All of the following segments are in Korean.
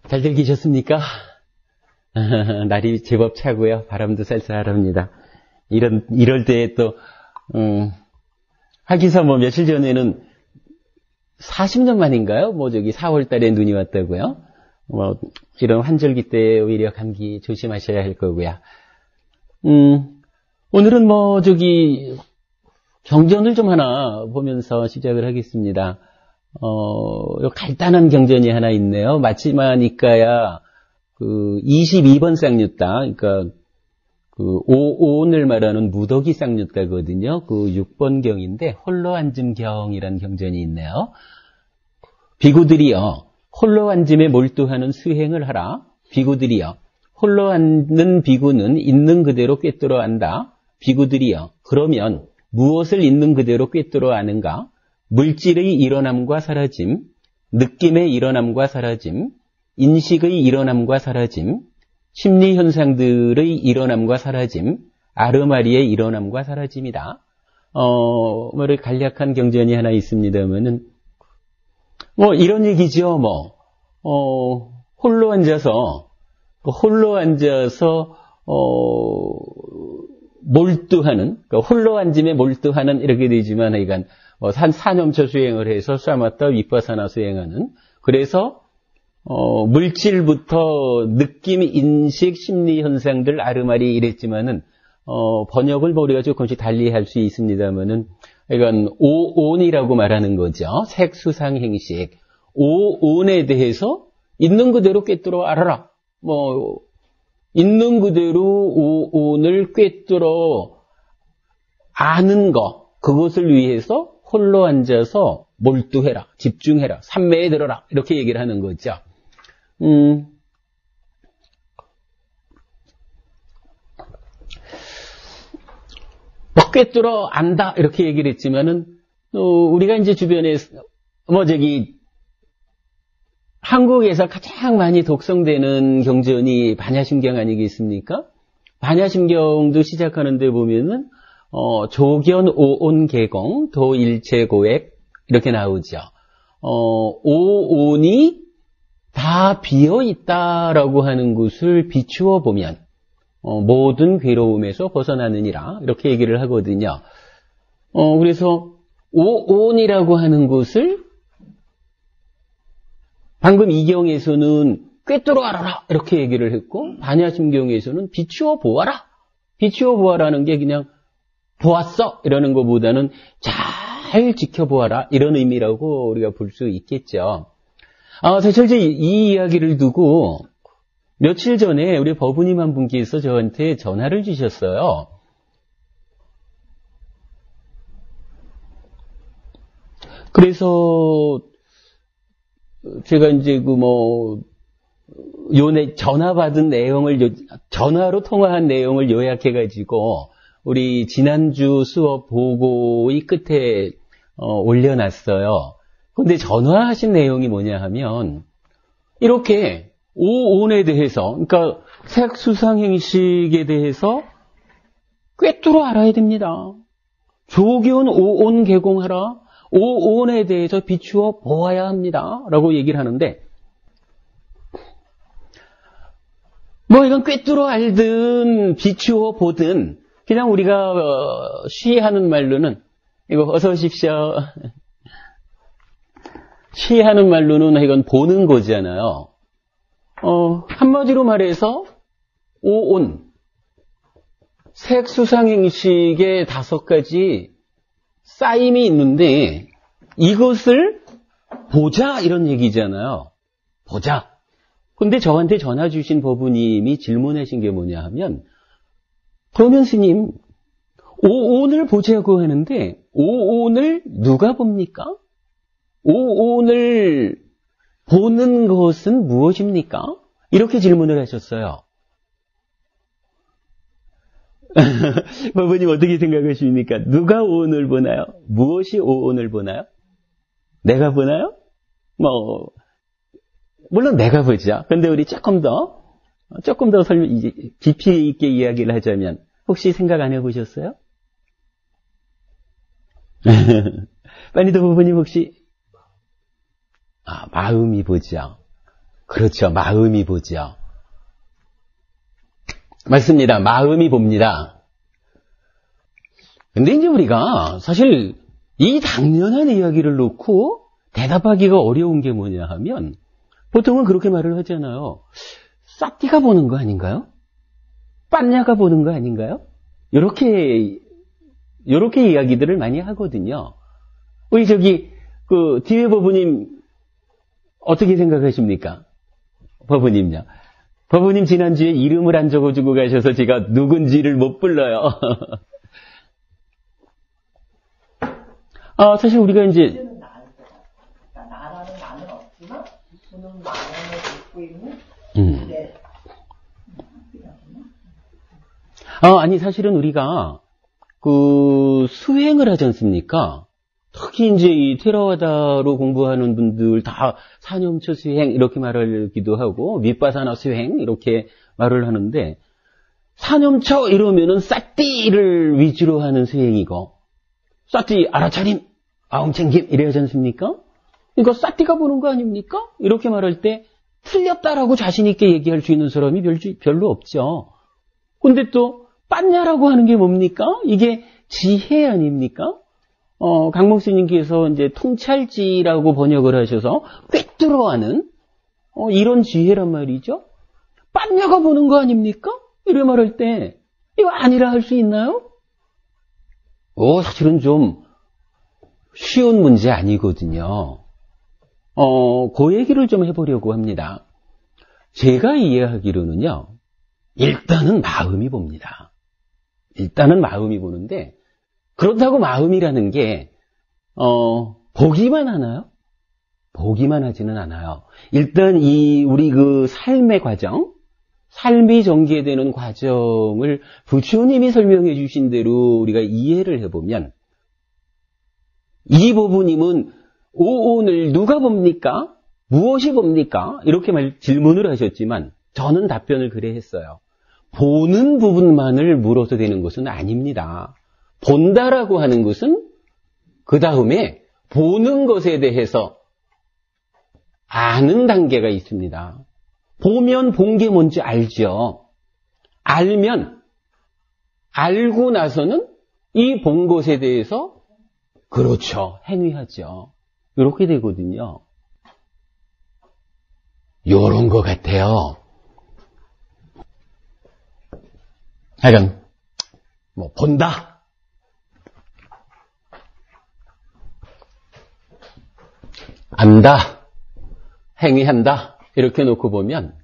잘들 계셨습니까? 날이 제법 차고요. 바람도 쌀쌀합니다. 이럴 때에 또, 하기사 며칠 전에는 40년 만인가요? 4월 달에 눈이 왔다고요? 이런 환절기 때 오히려 감기 조심하셔야 할 거고요. 오늘은 경전을 좀 하나 보면서 시작을 하겠습니다. 간단한 경전이 하나 있네요. 마치마 니까야 22번 쌍유따, 그러니까 오온을 말하는 무더기 쌍유따거든요. 6번 경인데 홀로 앉음 경이라는 경전이 있네요. 비구들이여 홀로 앉음에 몰두하는 수행을 하라. 비구들이여 홀로 앉는 비구는 있는 그대로 꿰뚫어 안다. 비구들이여 그러면 무엇을 있는 그대로 꿰뚫어 아는가? 물질의 일어남과 사라짐, 느낌의 일어남과 사라짐, 인식의 일어남과 사라짐, 심리 현상들의 일어남과 사라짐, 아르마리의 일어남과 사라짐이다. 간략한 경전이 하나 있습니다만은, 이런 얘기죠, 홀로 앉아서, 몰두하는, 홀로 앉음에 몰두하는 이렇게 되지만, 하여간, 한 4년초 수행을 해서 사마타 위파사나 수행하는, 그래서, 물질부터 느낌, 인식, 심리 현상들, 아르마리 이랬지만은, 번역을 우리가 조금씩 달리 할 수 있습니다만은, 이건 오온이라고 말하는 거죠. 색, 수상, 행식. 오온에 대해서 있는 그대로 꿰뚫어 알아라. 있는 그대로 오온을 꿰뚫어 아는 거, 그것을 위해서 홀로 앉아서 몰두해라, 집중해라, 삼매에 들어라, 이렇게 얘기를 하는 거죠. 꿰뚫어 안다, 이렇게 얘기를 했지만은, 우리가 이제 주변에, 한국에서 가장 많이 독송되는 경전이 반야심경 아니겠습니까? 반야심경도 시작하는데 보면은, 조견 오온 개공, 도일체고액, 이렇게 나오죠. 오온이 다 비어있다라고 하는 것을 비추어 보면, 모든 괴로움에서 벗어나느니라, 이렇게 얘기를 하거든요. 그래서, 오온이라고 하는 것을, 방금 이 경에서는 꿰뚫어 알아라, 이렇게 얘기를 했고, 반야심경에서는 비추어 보아라. 비추어 보아라는 게 그냥, 보았어! 이러는 것보다는 잘 지켜보아라. 이런 의미라고 우리가 볼 수 있겠죠. 사실 이 이야기를 두고 며칠 전에 우리 법우님 한 분께서 저한테 전화를 주셨어요. 그래서 제가 이제 전화 받은 내용을, 전화로 통화한 내용을 요약해가지고 우리 지난주 수업 보고의 끝에 올려놨어요. 근데 전화하신 내용이 뭐냐 하면 이렇게 오온에 대해서, 그러니까 색수상행식에 대해서 꿰뚫어 알아야 됩니다. 조견 오온 개공하라. 오온에 대해서 비추어 보아야 합니다. 라고 얘기를 하는데 이건 꿰뚫어 알든 비추어 보든 그냥 우리가 시하는 말로는 이거 어서 오십시오. 시하는 말로는 이건 보는 거잖아요. 한마디로 말해서 오온 색수상행식의 5가지 쌓임이 있는데 이것을 보자 이런 얘기잖아요. 보자. 근데 저한테 전화 주신 법우님이 질문하신 게 뭐냐 하면 그러면 스님, 오온을 보자고 하는데 오온을 누가 봅니까? 오온을 보는 것은 무엇입니까? 이렇게 질문을 하셨어요. 법우님 어떻게 생각하십니까? 누가 오온을 보나요? 무엇이 오온을 보나요? 내가 보나요? 물론 내가 보죠. 근데 우리 조금 더 깊이 있게 이야기를 하자면 혹시 생각 안 해보셨어요? 빨리도 부부님 혹시 마음이 보죠. 그렇죠. 마음이 보죠. 맞습니다. 마음이 봅니다. 근데 이제 우리가 사실 이 당연한 이야기를 놓고 대답하기가 어려운 게 뭐냐 하면 보통은 그렇게 말을 하잖아요. 싸띠가 보는 거 아닌가요? 빤냐가 보는 거 아닌가요? 요렇게 이야기들을 많이 하거든요. 우리 뒤에 법부님, 어떻게 생각하십니까? 법부님요. 법부님 지난주에 이름을 안 적어주고 가셔서 제가 누군지를 못 불러요. 사실 우리가 이제, 나라는 나는 없지만, 그는 마음을 갖고 있는, 아니, 사실은 우리가, 수행을 하지 않습니까? 특히 이제 이 테라와다로 공부하는 분들 다 사념처 수행 이렇게 말하기도 하고, 윗바사나 수행 이렇게 말을 하는데, 사념처 이러면은 싸띠를 위주로 하는 수행이고, 싸띠 알아차림, 아웅챙김 이래야지 않습니까? 그러니까 싸띠가 보는 거 아닙니까? 이렇게 말할 때 틀렸다라고 자신있게 얘기할 수 있는 사람이 별로 없죠. 근데 또 빤냐라고 하는 게 뭡니까? 이게 지혜 아닙니까? 강목스님께서 이제 통찰지라고 번역을 하셔서 꿰뚫어하는 이런 지혜란 말이죠. 빤냐가 보는 거 아닙니까? 이렇게 말할 때 이거 아니라 할 수 있나요? 사실은 좀 쉬운 문제 아니거든요. 그 얘기를 좀 해보려고 합니다. 제가 이해하기로는요, 일단은 마음이 봅니다. 일단은 마음이 보는데, 그렇다고 마음이라는 게, 보기만 하나요? 보기만 하지는 않아요. 일단 우리 삶의 과정, 삶이 전개되는 과정을 부처님이 설명해 주신 대로 우리가 이해를 해보면, 이 부부님은 오온을 누가 봅니까? 무엇이 봅니까? 이렇게 질문을 하셨지만 저는 답변을 그래 했어요. 보는 부분만을 물어도 되는 것은 아닙니다. 본다라고 하는 것은 그 다음에 보는 것에 대해서 아는 단계가 있습니다. 보면 본 게 뭔지 알죠. 알고 나서는 이 본 것에 대해서 그렇죠. 행위하죠. 이렇게 되거든요. 요런 것 같아요. 하여간, 본다. 안다. 행위한다. 이렇게 놓고 보면,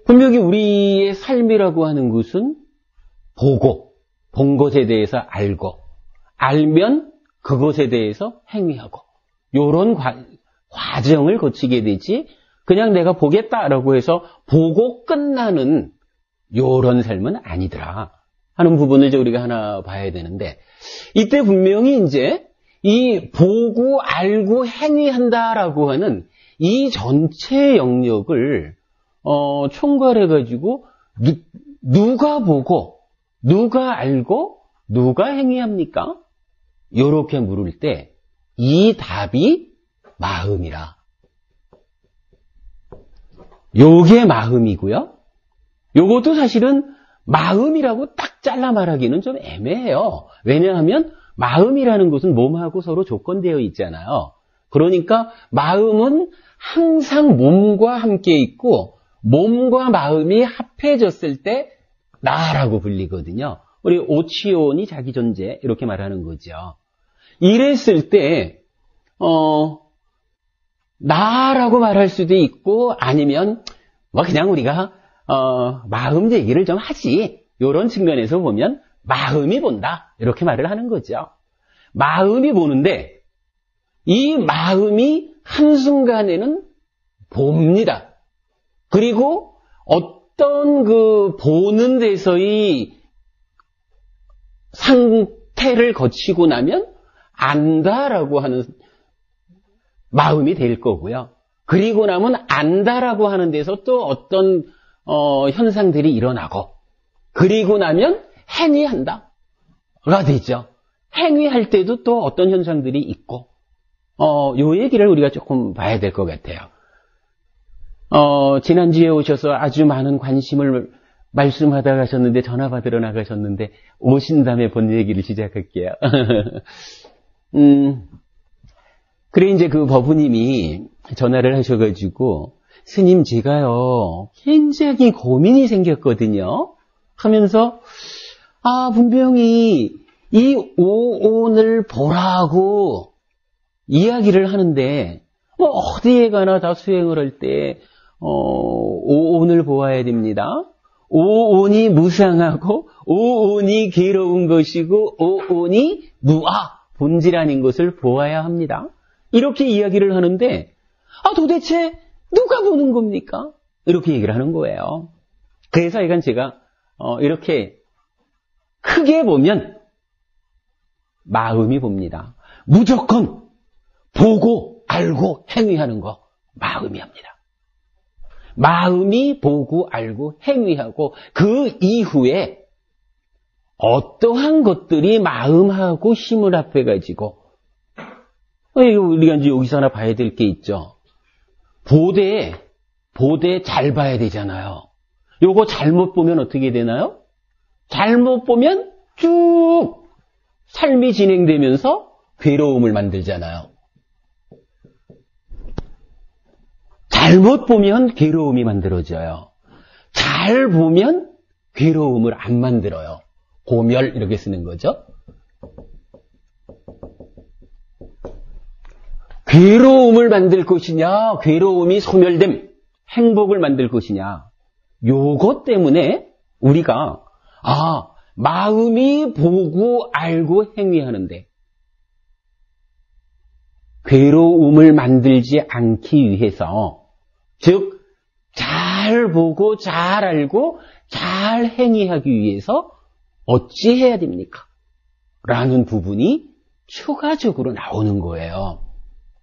분명히 우리의 삶이라고 하는 것은 본 것에 대해서 알면 그것에 대해서 행위하고, 요런 과정을 거치게 되지, 그냥 내가 보겠다라고 해서 보고 끝나는 요런 삶은 아니더라 하는 부분을 이제 우리가 하나 봐야 되는데, 이때 분명히 이제 이 보고 알고 행위한다라고 하는 이 전체 영역을 총괄해가지고 누가 보고 누가 알고 누가 행위합니까? 요렇게 물을 때 이 답이 마음이라. 요게 마음이고요. 요것도 사실은 마음이라고 딱 잘라 말하기는 좀 애매해요. 왜냐하면 마음이라는 것은 몸하고 서로 조건되어 있잖아요. 그러니까 마음은 항상 몸과 함께 있고 몸과 마음이 합해졌을 때 나라고 불리거든요. 우리 오치온이 자기 존재 이렇게 말하는 거죠. 이랬을 때 나라고 말할 수도 있고 아니면 그냥 우리가 마음 얘기를 좀 하지. 이런 측면에서 보면 마음이 본다. 이렇게 말을 하는 거죠. 마음이 보는데 이 마음이 한순간에는 봅니다. 그리고 어떤 보는 데서의 상태를 거치고 나면 안다라고 하는 마음이 될 거고요. 그리고 나면 안다라고 하는 데서 또 어떤 현상들이 일어나고 그리고 나면 행위한다가 되죠. 행위할 때도 또 어떤 현상들이 있고 요 얘기를 우리가 조금 봐야 될 것 같아요. 지난주에 오셔서 아주 많은 관심을 말씀하다 가셨는데, 전화 받으러 나가셨는데, 오신 다음에 본 얘기를 시작할게요. 그래, 이제 그 법우님이 전화를 하셔가지고, 스님, 제가요, 굉장히 고민이 생겼거든요. 하면서, 분명히 이 오온을 보라고 이야기를 하는데, 뭐, 어디에 가나 다 수행을 할 때, 오온을 보아야 됩니다. 오온이 무상하고, 오온이 괴로운 것이고, 오온이 무아, 본질 아닌 것을 보아야 합니다. 이렇게 이야기를 하는데, 도대체 누가 보는 겁니까? 이렇게 얘기를 하는 거예요. 그래서 이건 제가, 이렇게 크게 보면, 마음이 봅니다. 무조건 보고, 알고, 행위하는 거, 마음이 합니다. 마음이 보고, 알고, 행위하고, 그 이후에 어떠한 것들이 마음하고 힘을 합해가지고, 우리가 이제 여기서 하나 봐야 될 게 있죠. 보되 잘 봐야 되잖아요. 요거 잘못 보면 어떻게 되나요? 잘못 보면 쭉 삶이 진행되면서 괴로움을 만들잖아요. 잘못 보면 괴로움이 만들어져요. 잘 보면 괴로움을 안 만들어요. 고멸 이렇게 쓰는 거죠. 괴로움을 만들 것이냐, 괴로움이 소멸됨, 행복을 만들 것이냐. 요것 때문에 우리가 마음이 보고 알고 행위하는데 괴로움을 만들지 않기 위해서, 즉 잘 보고 잘 알고 잘 행위하기 위해서 어찌해야 됩니까? 라는 부분이 추가적으로 나오는 거예요.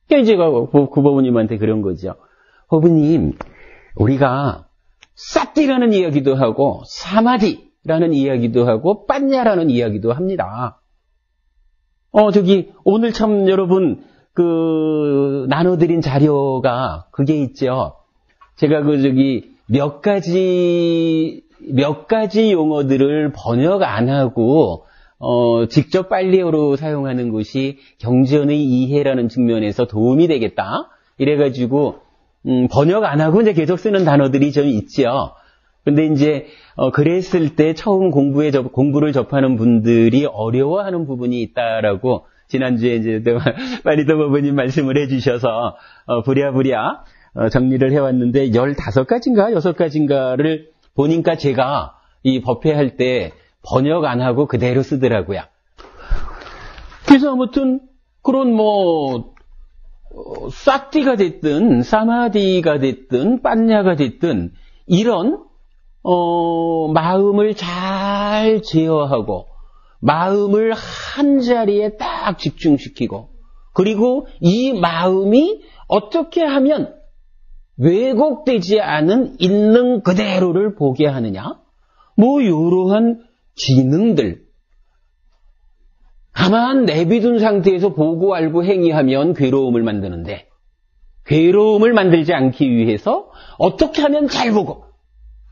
제가 그 법우님한테 그런 거죠. 법우님, 우리가 사띠라는 이야기도 하고 사마디라는 이야기도 하고 빠냐라는 이야기도 합니다. 오늘 참 여러분 나눠드린 자료가 그게 있죠. 제가 몇 가지 용어들을 번역 안 하고 직접 빨리어로 사용하는 것이 경전의 이해라는 측면에서 도움이 되겠다. 이래가지고 번역 안 하고 이제 계속 쓰는 단어들이 좀 있죠. 근데 이제 그랬을 때 처음 공부를 접하는 분들이 어려워하는 부분이 있다라고 지난주에 이제 마리도 법우님 말씀을 해주셔서 부랴부랴 정리를 해왔는데 15가지인가 6가지인가를 보니까 제가 이 법회할 때 번역 안 하고 그대로 쓰더라고요. 그래서 아무튼 그런 사띠가 됐든 사마디가 됐든 빠냐가 됐든 이런 마음을 잘 제어하고 마음을 한 자리에 딱 집중시키고, 그리고 이 마음이 어떻게 하면 왜곡되지 않은 있는 그대로를 보게 하느냐, 이러한 기능들, 가만 내비둔 상태에서 보고 알고 행위하면 괴로움을 만드는데, 괴로움을 만들지 않기 위해서 어떻게 하면 잘 보고,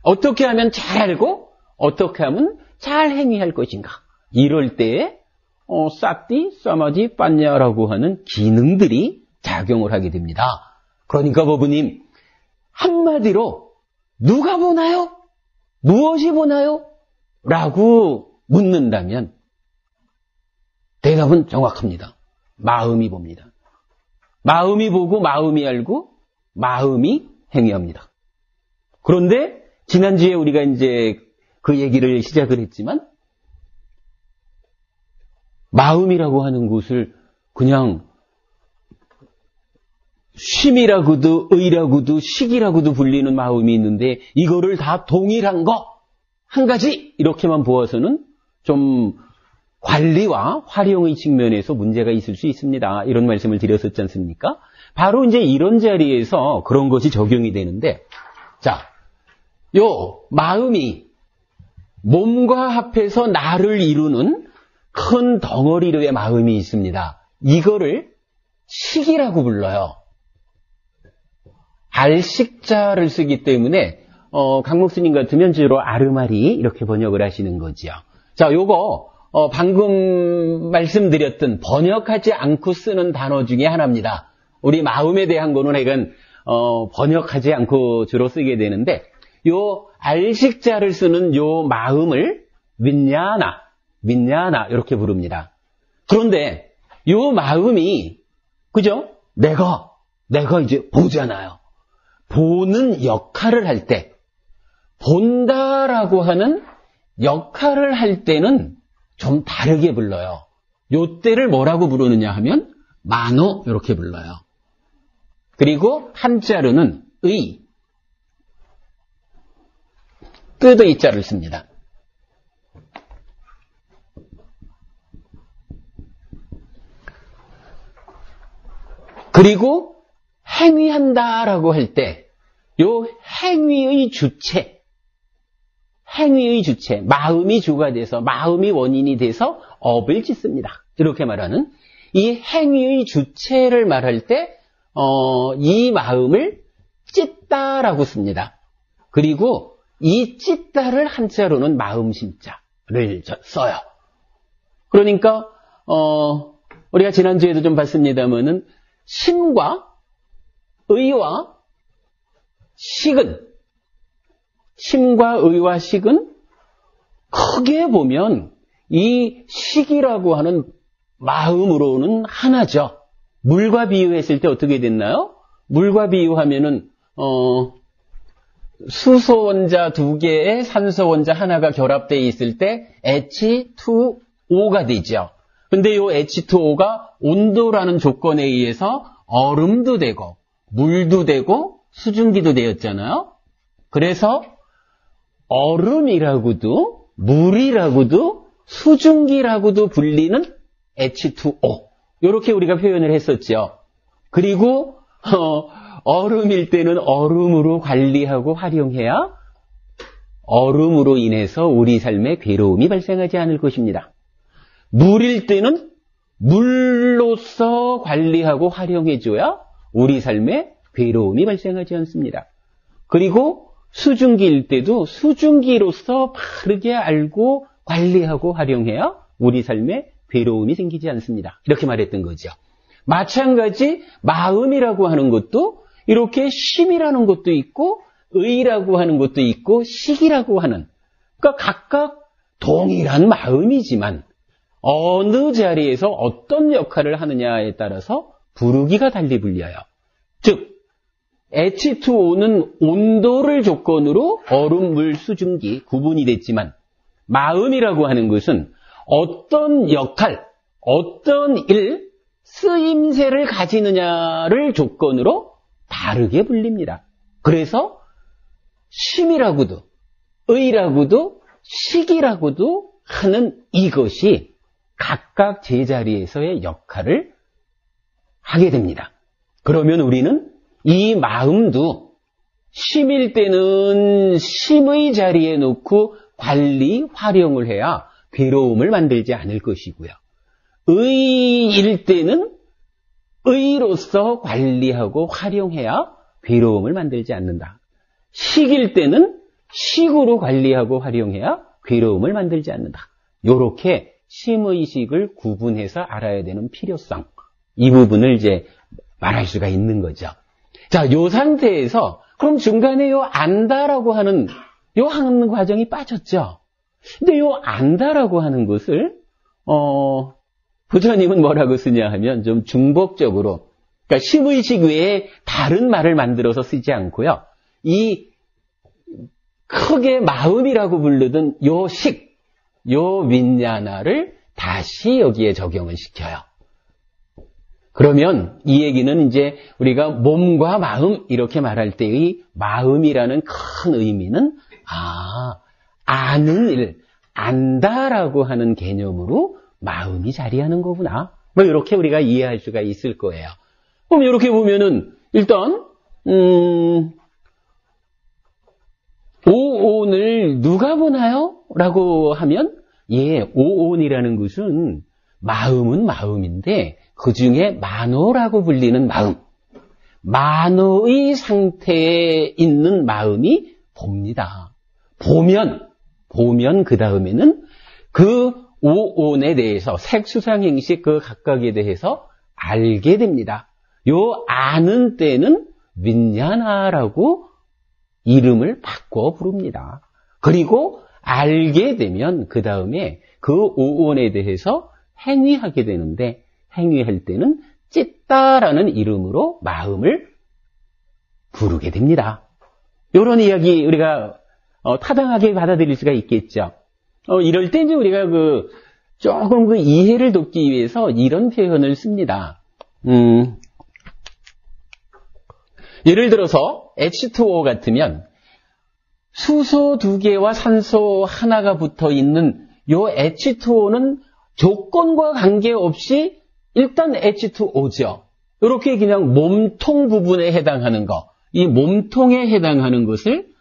어떻게 하면 잘 알고, 어떻게 하면 잘 행위할 것인가, 이럴 때에 사띠, 사마디, 빠냐라고 하는 기능들이 작용을 하게 됩니다. 그러니까 법우님, 한마디로 누가 보나요? 무엇이 보나요? 라고 묻는다면 대답은 정확합니다. 마음이 봅니다. 마음이 보고 마음이 알고 마음이 행위합니다. 그런데 지난주에 우리가 이제 그 얘기를 시작을 했지만, 마음이라고 하는 것을 그냥 쉼이라고도 의라고도 식이라고도 불리는 마음이 있는데, 이거를 다 동일한 거 한 가지 이렇게만 보아서는 좀 관리와 활용의 측면에서 문제가 있을 수 있습니다. 이런 말씀을 드렸었지 않습니까? 바로 이제 이런 자리에서 그런 것이 적용이 되는데, 자, 요 마음이 몸과 합해서 나를 이루는 큰 덩어리로의 마음이 있습니다. 이거를 식이라고 불러요. 알식자를 쓰기 때문에 강목수님 같으면 주로 아르마리 이렇게 번역을 하시는 거죠. 자, 요거 방금 말씀드렸던 번역하지 않고 쓰는 단어 중에 하나입니다. 우리 마음에 대한 거는 이건 번역하지 않고 주로 쓰게 되는데 요 알식자를 쓰는 요 마음을 윈냐나 이렇게 부릅니다. 그런데 요 마음이 그죠? 내가 이제 보잖아요. 보는 역할을 할 때, 본다라고 하는 역할을 할 때는 좀 다르게 불러요. 요 때를 뭐라고 부르느냐 하면 만호 이렇게 불러요. 그리고 한자로는 의, 뜻의 자를 씁니다. 그리고 행위한다라고 할 때, 요 행위의 주체, 마음이 주가 돼서, 마음이 원인이 돼서 업을 짓습니다. 이렇게 말하는 이 행위의 주체를 말할 때, 이 마음을 찢다라고 씁니다. 그리고 이 찢다를 한자로는 마음심자를 써요. 그러니까, 우리가 지난주에도 좀 봤습니다만은, 심과 의와 식은, 심과 의와 식은 크게 보면 이 식이라고 하는 마음으로는 하나죠. 물과 비유했을 때 어떻게 됐나요? 물과 비유하면은 수소 원자 2개에 산소 원자 하나가 결합되어 있을 때 H2O가 되죠. 근데 이 H2O가 온도라는 조건에 의해서 얼음도 되고 물도 되고 수증기도 되었잖아요. 그래서 얼음이라고도 물이라고도 수증기라고도 불리는 H2O 이렇게 우리가 표현을 했었죠. 그리고 얼음일 때는 얼음으로 관리하고 활용해야 얼음으로 인해서 우리 삶에 괴로움이 발생하지 않을 것입니다. 물일 때는 물로서 관리하고 활용해줘야 우리 삶에 괴로움이 발생하지 않습니다. 그리고 수증기일 때도 수증기로서 바르게 알고 관리하고 활용해야 우리 삶에 괴로움이 생기지 않습니다. 이렇게 말했던 거죠. 마찬가지 마음이라고 하는 것도 이렇게 심이라는 것도 있고 의라고 하는 것도 있고 식이라고 하는, 그러니까 각각 동일한 마음이지만 어느 자리에서 어떤 역할을 하느냐에 따라서 부르기가 달리 불려요. 즉 H2O는 온도를 조건으로 얼음, 물, 수증기 구분이 됐지만 마음이라고 하는 것은 어떤 역할, 어떤 일, 쓰임새를 가지느냐를 조건으로 다르게 불립니다. 그래서 심이라고도 의라고도 식이라고도 하는 이것이 각각 제자리에서의 역할을 하게 됩니다. 그러면 우리는 이 마음도 심일 때는 심의 자리에 놓고 관리, 활용을 해야 괴로움을 만들지 않을 것이고요. 의일 때는 의로서 관리하고 활용해야 괴로움을 만들지 않는다. 식일 때는 식으로 관리하고 활용해야 괴로움을 만들지 않는다. 요렇게 심의식을 구분해서 알아야 되는 필요성, 이 부분을 이제 말할 수가 있는 거죠. 자, 요 상태에서 그럼 중간에 요 안다라고 하는 요 하는 과정이 빠졌죠. 근데 요 안다라고 하는 것을 부처님은 뭐라고 쓰냐 하면 좀 중복적으로, 그러니까 심의식 외에 다른 말을 만들어서 쓰지 않고요. 이 크게 마음이라고 부르던 요 식, 요 윈냐나를 다시 여기에 적용을 시켜요. 그러면 이 얘기는 이제 우리가 몸과 마음 이렇게 말할 때의 마음이라는 큰 의미는 아는 일, 안다라고 하는 개념으로 마음이 자리하는 거구나. 뭐 이렇게 우리가 이해할 수가 있을 거예요. 그럼 이렇게 보면은 일단 오온을 누가 보나요? 라고 하면 오온이라는 것은 마음은 마음인데 그 중에 만호라고 불리는 마음, 만호의 상태에 있는 마음이 봅니다. 보면 그 다음에는 그 오온에 대해서 색수상행식 그 각각에 대해서 알게 됩니다. 요 아는 때는 윈냐나라고 이름을 바꿔 부릅니다. 그리고 알게 되면 그 다음에 그 오온에 대해서 행위하게 되는데 행위할 때는 찢다라는 이름으로 마음을 부르게 됩니다. 이런 이야기 우리가 타당하게 받아들일 수가 있겠죠. 이럴 때 이제 우리가 조금 그 이해를 돕기 위해서 이런 표현을 씁니다. 예를 들어서 H2O 같으면 수소 2개와 산소 하나가 붙어 있는 요 H2O는 조건과 관계없이 일단 H2O죠. 이렇게 그냥 몸통 부분에 해당하는 거, 이 몸통에 해당하는 것을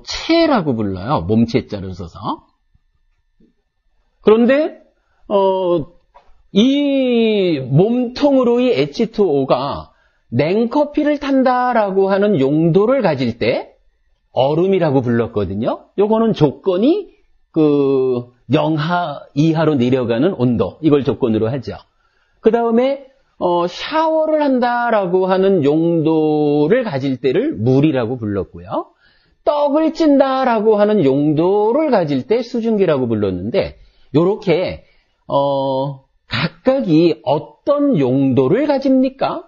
체라고 불러요. 몸체자를 써서. 그런데 이 몸통으로의 H2O가 냉커피를 탄다라고 하는 용도를 가질 때 얼음이라고 불렀거든요. 요거는 조건이 영하 이하로 내려가는 온도, 이걸 조건으로 하죠. 그 다음에 샤워를 한다라고 하는 용도를 가질 때를 물이라고 불렀고요. 떡을 찐다라고 하는 용도를 가질 때 수증기라고 불렀는데, 요렇게 각각이 어떤 용도를 가집니까?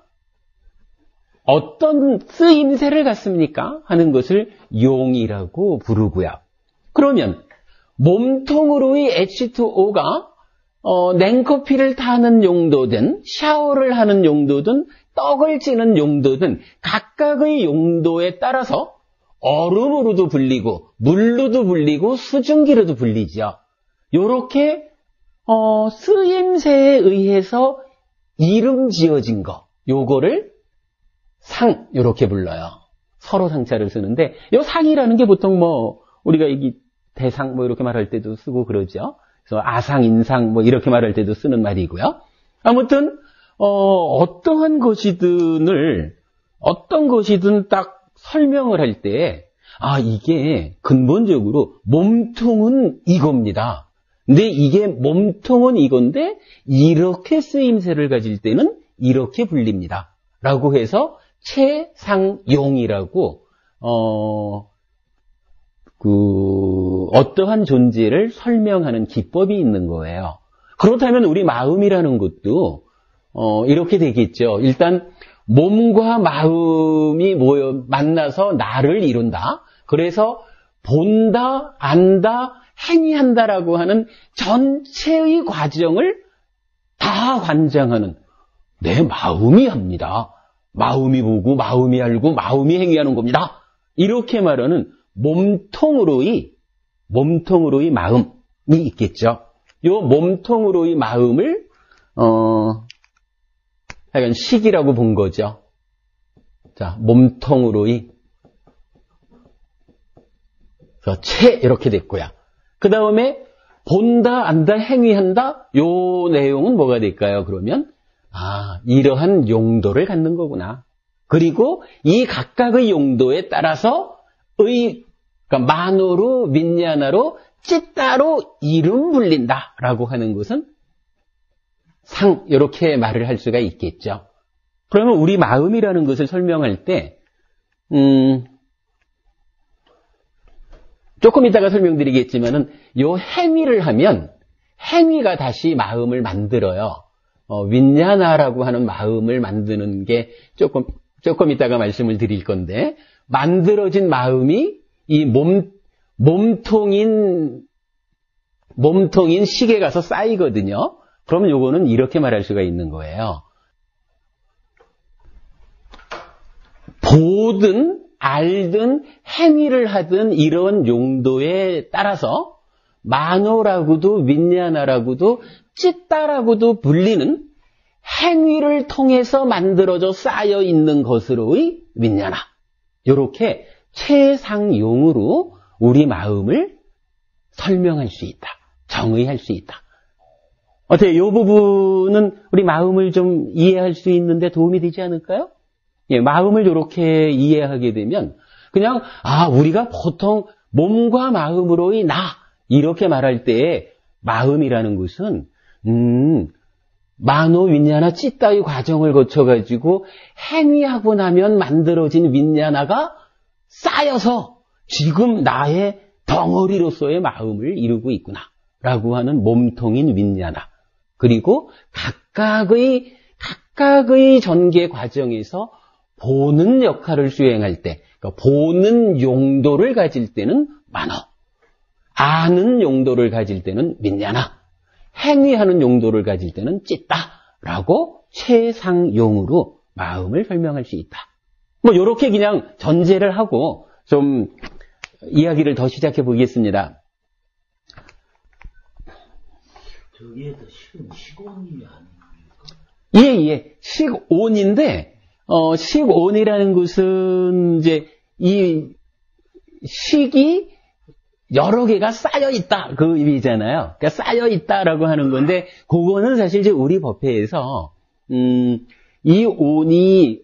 어떤 쓰임새를 갖습니까? 하는 것을 용이라고 부르고요. 그러면 몸통으로의 H2O가 냉커피를 타는 용도든 샤워를 하는 용도든 떡을 찌는 용도든 각각의 용도에 따라서 얼음으로도 불리고 물로도 불리고 수증기로도 불리죠. 요렇게 쓰임새에 의해서 이름 지어진 거, 요거를 상, 요렇게 불러요. 서로 상자를 쓰는데 요 상이라는 게 보통 우리가 대상 이렇게 말할 때도 쓰고 그러죠. 그래서 아상, 인상 이렇게 말할 때도 쓰는 말이고요. 아무튼 어떤 것이든 딱 설명을 할 때 이게 근본적으로 몸통은 이겁니다. 근데 이게 몸통은 이건데 이렇게 쓰임새를 가질 때는 이렇게 불립니다. 라고 해서 체상용이라고 어떠한 존재를 설명하는 기법이 있는 거예요. 그렇다면 우리 마음이라는 것도 이렇게 되겠죠. 일단 몸과 마음이 만나서 나를 이룬다. 그래서 본다, 안다, 행위한다라고 하는 전체의 과정을 다 관장하는 내 마음이 합니다. 마음이 보고 마음이 알고 마음이 행위하는 겁니다. 이렇게 말하는 몸통으로의 마음이 있겠죠. 요 몸통으로의 마음을 약간 식이라고 본 거죠. 자, 몸통으로의 체 이렇게 됐고요. 그 다음에 본다, 안다, 행위한다. 요 내용은 뭐가 될까요? 그러면 이러한 용도를 갖는 거구나. 그리고 이 각각의 용도에 따라서 그러니까 만호로, 윈냐나로, 찌따로 이름 불린다라고 하는 것은 상, 이렇게 말을 할 수가 있겠죠. 그러면 우리 마음이라는 것을 설명할 때 조금 이따가 설명드리겠지만은 요 행위를 하면 행위가 다시 마음을 만들어요. 윈냐나라고 하는 마음을 만드는 게 조금 이따가 말씀을 드릴 건데, 만들어진 마음이 이 몸통인 식에 가서 쌓이거든요. 그러면 요거는 이렇게 말할 수가 있는 거예요. 보든 알든 행위를 하든 이런 용도에 따라서 만호라고도 윈냐나라고도 찌따라고도 불리는 행위를 통해서 만들어져 쌓여 있는 것으로의 윈냐나. 이렇게 최상용으로 우리 마음을 설명할 수 있다. 정의할 수 있다. 어때요? 이 부분은 우리 마음을 좀 이해할 수 있는데 도움이 되지 않을까요? 예, 마음을 이렇게 이해하게 되면 그냥 우리가 보통 몸과 마음으로의 나 이렇게 말할 때 마음이라는 것은 만호 윈냐나 찌따의 과정을 거쳐가지고 행위하고 나면 만들어진 윈냐나가 쌓여서 지금 나의 덩어리로서의 마음을 이루고 있구나 라고 하는 몸통인 윈냐나, 그리고 각각의 전개 과정에서 보는 역할을 수행할 때, 그러니까 보는 용도를 가질 때는 만호, 아는 용도를 가질 때는 윈냐나, 행위하는 용도를 가질 때는 찌따라고 최상용으로 마음을 설명할 수 있다. 뭐 이렇게 그냥 전제를 하고 좀 이야기를 더 시작해 보겠습니다. 저기에서 식온이 아닙니까? 예. 식온인데, 식온이라는 것은 이제 이 식이 여러 개가 쌓여있다. 그 의미잖아요. 그러니까 쌓여있다라고 하는 건데, 그거는 사실 이제 우리 법회에서, 이 온이,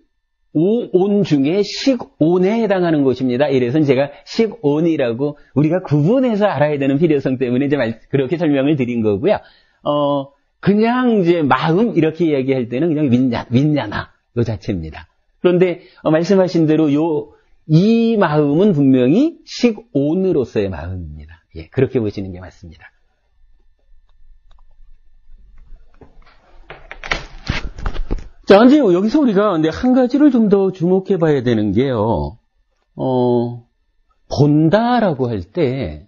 오온 중에 식온에 해당하는 것입니다. 이래서 제가 식온이라고 우리가 구분해서 알아야 되는 필요성 때문에 이제 그렇게 설명을 드린 거고요. 그냥 이제 마음 이렇게 이야기할 때는 그냥 윈냐나 요 자체입니다. 그런데 말씀하신 대로 이 마음은 분명히 식온으로서의 마음입니다. 예, 그렇게 보시는 게 맞습니다. 자, 이제 여기서 우리가 근데 한 가지를 좀 더 주목해 봐야 되는 게요. 본다라고 할 때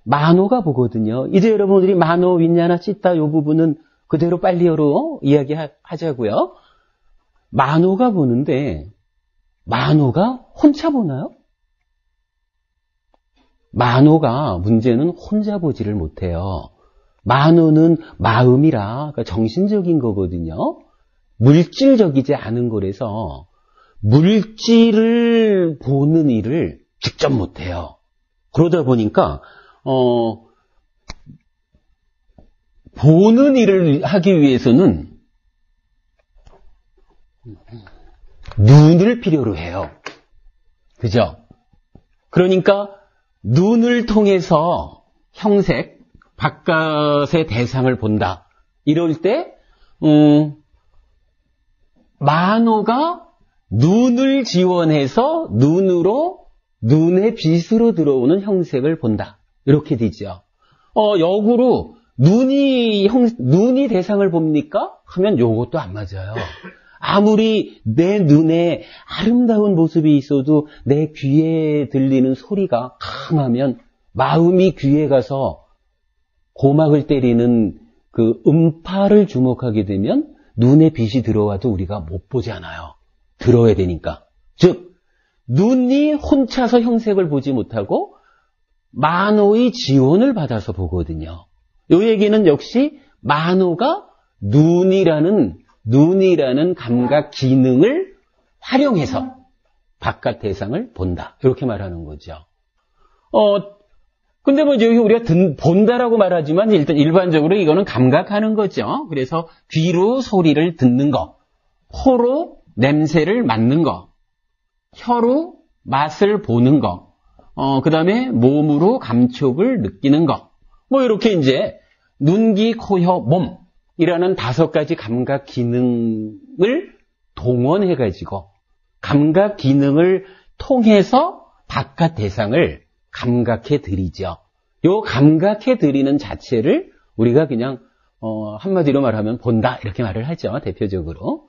만호가 보거든요. 이제 여러분들이 만호, 윈냐나, 찌따 요 부분은 그대로 빨리어로 이야기하자고요. 만호가 보는데 만호가 혼자 보나요? 만호가 문제는 혼자 보지를 못해요. 만호는 마음이라 그러니까 정신적인 거거든요. 물질적이지 않은 거라서 물질을 보는 일을 직접 못해요. 그러다 보니까 보는 일을 하기 위해서는 눈을 필요로 해요. 그죠? 그러니까 눈을 통해서 형색, 바깥의 대상을 본다. 이럴 때 만호가 눈을 지원해서 눈의 빛으로 들어오는 형색을 본다. 이렇게 되죠. 역으로 눈이 대상을 봅니까? 하면 요것도 안 맞아요. 아무리 내 눈에 아름다운 모습이 있어도 내 귀에 들리는 소리가 강하면 마음이 귀에 가서 고막을 때리는 그 음파를 주목하게 되면 눈에 빛이 들어와도 우리가 못 보잖아요. 들어야 되니까. 즉 눈이 혼자서 형색을 보지 못하고 만호의 지원을 받아서 보거든요. 이 얘기는 역시 만호가 눈이라는 감각 기능을 활용해서 바깥 대상을 본다. 이렇게 말하는 거죠. 근데 뭐 여기 우리가 본다라고 말하지만 일반적으로 이거는 감각하는 거죠. 그래서 귀로 소리를 듣는 거, 코로 냄새를 맡는 거, 혀로 맛을 보는 거, 그 다음에 몸으로 감촉을 느끼는 거, 뭐 이렇게 이제 눈, 귀, 코, 혀, 몸이라는 5가지 감각 기능을 동원해가지고 감각 기능을 통해서 바깥 대상을 감각해 드리죠. 요 감각해 드리는 자체를 우리가 그냥 한마디로 말하면 본다 이렇게 말을 하죠. 대표적으로.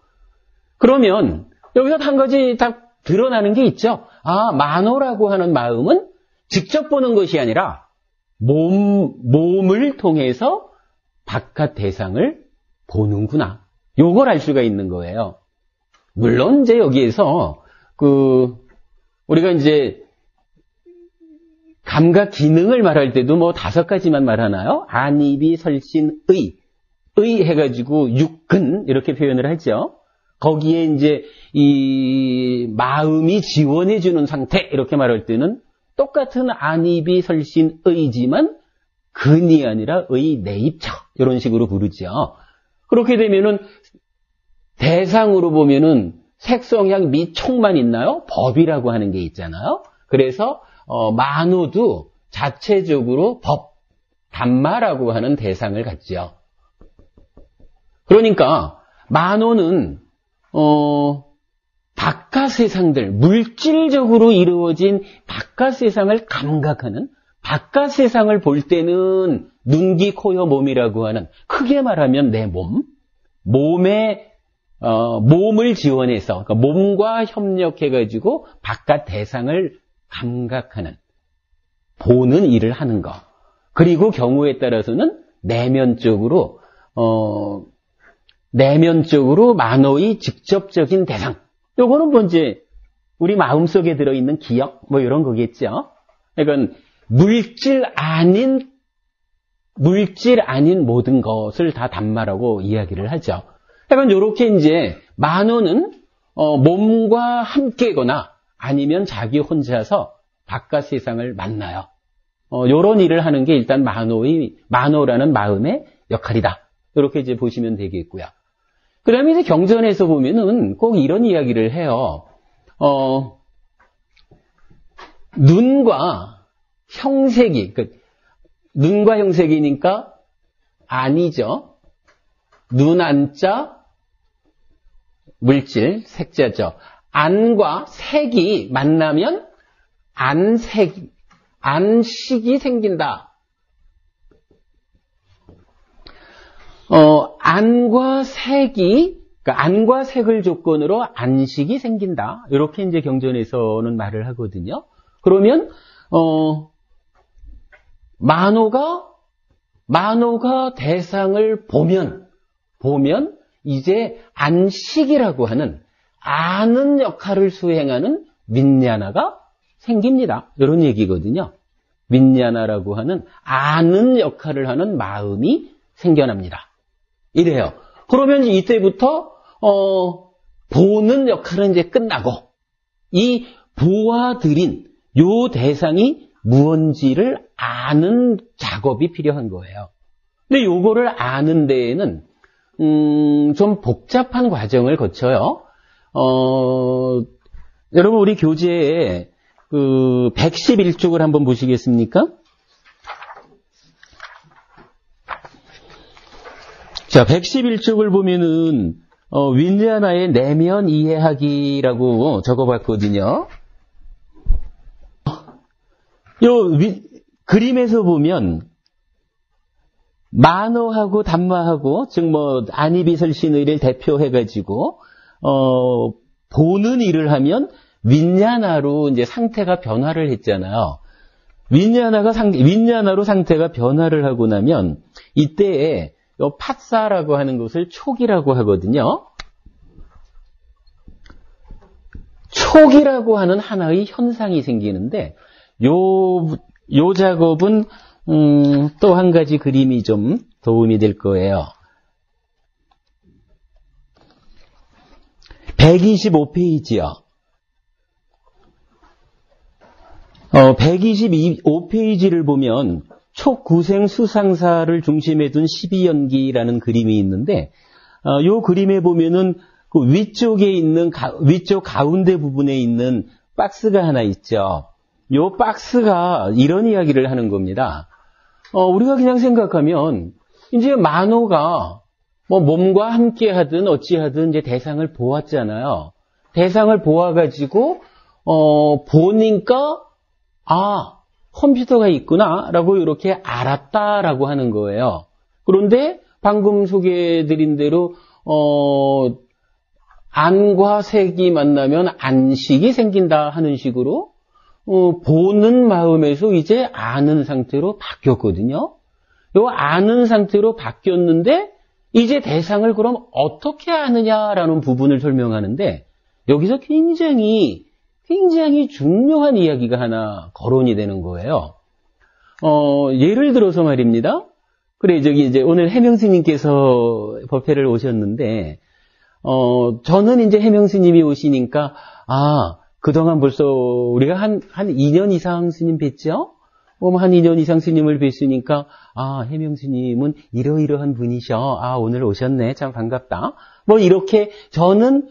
그러면 여기서 한 가지 딱 드러나는 게 있죠. 만호라고 하는 마음은 직접 보는 것이 아니라 몸을 통해서 바깥 대상을 보는구나. 요걸 알 수가 있는 거예요. 물론 이제 여기에서 우리가 이제 감각 기능을 말할 때도 뭐 5가지만 말하나요? 안입이 설신 의 해가지고 육근 이렇게 표현을 하죠. 거기에 이제 이 마음이 지원해주는 상태 이렇게 말할 때는 똑같은 안입이 설신 의지만 근이 아니라 의 내입처 이런 식으로 부르죠. 그렇게 되면은 대상으로 보면은 색성향 미촉만 있나요? 법이라고 하는 게 있잖아요. 그래서 만호도 자체적으로 법, 단마라고 하는 대상을 갖죠. 그러니까 만호는 바깥 세상들, 물질적으로 이루어진 바깥 세상을 감각하는, 바깥 세상을 볼 때는 눈, 귀, 코, 혀, 몸이라고 하는, 크게 말하면 내 몸을 지원해서, 그러니까 몸과 협력해가지고 바깥 대상을 감각하는, 보는 일을 하는 거. 그리고 경우에 따라서는 내면적으로 만호의 직접적인 대상. 요거는 먼저 우리 마음속에 들어있는 기억, 뭐 이런 거겠죠. 그러니까 물질 아닌 모든 것을 다 단마라고 이야기를 하죠. 그러니까 이렇게 이제 만호는 몸과 함께거나 아니면 자기 혼자서 바깥 세상을 만나요. 요런 일을 하는 게 일단 만호라는 마음의 역할이다. 이렇게 이제 보시면 되겠고요. 그 다음에 이제 경전에서 보면은 꼭 이런 이야기를 해요. 눈과 형색이, 눈과 형색이니까 안이죠. 눈 안자, 물질, 색자죠. 안과 색이 만나면 안식이 생긴다. 안과 색이, 그러니까 안과 색을 조건으로 안식이 생긴다. 이렇게 이제 경전에서는 말을 하거든요. 그러면, 만호가 대상을 보면 이제 안식이라고 하는 아는 역할을 수행하는 윈냐나가 생깁니다. 이런 얘기거든요. 윈냐나라고 하는 아는 역할을 하는 마음이 생겨납니다. 이래요. 그러면 이때부터 보는 역할은 이제 끝나고 이 보아들인 요 대상이 무언지를 아는 작업이 필요한 거예요. 근데 요거를 아는 데에는 좀 복잡한 과정을 거쳐요. 여러분 우리 교재에 그 111쪽을 한번 보시겠습니까? 자, 111쪽을 보면은 윈냐나의 내면 이해하기라고 적어봤거든요. 그림에서 보면 만호하고 단마하고 즉 뭐 안이비설신의를 대표해가지고 보는 일을 하면 윈냐나로 이제 상태가 변화를 했잖아요. 윈냐나로 상태가 변화를 하고 나면 이때에 요 팟사라고 하는 것을 촉이라고 하거든요. 촉이라고 하는 하나의 현상이 생기는데 요 작업은 또 한 가지 그림이 좀 도움이 될 거예요. 125페이지요. 125페이지를 보면 촉구생 수상사를 중심에 둔 12연기라는 그림이 있는데 요 그림에 보면은 그 위쪽에 있는 위쪽 가운데 부분에 있는 박스가 하나 있죠. 요 박스가 이런 이야기를 하는 겁니다. 우리가 그냥 생각하면 이제 만호가 뭐 몸과 함께 하든 어찌하든 이제 대상을 보았잖아요. 대상을 보아가지고 보니까 컴퓨터가 있구나라고 이렇게 알았다라고 하는 거예요. 그런데 방금 소개해드린 대로 안과 색이 만나면 안식이 생긴다 하는 식으로 보는 마음에서 이제 아는 상태로 바뀌었거든요. 요 아는 상태로 바뀌었는데 이제 대상을 그럼 어떻게 아느냐라는 부분을 설명하는데 여기서 굉장히 중요한 이야기가 하나 거론이 되는 거예요. 예를 들어서 말입니다. 그래, 저기 이제 오늘 해명스님께서 법회를 오셨는데, 저는 이제 해명스님이 오시니까, 그동안 벌써 우리가 한 2년 이상 스님 뵀죠? 한 2년 이상 스님을 뵀으니까, 해명 스님은 이러이러한 분이셔. 오늘 오셨네. 참 반갑다. 뭐 이렇게 저는,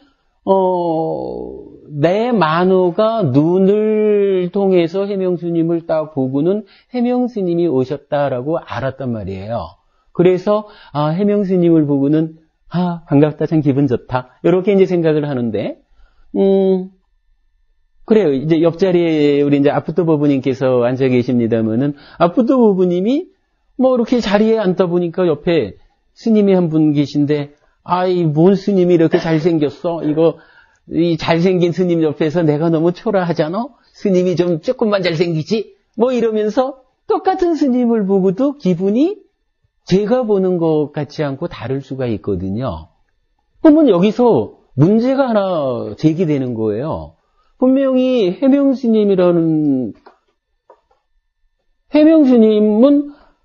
내 만호가 눈을 통해서 해명 스님을 딱 보고는 해명 스님이 오셨다라고 알았단 말이에요. 그래서, 해명 스님을 보고는, 반갑다. 참 기분 좋다. 이렇게 이제 생각을 하는데, 그래요. 이제 옆자리에 우리 이제 아프토 부부님께서 앉아 계십니다면은, 아프토 부부님이 뭐 이렇게 자리에 앉다 보니까 옆에 스님이 한 분 계신데, 뭔 스님이 이렇게 잘생겼어? 이 잘생긴 스님 옆에서 내가 너무 초라하잖아? 스님이 좀 조금만 잘생기지? 뭐 이러면서 똑같은 스님을 보고도 기분이 제가 보는 것 같지 않고 다를 수가 있거든요. 그러면 여기서 문제가 하나 제기되는 거예요. 분명히 해명 스님은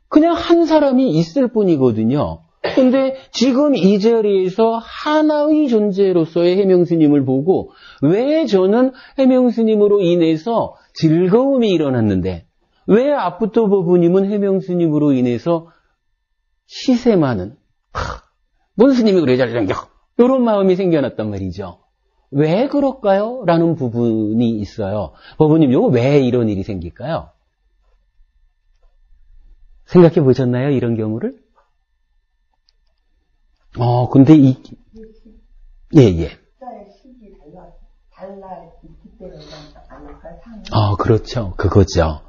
그냥 한 사람이 있을 뿐이거든요. 근데 지금 이 자리에서 하나의 존재로서의 해명 스님을 보고 왜 저는 해명 스님으로 인해서 즐거움이 일어났는데 왜 아프토 부부님은 해명 스님으로 인해서 시샘하는 뭔 스님이 그래 잘생겨 이런 마음이 생겨났단 말이죠. 왜 그럴까요? 라는 부분이 있어요. 부부님, 요거 왜 이런 일이 생길까요? 생각해 보셨나요? 이런 경우를? 근데 예. 숫자의 식이 달라 있기 때문에 아닐까요? 그렇죠. 그거죠.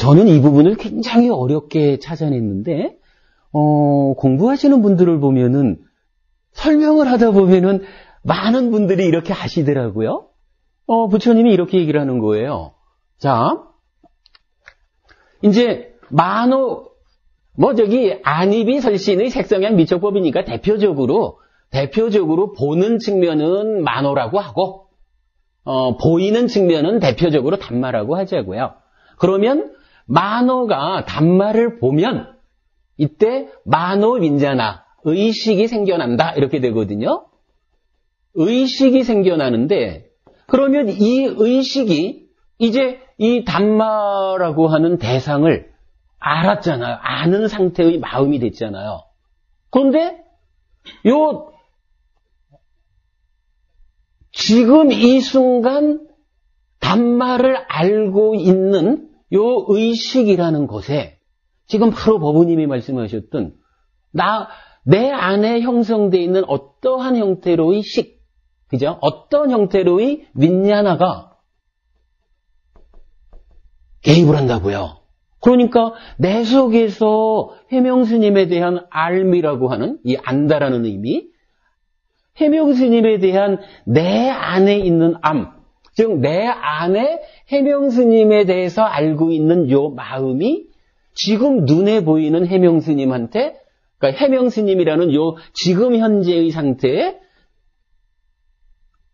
저는 이 부분을 굉장히 어렵게 찾아냈는데, 공부하시는 분들을 보면은, 설명을 하다 보면은, 많은 분들이 이렇게 하시더라고요. 부처님이 이렇게 얘기를 하는 거예요. 자, 이제 안입이 설신의 색성향 미적법이니까 대표적으로 보는 측면은 만호라고 하고, 보이는 측면은 대표적으로 단마라고 하자고요. 그러면 만호가 단마를 보면 이때 만호 윈자나 의식이 생겨난다 이렇게 되거든요. 의식이 생겨나는데 그러면 이 의식이 이제 이 단마라고 하는 대상을 알았잖아요. 아는 상태의 마음이 됐잖아요. 그런데 지금 이 순간 단마를 알고 있는 요 의식이라는 것에 지금 바로 법우님이 말씀하셨던 내 안에 형성되어 있는 어떠한 형태로의 그죠? 어떤 형태로의 윈냐나가 개입을 한다고요. 그러니까 내 속에서 해명스님에 대한 알미라고 하는 이 안다라는 의미, 해명스님에 대한 내 안에 있는 즉 내 안에 해명스님에 대해서 알고 있는 요 마음이 지금 눈에 보이는 해명스님한테, 그러니까 해명스님이라는 요 지금 현재의 상태에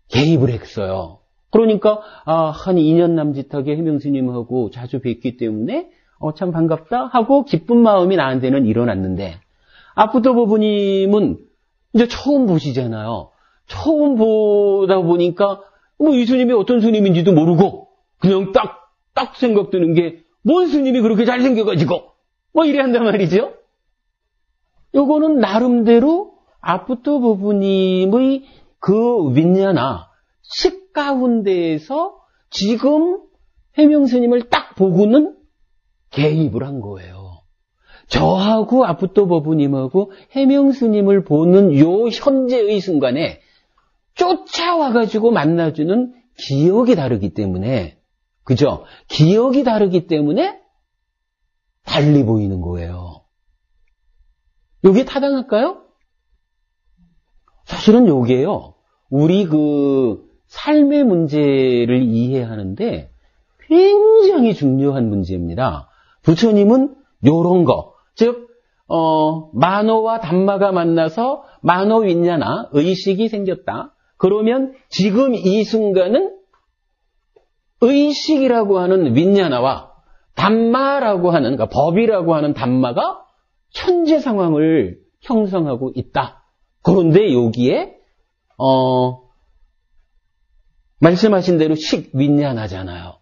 개입을 했어요. 그러니까 한 2년 남짓하게 해명스님하고 자주 뵙기 때문에 참 반갑다 하고 기쁜 마음이 나한테는 일어났는데 아프토 부부님은 이제 처음 보시잖아요. 처음 보다 보니까 이 스님이 어떤 스님인지도 모르고 그냥 딱 생각 드는 게 뭔 스님이 그렇게 잘생겨가지고 이래 한단 말이죠. 요거는 나름대로 아프토 부부님의 그 윈냐나 식 가운데에서 지금 해명스님을 딱 보고는 개입을 한 거예요. 저하고 아프토 부부님하고 해명스님을 보는 요 현재의 순간에 쫓아와가지고 만나주는 기억이 다르기 때문에, 그죠? 기억이 다르기 때문에 달리 보이는 거예요. 요게 타당할까요? 사실은 요게요, 우리 삶의 문제를 이해하는데 굉장히 중요한 문제입니다. 부처님은 요런 거, 즉, 만호와 단마가 만나서 만호 윈냐나 의식이 생겼다. 그러면 지금 이 순간은 의식이라고 하는 윈냐나와 단마라고 하는, 그러니까 법이라고 하는 단마가 현재 상황을 형성하고 있다. 그런데 여기에 말씀하신 대로 식 윈냐나잖아요.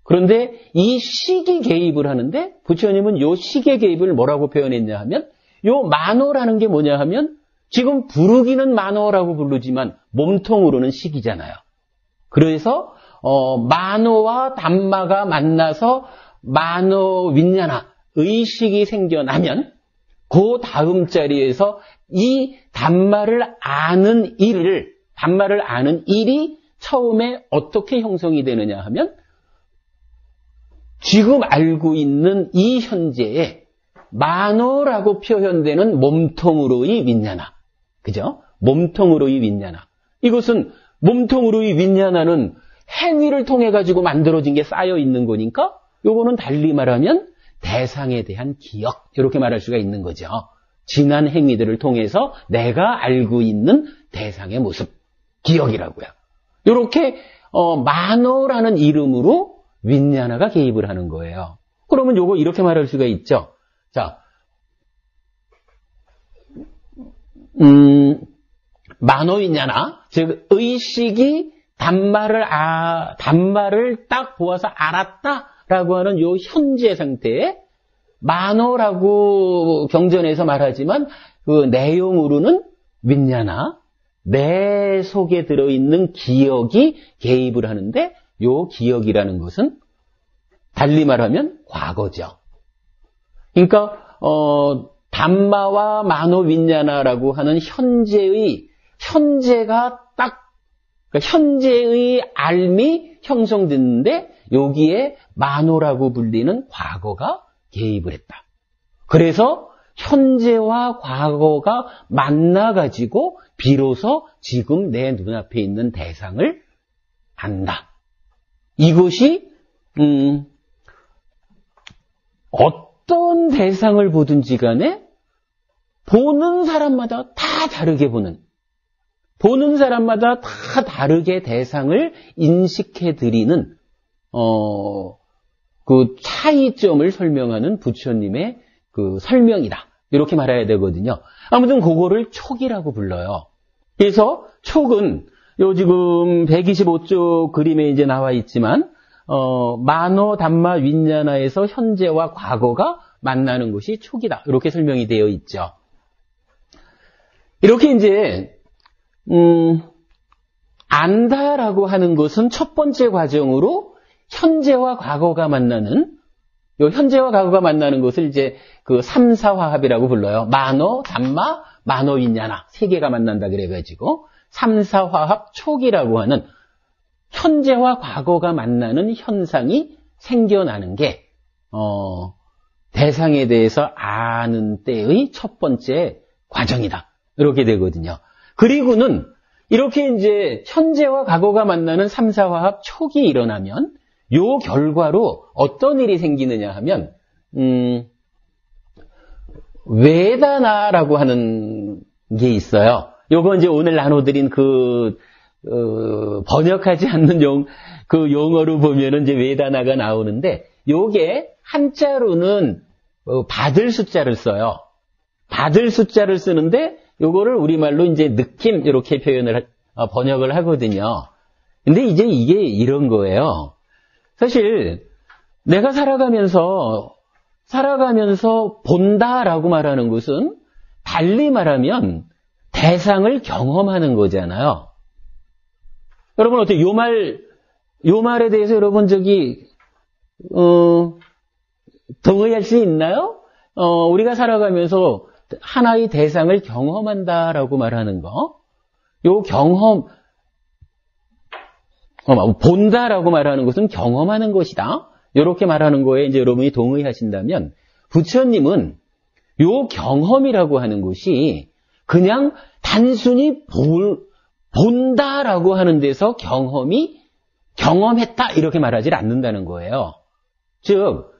그런데 이 시기 개입을 하는데 부처님은 요 시기 개입을 뭐라고 표현했냐 하면 요 만호라는 게 뭐냐 하면 지금 부르기는 만호라고 부르지만 몸통으로는 시기잖아요. 그래서 만호와 담마가 만나서 만호 윈냐나 의식이 생겨나면 그 다음 자리에서 이 담마를 아는 일이 처음에 어떻게 형성이 되느냐 하면 지금 알고 있는 이 현재에 만호라고 표현되는 몸통으로의 윈냐나. 그죠? 몸통으로의 윈냐나. 이것은 몸통으로의 윈냐나는 행위를 통해 가지고 만들어진 게 쌓여 있는 거니까 요거는 달리 말하면 대상에 대한 기억 이렇게 말할 수가 있는 거죠. 지난 행위들을 통해서 내가 알고 있는 대상의 모습, 기억이라고요. 이렇게 만호라는 이름으로 윈냐나가 개입을 하는 거예요. 그러면 요거 이렇게 말할 수가 있죠. 자, 만호 윈냐나, 즉 의식이 담마를 딱 보아서 알았다라고 하는 요 현재 상태에 만호라고 경전에서 말하지만 그 내용으로는 윈냐나, 내 속에 들어있는 기억이 개입을 하는데 요 기억이라는 것은 달리 말하면 과거죠. 그러니까 담마와 만호 윈냐나라고 하는 현재가 딱 그러니까 현재의 알미 형성됐는데 여기에 만호라고 불리는 과거가 개입을 했다. 그래서 현재와 과거가 만나가지고 비로소 지금 내 눈앞에 있는 대상을 안다. 이것이 어떤 대상을 보든지 간에 보는 사람마다 다 다르게 보는 사람마다 다 다르게 대상을 인식해드리는 그 차이점을 설명하는 부처님의 그 설명이다. 이렇게 말해야 되거든요. 아무튼 그거를 촉이라고 불러요. 그래서 촉은 요 지금 125쪽 그림에 이제 나와 있지만 만호 담마 윈냐나에서 현재와 과거가 만나는 것이 촉이다. 이렇게 설명이 되어 있죠. 이렇게 이제 안다라고 하는 것은 첫 번째 과정으로 현재와 과거가 만나는 요 현재와 과거가 만나는 것을 이제 그 삼사화합이라고 불러요. 만호, 담마, 만호 윈냐나 세 개가 만난다 그래가지고 삼사화합 촉이라고 하는 현재와 과거가 만나는 현상이 생겨나는 게 대상에 대해서 아는 때의 첫 번째 과정이다. 이렇게 되거든요. 그리고는 이렇게 이제 현재와 과거가 만나는 삼사화합 촉이 일어나면 요 결과로 어떤 일이 생기느냐 하면 웨다나라고 하는 게 있어요. 요거 이제 오늘 나눠드린 번역하지 않는 그 용어로 보면은 이제 웨다나가 나오는데 요게 한자로는 받을 숫자를 써요. 받을 숫자를 쓰는데 요거를 우리말로 이제 느낌 이렇게 번역을 하거든요. 근데 이제 이게 이런 거예요. 사실 내가 살아가면서 본다라고 말하는 것은 달리 말하면 대상을 경험하는 거잖아요. 여러분 어때요? 요 말에 대해서 여러분 동의할 수 있나요? 우리가 살아가면서 하나의 대상을 경험한다라고 말하는 거. 요 경험, 본다라고 말하는 것은 경험하는 것이다. 이렇게 말하는 거에 이제 여러분이 동의하신다면, 부처님은 요 경험이라고 하는 것이 그냥 단순히 본다라고 하는 데서 경험했다 이렇게 말하지 않는다는 거예요. 즉,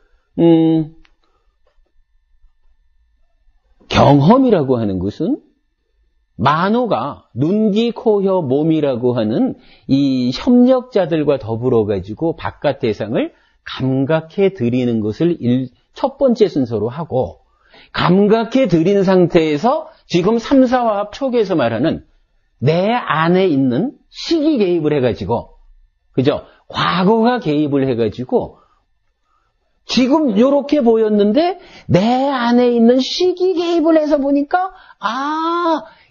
경험이라고 하는 것은 만호가 눈, 귀, 코, 혀, 몸이라고 하는 이 협력자들과 더불어 가지고 바깥 대상을 감각해 드리는 것을 첫 번째 순서로 하고, 감각해 드린 상태에서 지금 삼사화합 촉에서 말하는 내 안에 있는 시기 개입을 해가지고, 그죠? 과거가 개입을 해가지고 지금 이렇게 보였는데 내 안에 있는 시기 개입을 해서 보니까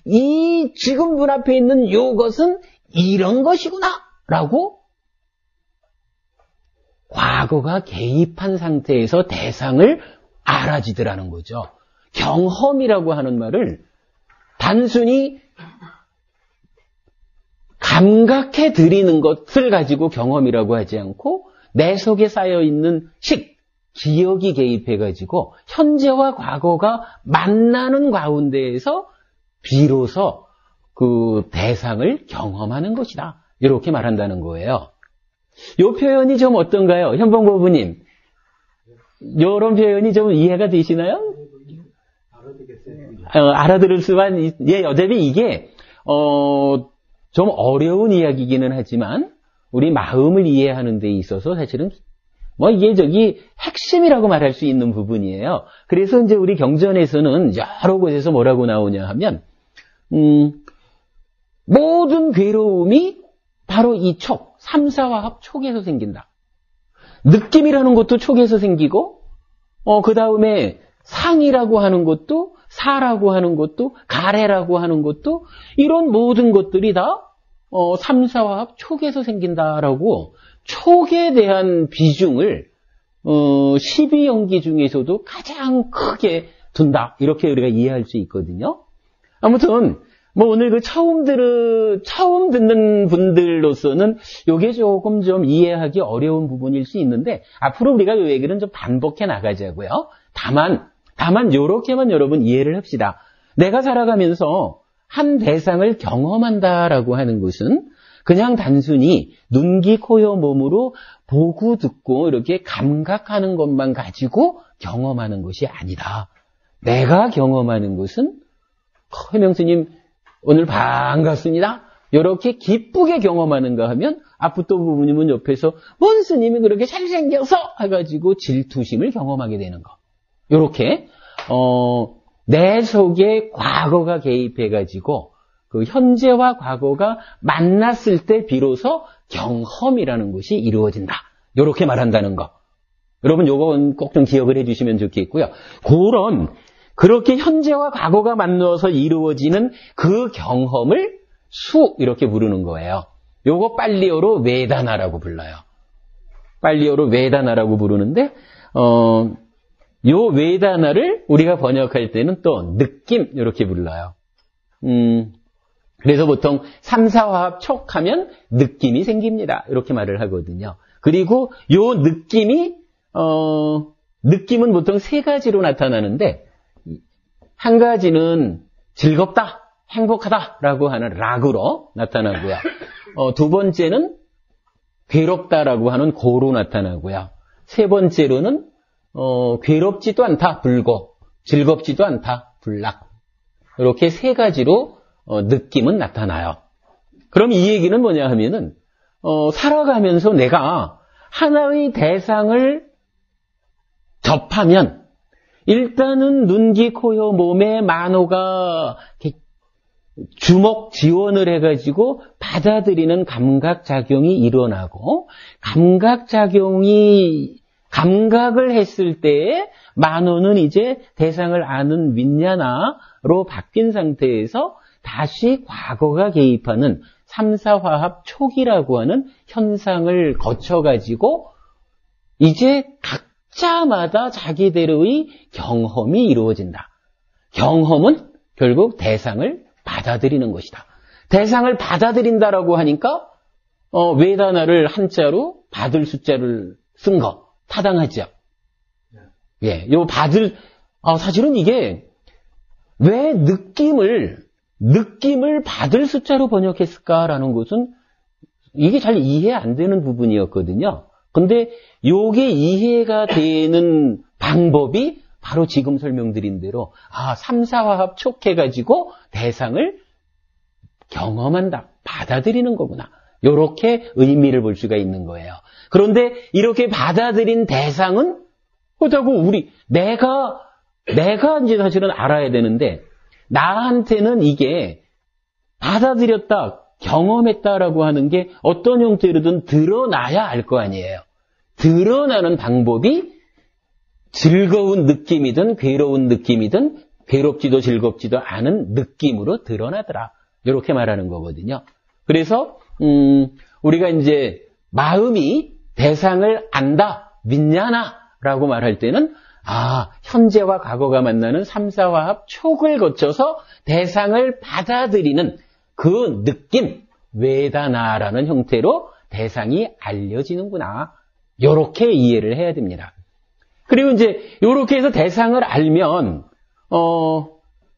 이 지금 눈앞에 있는 이것은 이런 것이구나 라고 과거가 개입한 상태에서 대상을 알아지더라는 거죠. 경험이라고 하는 말을 단순히 감각해 드리는 것을 가지고 경험이라고 하지 않고 내 속에 쌓여있는 기억이 개입해가지고 현재와 과거가 만나는 가운데에서 비로소 그 대상을 경험하는 것이다. 이렇게 말한다는 거예요. 이 표현이 좀 어떤가요? 현봉고부님. 이런 표현이 좀 이해가 되시나요? 알아들을 수만, 어차피 이게, 좀 어려운 이야기이기는 하지만, 우리 마음을 이해하는 데 있어서 사실은, 이게 핵심이라고 말할 수 있는 부분이에요. 그래서 이제 우리 경전에서는 여러 곳에서 뭐라고 나오냐 하면, 모든 괴로움이 바로 이 삼사화합 촉에서 생긴다. 느낌이라는 것도 촉에서 생기고, 그 다음에 상이라고 하는 것도, 사라고 하는 것도, 가래라고 하는 것도, 이런 모든 것들이 다, 삼사화합 촉에서 생긴다라고, 촉에 대한 비중을, 12연기 중에서도 가장 크게 둔다. 이렇게 우리가 이해할 수 있거든요. 아무튼, 오늘 처음 듣는 분들로서는 요게 조금 좀 이해하기 어려운 부분일 수 있는데, 앞으로 우리가 이 얘기는 좀 반복해 나가자고요. 다만, 요렇게만 여러분 이해를 합시다. 내가 살아가면서 한 대상을 경험한다라고 하는 것은 그냥 단순히 눈, 귀, 코, 혀, 몸으로 보고 듣고 이렇게 감각하는 것만 가지고 경험하는 것이 아니다. 내가 경험하는 것은, 해명스님, 오늘 반갑습니다. 이렇게 기쁘게 경험하는가 하면 앞부터 부모님은 옆에서 뭔 스님이 그렇게 잘생겨서 해가지고 질투심을 경험하게 되는 거. 이렇게 내 속에 과거가 개입해가지고 그 현재와 과거가 만났을 때 비로소 경험이라는 것이 이루어진다. 이렇게 말한다는 거. 여러분 요건 꼭 좀 기억을 해주시면 좋겠고요. 그렇게 현재와 과거가 만나서 이루어지는 그 경험을 이렇게 부르는 거예요. 요거 빨리어로 웨다나라고 불러요. 빨리어로 웨다나라고 부르는데, 요 웨다나를 우리가 번역할 때는 또 느낌, 이렇게 불러요. 그래서 보통 삼사화합 촉하면 느낌이 생깁니다. 이렇게 말을 하거든요. 그리고 요 느낌은 보통 세 가지로 나타나는데, 한 가지는 즐겁다, 행복하다라고 하는 락으로 나타나고요. 두 번째는 괴롭다라고 하는 고로 나타나고요. 세 번째로는 괴롭지도 않다, 불고, 즐겁지도 않다, 불락. 이렇게 세 가지로 느낌은 나타나요. 그럼 이 얘기는 뭐냐 하면은 살아가면서 내가 하나의 대상을 접하면 일단은 눈, 귀, 코, 혀, 몸의 만호가 주목 지원을 해가지고 받아들이는 감각작용이 일어나고 감각을 했을 때에 만호는 이제 대상을 아는 윈냐나로 바뀐 상태에서 다시 과거가 개입하는 삼사화합 촉이라고 하는 현상을 거쳐가지고 이제 각자마다 자기대로의 경험이 이루어진다. 경험은 결국 대상을 받아들이는 것이다. 대상을 받아들인다라고 하니까 웨다나를 한자로 받을 숫자를 쓴 거 타당하죠. 예, 요 사실은 이게 왜 느낌을 받을 숫자로 번역했을까라는 것은 이게 잘 이해 안 되는 부분이었거든요. 근데 요게 이해가 되는 방법이 바로 지금 설명드린 대로 삼사화합 촉해가지고 대상을 경험한다, 받아들이는 거구나. 요렇게 의미를 볼 수가 있는 거예요. 그런데 이렇게 받아들인 대상은 그렇다고 내가 이제 사실은 알아야 되는데 나한테는 이게 받아들였다, 경험했다라고 하는 게 어떤 형태로든 드러나야 알 거 아니에요. 드러나는 방법이 즐거운 느낌이든 괴로운 느낌이든 괴롭지도 즐겁지도 않은 느낌으로 드러나더라. 이렇게 말하는 거거든요. 그래서 우리가 이제 마음이 대상을 안다, 믿냐나라고 말할 때는 현재와 과거가 만나는 삼사화합 촉을 거쳐서 대상을 받아들이는 그 느낌, 웨다나라는 형태로 대상이 알려지는구나. 이렇게 이해를 해야 됩니다. 그리고 이제 이렇게 해서 대상을 알면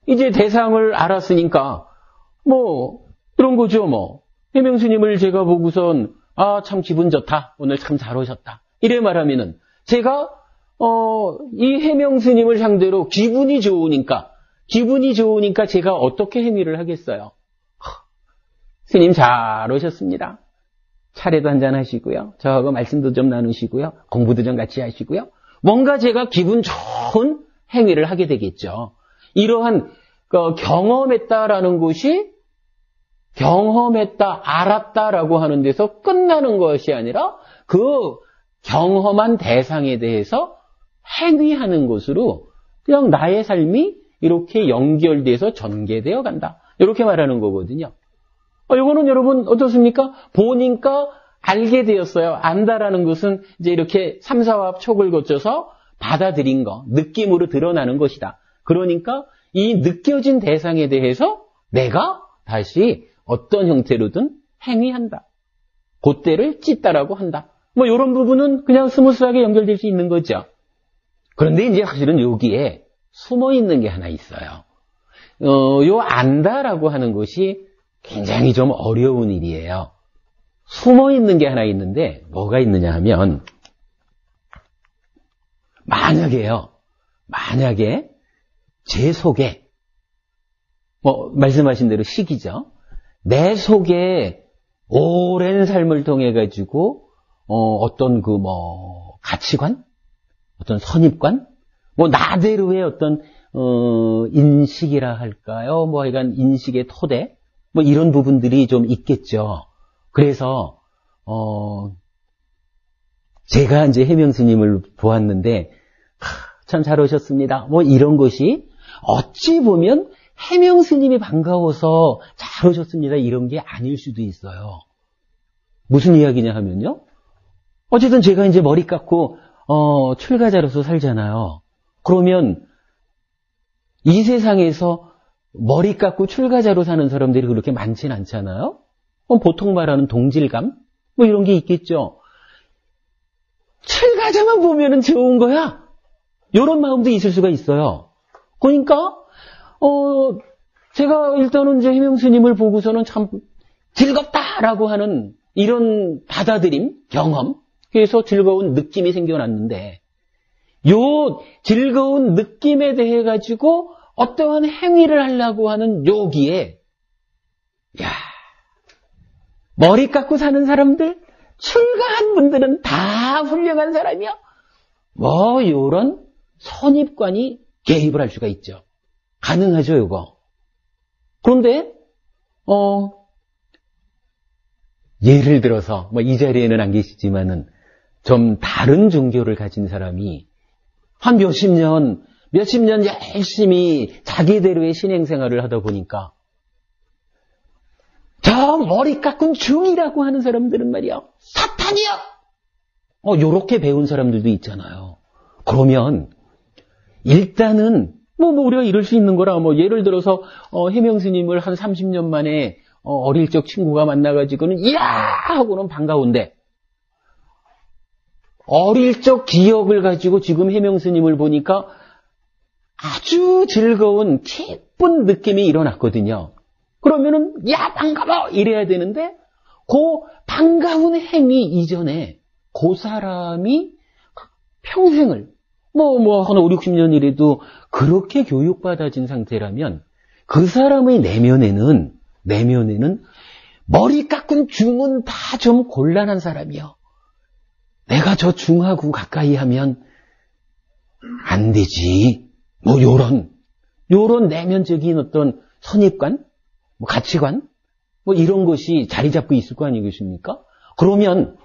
이제 대상을 알았으니까 뭐 이런 거죠. 뭐 해명스님을 제가 보고선 참 기분 좋다. 오늘 참 잘 오셨다. 이래 말하면은 제가 이 해명스님을 상대로 기분이 좋으니까 제가 어떻게 행위를 하겠어요? 스님 잘 오셨습니다. 차례도 한잔 하시고요. 저하고 말씀도 좀 나누시고요. 공부도 좀 같이 하시고요. 뭔가 제가 기분 좋은 행위를 하게 되겠죠. 이러한 경험했다라는 것이 경험했다, 알았다라고 하는 데서 끝나는 것이 아니라 그 경험한 대상에 대해서 행위하는 것으로 그냥 나의 삶이 이렇게 연결돼서 전개되어 간다. 이렇게 말하는 거거든요. 이거는 여러분 어떻습니까? 보니까 알게 되었어요. 안다라는 것은 이제 이렇게 삼사화합 촉을 거쳐서 받아들인 거, 느낌으로 드러나는 것이다. 그러니까 이 느껴진 대상에 대해서 내가 다시 어떤 형태로든 행위한다. 그때를 찢다라고 한다. 뭐 이런 부분은 그냥 스무스하게 연결될 수 있는 거죠. 그런데 이제 사실은 여기에 숨어 있는 게 하나 있어요. 요 안다라고 하는 것이 굉장히 좀 어려운 일이에요. 숨어 있는 게 하나 있는데 뭐가 있느냐 하면 만약에 제 속에 말씀하신 대로 식이죠. 내 속에 오랜 삶을 통해 가지고 어떤 가치관, 어떤 선입관, 나대로의 어떤 인식이라 할까요? 하여간 인식의 토대, 이런 부분들이 좀 있겠죠. 그래서 제가 이제 해명스님을 보았는데 참 잘 오셨습니다. 이런 것이 어찌 보면 해명스님이 반가워서 잘 오셨습니다. 이런 게 아닐 수도 있어요. 무슨 이야기냐 하면요. 어쨌든 제가 이제 머리 깎고 출가자로서 살잖아요. 그러면 이 세상에서 머리 깎고 출가자로 사는 사람들이 그렇게 많진 않잖아요. 보통 말하는 동질감 이런 게 있겠죠. 출가자만 보면은 좋은 거야. 이런 마음도 있을 수가 있어요. 그러니까 제가 일단은 이제 해명스님을 보고서는 참 즐겁다라고 하는 이런 받아들임, 경험, 그래서 즐거운 느낌이 생겨났는데 요 즐거운 느낌에 대해 가지고 어떠한 행위를 하려고 하는 요기에 머리 깎고 사는 사람들, 출가한 분들은 다 훌륭한 사람이야. 요런 선입관이 개입을 할 수가 있죠. 가능하죠, 요거. 그런데 예를 들어서 이 자리에는 안 계시지만은 좀 다른 종교를 가진 사람이 한 몇십 년 열심히 자기대로의 신행생활을 하다 보니까 저 머리 깎은 중이라고 하는 사람들은 말이야 사탄이야. 요렇게 배운 사람들도 있잖아요. 그러면 일단은 우리가 이럴 수 있는 거라 예를 들어서 해명스님을 한 30년 만에 어릴 적 친구가 만나가지고는 이야 하고는 반가운데 어릴 적 기억을 가지고 지금 해명스님을 보니까 아주 즐거운 기쁜 느낌이 일어났거든요. 그러면은 야 반가워 이래야 되는데 그 반가운 행위 이전에 그 사람이 평생을 한 5, 60년이라도 그렇게 교육받아진 상태라면 그 사람의 내면에는 머리 깎은 중은 다 좀 곤란한 사람이요. 내가 저 중하고 가까이 하면 안 되지. 요런 내면적인 어떤 선입관, 가치관, 이런 것이 자리 잡고 있을 거 아니겠습니까? 그러면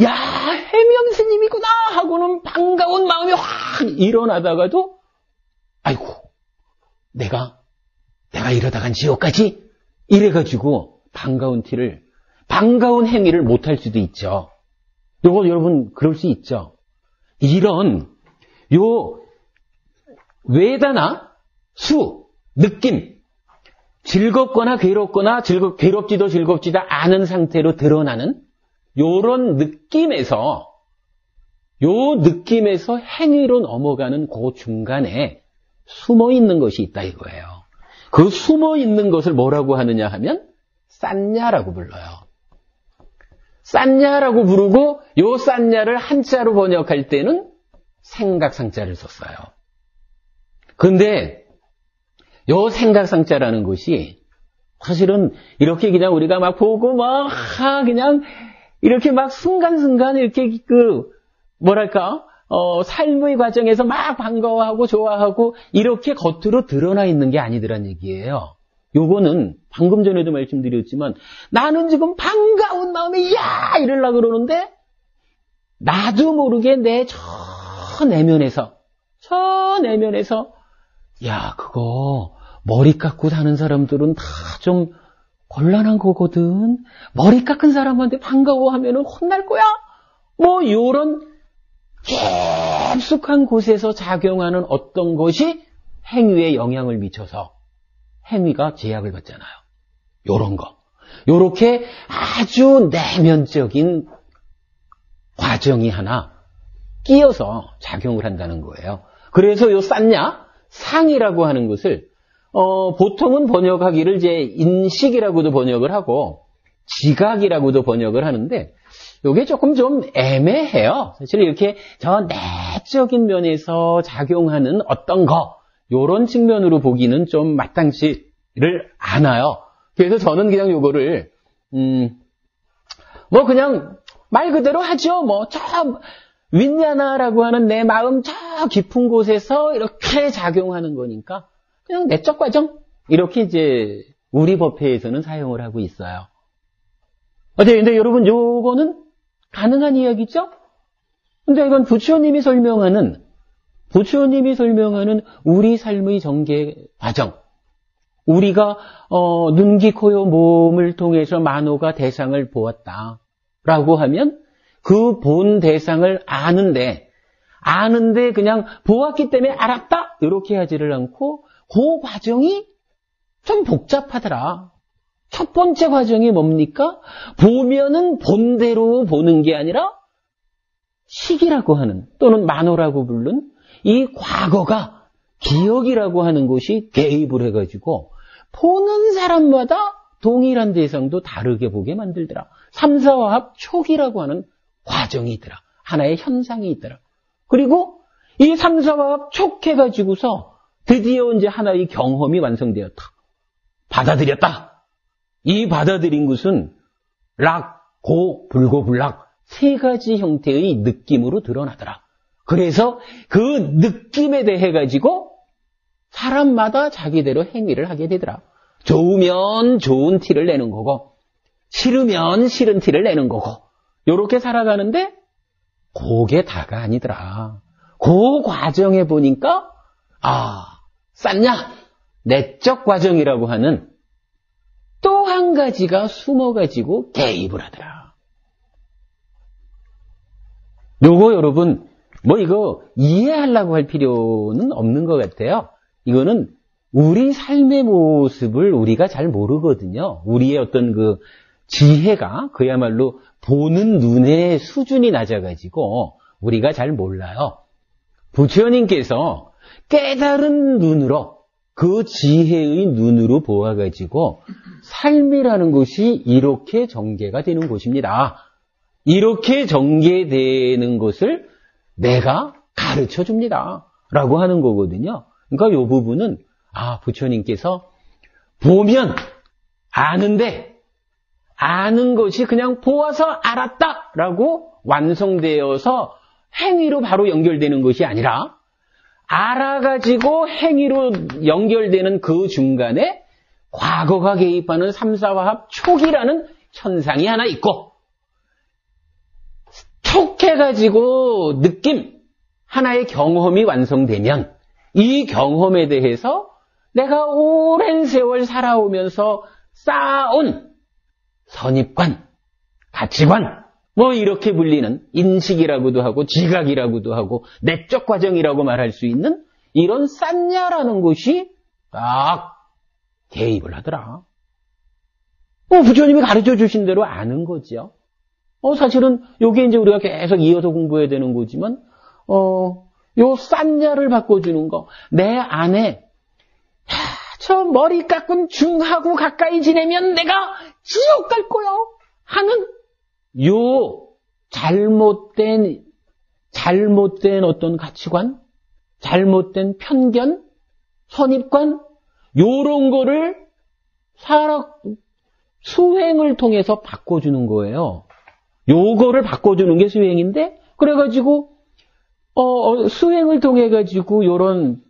야, 해명 스님이구나 하고는 반가운 마음이 확 일어나다가도 아이고, 내가 이러다간 지옥까지 이래가지고 반가운 행위를 못할 수도 있죠. 요거 여러분 그럴 수 있죠. 이런 외다나 수, 느낌, 즐겁거나 괴롭거나 괴롭지도 즐겁지도 않은 상태로 드러나는 요런 느낌에서 행위로 넘어가는 그 중간에 숨어 있는 것이 있다 이거예요. 그 숨어 있는 것을 뭐라고 하느냐 하면 싼냐라고 불러요. 싼냐라고 부르고 요 싼냐를 한자로 번역할 때는 생각상자를 썼어요. 근데 요 생각상자라는 것이 사실은 이렇게 그냥 우리가 막 보고 그냥 이렇게 막 순간순간 이렇게 삶의 과정에서 막 반가워하고 좋아하고 이렇게 겉으로 드러나 있는 게 아니더란 얘기예요. 요거는 방금 전에도 말씀드렸지만 나는 지금 반가운 마음에 야 이러려고 그러는데 나도 모르게 내 저 내면에서 야 그거 머리 깎고 사는 사람들은 다 좀 곤란한 거거든. 머리 깎은 사람한테 반가워하면 혼날 거야. 요런 깊숙한 곳에서 작용하는 어떤 것이 행위에 영향을 미쳐서 행위가 제약을 받잖아요. 요런 거. 요렇게 아주 내면적인 과정이 하나 끼어서 작용을 한다는 거예요. 그래서 요 싼냐, 상이라고 하는 것을 보통은 번역하기를 이제 인식이라고도 번역을 하고 지각이라고도 번역을 하는데 요게 조금 좀 애매해요. 사실 이렇게 저 내적인 면에서 작용하는 어떤 거 요런 측면으로 보기는 좀 마땅치를 않아요. 그래서 저는 그냥 요거를 그냥 말 그대로 하죠. 저 윈냐나라고 하는 내 마음 저 깊은 곳에서 이렇게 작용하는 거니까 그냥 내적 과정 이렇게 이제 우리 법회에서는 사용을 하고 있어요. 근데 여러분 요거는 가능한 이야기죠? 근데 이건 부처님이 설명하는 우리 삶의 전개 과정, 우리가 눈, 귀, 코, 요, 몸을 통해서 만호가 대상을 보았다라고 하면 그 본 대상을 아는데 그냥 보았기 때문에 알았다 이렇게 하지를 않고 그 과정이 좀 복잡하더라. 첫 번째 과정이 뭡니까? 보면은 본대로 보는 게 아니라 식이라고 하는 또는 만호라고 부른 이 과거가 기억이라고 하는 것이 개입을 해가지고 보는 사람마다 동일한 대상도 다르게 보게 만들더라. 삼사화합 촉이라고 하는 과정이 있더라. 하나의 현상이 있더라. 그리고 이 삼사화합 촉해가지고서 드디어 이제 하나의 경험이 완성되었다. 받아들였다. 이 받아들인 것은 락, 고, 불고, 불락 세 가지 형태의 느낌으로 드러나더라. 그래서 그 느낌에 대해 가지고 사람마다 자기대로 행위를 하게 되더라. 좋으면 좋은 티를 내는 거고 싫으면 싫은 티를 내는 거고 요렇게 살아가는데 그게 다가 아니더라. 그 과정에 보니까 쌌냐? 내적 과정이라고 하는 또 한 가지가 숨어가지고 개입을 하더라. 요거 여러분 이거 이해하려고 할 필요는 없는 것 같아요. 이거는 우리 삶의 모습을 우리가 잘 모르거든요. 우리의 어떤 그 지혜가 그야말로 보는 눈의 수준이 낮아가지고 우리가 잘 몰라요. 부처님께서 깨달은 눈으로 그 지혜의 눈으로 보아가지고 삶이라는 것이 이렇게 전개가 되는 것입니다. 이렇게 전개되는 것을 내가 가르쳐 줍니다. 라고 하는 거거든요. 그러니까 이 부분은 부처님께서 보면 아는데 아는 것이 그냥 보아서 알았다라고 완성되어서 행위로 바로 연결되는 것이 아니라 알아가지고 행위로 연결되는 그 중간에 과거가 개입하는 삼사화합 촉이라는 현상이 하나 있고 그래가지고 느낌, 하나의 경험이 완성되면 이 경험에 대해서 내가 오랜 세월 살아오면서 쌓아온 선입관, 가치관, 뭐 이렇게 불리는 인식이라고도 하고 지각이라고도 하고 내적 과정이라고 말할 수 있는 이런 싼냐라는 것이 딱 개입을 하더라. 부처님이 가르쳐 주신 대로 아는 거죠. 사실은 요게 이제 우리가 계속 이어서 공부해야 되는 거지만 요 싼냐를 바꿔주는 거, 내 안에 저 머리 깎은 중하고 가까이 지내면 내가 지옥 갈 거야 하는 요 잘못된 어떤 가치관, 잘못된 편견, 선입관, 요런 거를 수행을 통해서 바꿔주는 거예요. 요거를 바꿔주는 게 수행인데, 그래가지고 수행을 통해가지고 요런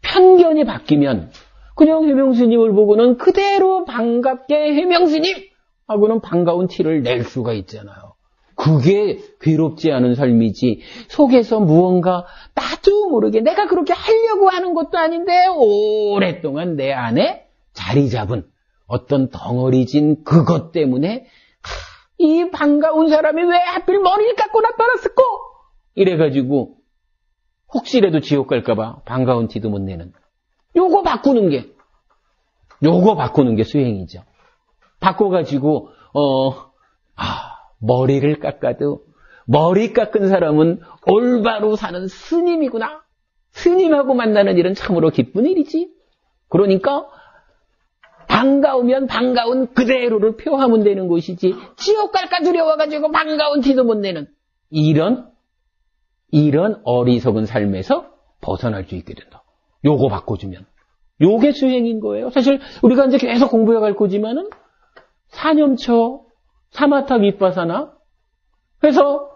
편견이 바뀌면 그냥 회명스님을 보고는 그대로 반갑게 회명스님 하고는 반가운 티를 낼 수가 있잖아요. 그게 괴롭지 않은 삶이지, 속에서 무언가 나도 모르게 내가 그렇게 하려고 하는 것도 아닌데 오랫동안 내 안에 자리 잡은 어떤 덩어리진 그것 때문에 이 반가운 사람이 왜 하필 머리를 깎고 나타났을까? 이래가지고 혹시라도 지옥 갈까봐 반가운 티도 못 내는, 요거 바꾸는 게 수행이죠. 바꿔가지고 머리를 깎아도 머리 깎은 사람은 올바로 사는 스님이구나. 스님하고 만나는 일은 참으로 기쁜 일이지. 그러니까 반가우면 반가운 그대로를 표하면 되는 것이지, 지옥 갈까 두려워가지고 반가운 티도 못 내는 이런 어리석은 삶에서 벗어날 수 있게 된다. 요거 바꿔주면 요게 수행인 거예요. 사실 우리가 이제 계속 공부해 갈 거지만은 사념처, 사마타 윗바사나 해서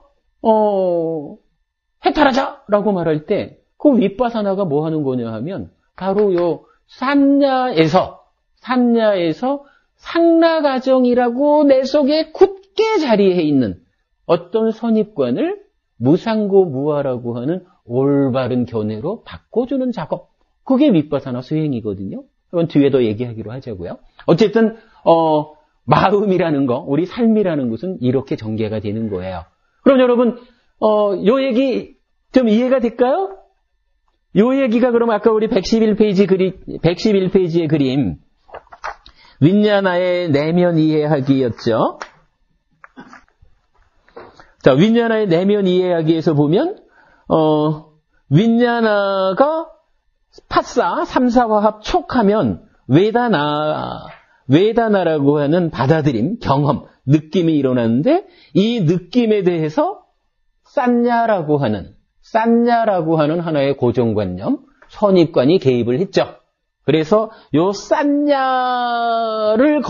해탈하자라고 말할 때 그 윗바사나가 뭐 하는 거냐 하면 바로 요 산야에서 상라가정이라고 내 속에 굳게 자리해 있는 어떤 선입관을 무상고무화라고 하는 올바른 견해로 바꿔주는 작업, 그게 윗바사나 수행이거든요. 이건 뒤에 더 얘기하기로 하자고요. 어쨌든 마음이라는 거, 우리 삶이라는 것은 이렇게 전개가 되는 거예요. 그럼 여러분 요 얘기 좀 이해가 될까요? 요 얘기가 그럼 아까 우리 111페이지의 그림 윈야나의 내면 이해하기였죠. 자, 윈야나의 내면 이해하기에서 보면 윈야나가 파사, 삼사화합, 촉하면 웨다나라고 하는 받아들임, 경험, 느낌이 일어나는데 이 느낌에 대해서 싼냐라고 하는 하나의 고정관념, 선입관이 개입을 했죠. 그래서 요 싼냐를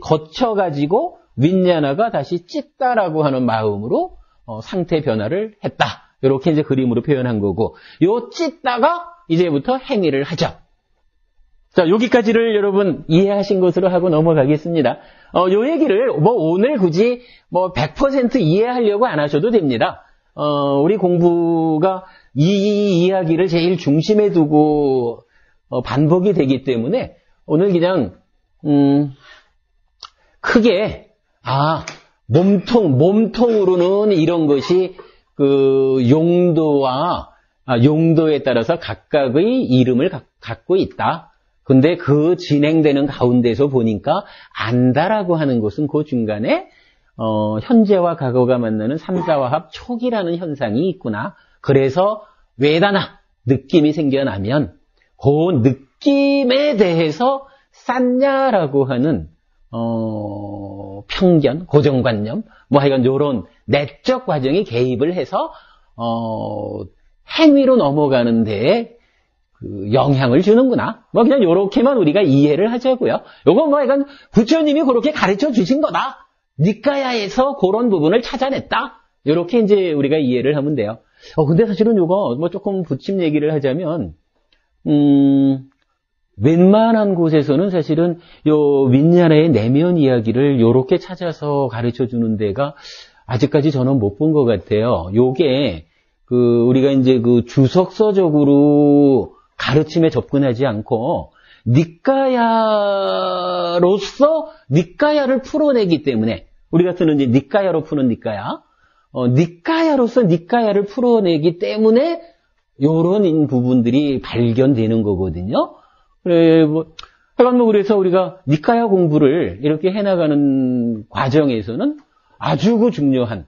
거쳐가지고 윈야나가 다시 찢다라고 하는 마음으로 상태 변화를 했다. 이렇게 이제 그림으로 표현한 거고, 요 찢다가 이제부터 행위를 하죠. 자, 여기까지를 여러분 이해하신 것으로 하고 넘어가겠습니다. 요 얘기를 오늘 굳이 100% 이해하려고 안 하셔도 됩니다. 우리 공부가 이 이야기를 제일 중심에 두고 반복이 되기 때문에 오늘 그냥 크게 몸통으로는 이런 것이 그 용도에 따라서 각각의 이름을 갖고 있다. 근데 그 진행되는 가운데서 보니까 안다라고 하는 것은 그 중간에 현재와 과거가 만나는 삼자화합 촉이라는 현상이 있구나. 그래서 웨다나 느낌이 생겨나면 그 느낌에 대해서 싼냐라고 하는 편견, 고정관념, 하여간 요런 내적 과정이 개입을 해서 행위로 넘어가는 데에 그 영향을 주는구나. 그냥 요렇게만 우리가 이해를 하자고요. 요건 하여간 부처님이 그렇게 가르쳐 주신 거다. 니까야에서 그런 부분을 찾아냈다. 요렇게 이제 우리가 이해를 하면 돼요. 근데 사실은 요거 조금 붙임 얘기를 하자면 웬만한 곳에서는 사실은 요 윈야나의 내면 이야기를 요렇게 찾아서 가르쳐 주는 데가 아직까지 저는 못 본 것 같아요. 요게, 우리가 이제 주석서적으로 가르침에 접근하지 않고, 니까야로서 니까야를 풀어내기 때문에, 우리가 쓰는 이제 니까야로 푸는 니까야, 니까야로서 니까야를 풀어내기 때문에, 요런 부분들이 발견되는 거거든요. 그래서 우리가 니까야 공부를 이렇게 해나가는 과정에서는 아주 중요한,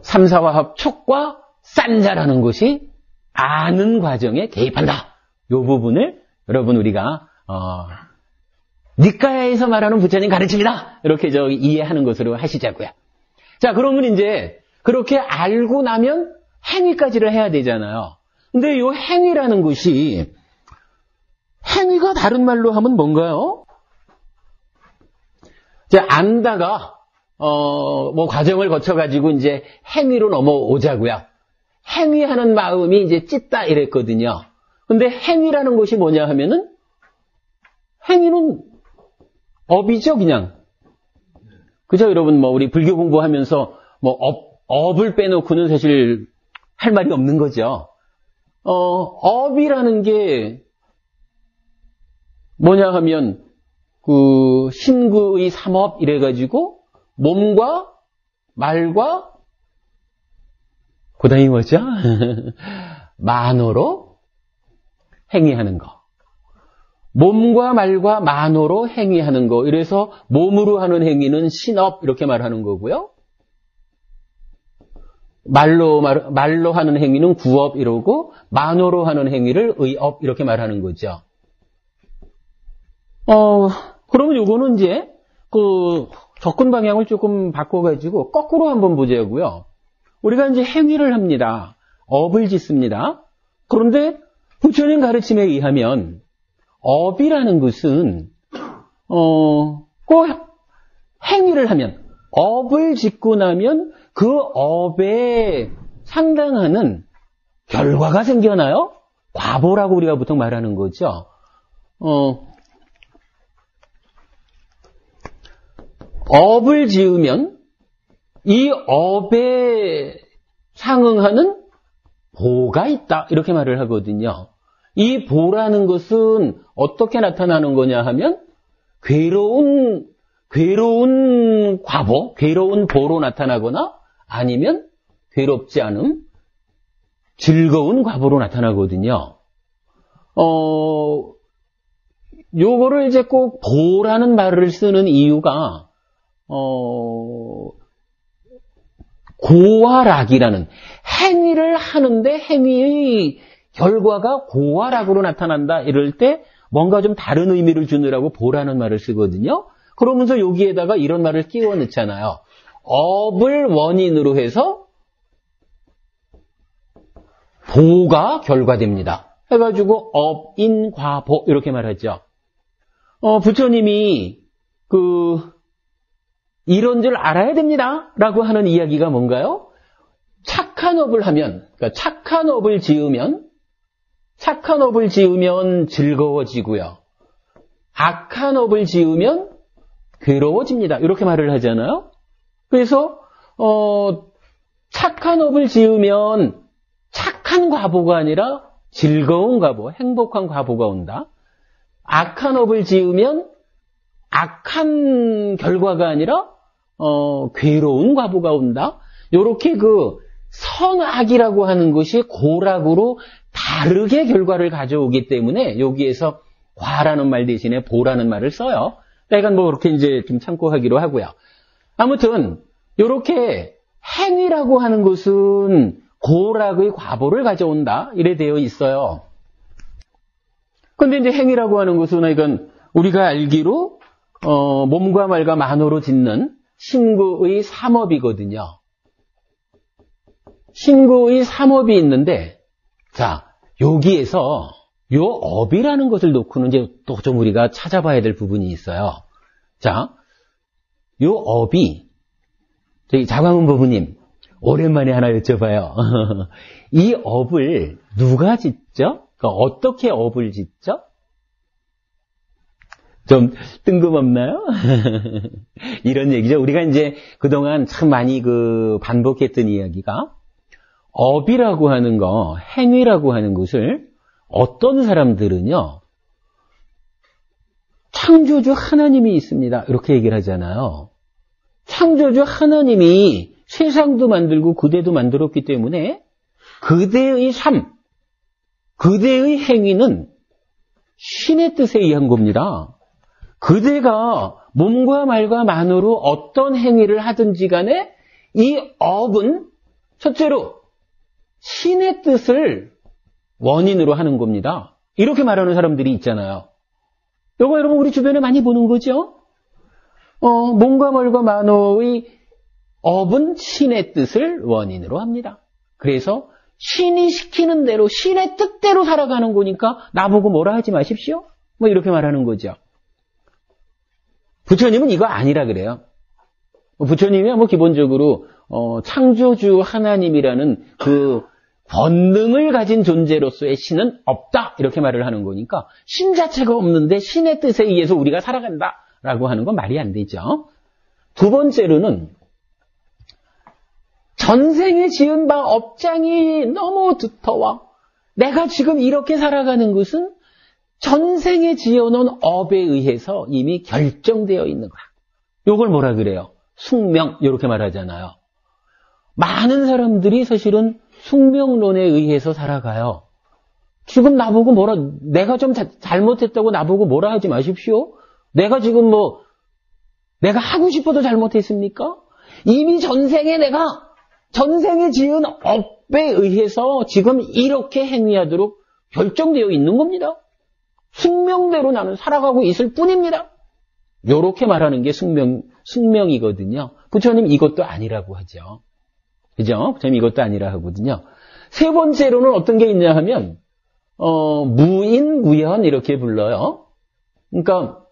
삼사화합 촉과 싼자라는 것이 아는 과정에 개입한다. 요 부분을 여러분 우리가, 니까야에서 말하는 부처님 가르침이다. 이렇게 이해하는 것으로 하시자고요. 자, 그러면 이제 그렇게 알고 나면 행위까지를 해야 되잖아요. 근데 요 행위라는 것이, 행위가 다른 말로 하면 뭔가요? 이제 안다가, 과정을 거쳐가지고 이제 행위로 넘어오자고요. 행위하는 마음이 이제 찢다 이랬거든요. 근데 행위라는 것이 뭐냐 하면은, 행위는 업이죠, 그냥. 그죠, 여러분, 우리 불교 공부하면서, 업을 빼놓고는 사실 할 말이 없는 거죠. 업이라는 게 뭐냐 하면, 신구의 삼업 이래가지고, 몸과 말과, 그 다음이 뭐죠? 만어로 행위하는 거. 몸과 말과 만어로 행위하는 거. 이래서 몸으로 하는 행위는 신업 이렇게 말하는 거고요. 말로 하는 행위는 구업 이러고 만어로 하는 행위를 의업 이렇게 말하는 거죠. 그러면 요거는 이제 접근 방향을 조금 바꿔가지고 거꾸로 한번 보자고요. 우리가 이제 행위를 합니다. 업을 짓습니다. 그런데 부처님 가르침에 의하면 업이라는 것은 꼭 행위를 하면 업을 짓고 나면 그 업에 상당하는 결과가 생겨나요? 과보라고 우리가 보통 말하는 거죠. 업을 지으면 이 업에 상응하는 보가 있다 이렇게 말을 하거든요. 이 보라는 것은 어떻게 나타나는 거냐 하면 괴로운 과보, 괴로운 보로 나타나거나 아니면 괴롭지 않음, 즐거운 과보로 나타나거든요. 요거를 이제 꼭 보라는 말을 쓰는 이유가 고화락이라는 행위를 하는데 행위의 결과가 고화락으로 나타난다 이럴 때 뭔가 좀 다른 의미를 주느라고 보라는 말을 쓰거든요. 그러면서 여기에다가 이런 말을 끼워 넣잖아요. 업을 원인으로 해서 보가 결과됩니다. 해가지고 업인과보 이렇게 말하죠. 부처님이 이런 줄 알아야 됩니다 라고 하는 이야기가 뭔가요? 착한 업을 하면, 그러니까 착한 업을 지으면 즐거워지고요. 악한 업을 지으면 괴로워집니다. 이렇게 말을 하잖아요. 그래서 착한 업을 지으면 착한 과보가 아니라 즐거운 과보, 행복한 과보가 온다. 악한 업을 지으면 악한 결과가 아니라 괴로운 과보가 온다. 요렇게 선악이라고 하는 것이 고락으로 다르게 결과를 가져오기 때문에 여기에서 과라는 말 대신에 보라는 말을 써요. 그러니까 그렇게 이제 좀 참고하기로 하고요. 아무튼 요렇게 행위라고 하는 것은 고락의 과보를 가져온다 이래 되어 있어요. 근데 이제 행위라고 하는 것은 이건 우리가 알기로 몸과 말과 만어로 짓는 신구의 삼업이거든요. 신구의 삼업이 있는데, 자, 여기에서 요 업이라는 것을 놓고는 이제 또 좀 우리가 찾아봐야 될 부분이 있어요. 자, 요 업이, 저기 자광은 부부님, 오랜만에 하나 여쭤봐요. 이 업을 누가 짓죠? 그러니까 어떻게 업을 짓죠? 좀 뜬금없나요? 이런 얘기죠. 우리가 이제 그동안 참 많이 반복했던 이야기가 업이라고 하는 거, 행위라고 하는 것을 어떤 사람들은요, 창조주 하나님이 있습니다. 이렇게 얘기를 하잖아요. 창조주 하나님이 세상도 만들고 그대도 만들었기 때문에 그대의 삶, 그대의 행위는 신의 뜻에 의한 겁니다. 그대가 몸과 말과 만으로 어떤 행위를 하든지 간에 이 업은 첫째로 신의 뜻을 원인으로 하는 겁니다. 이렇게 말하는 사람들이 있잖아요. 이거 여러분 우리 주변에 많이 보는 거죠? 몸과 말과 만호의 업은 신의 뜻을 원인으로 합니다. 그래서 신이 시키는 대로 신의 뜻대로 살아가는 거니까 나보고 뭐라 하지 마십시오. 뭐 이렇게 말하는 거죠. 부처님은 이거 아니라 그래요. 부처님이 기본적으로 창조주 하나님이라는 그 권능을 가진 존재로서의 신은 없다 이렇게 말을 하는 거니까 신 자체가 없는데 신의 뜻에 의해서 우리가 살아간다라고 하는 건 말이 안 되죠. 두 번째로는 전생에 지은 바 업장이 너무 두터워 내가 지금 이렇게 살아가는 것은 전생에 지어놓은 업에 의해서 이미 결정되어 있는 거야. 이걸 뭐라 그래요? 숙명 이렇게 말하잖아요. 많은 사람들이 사실은 숙명론에 의해서 살아가요. 지금 나보고 내가 좀 잘못했다고 나보고 뭐라 하지 마십시오. 내가 지금 내가 하고 싶어도 잘못했습니까? 이미 전생에 지은 업에 의해서 지금 이렇게 행위하도록 결정되어 있는 겁니다. 숙명대로 나는 살아가고 있을 뿐입니다. 이렇게 말하는 게 숙명이거든요. 부처님 이것도 아니라고 하죠. 그죠? 부처님 이것도 아니라 하거든요. 세 번째로는 어떤 게 있냐 하면 무인, 무현 이렇게 불러요. 그러니까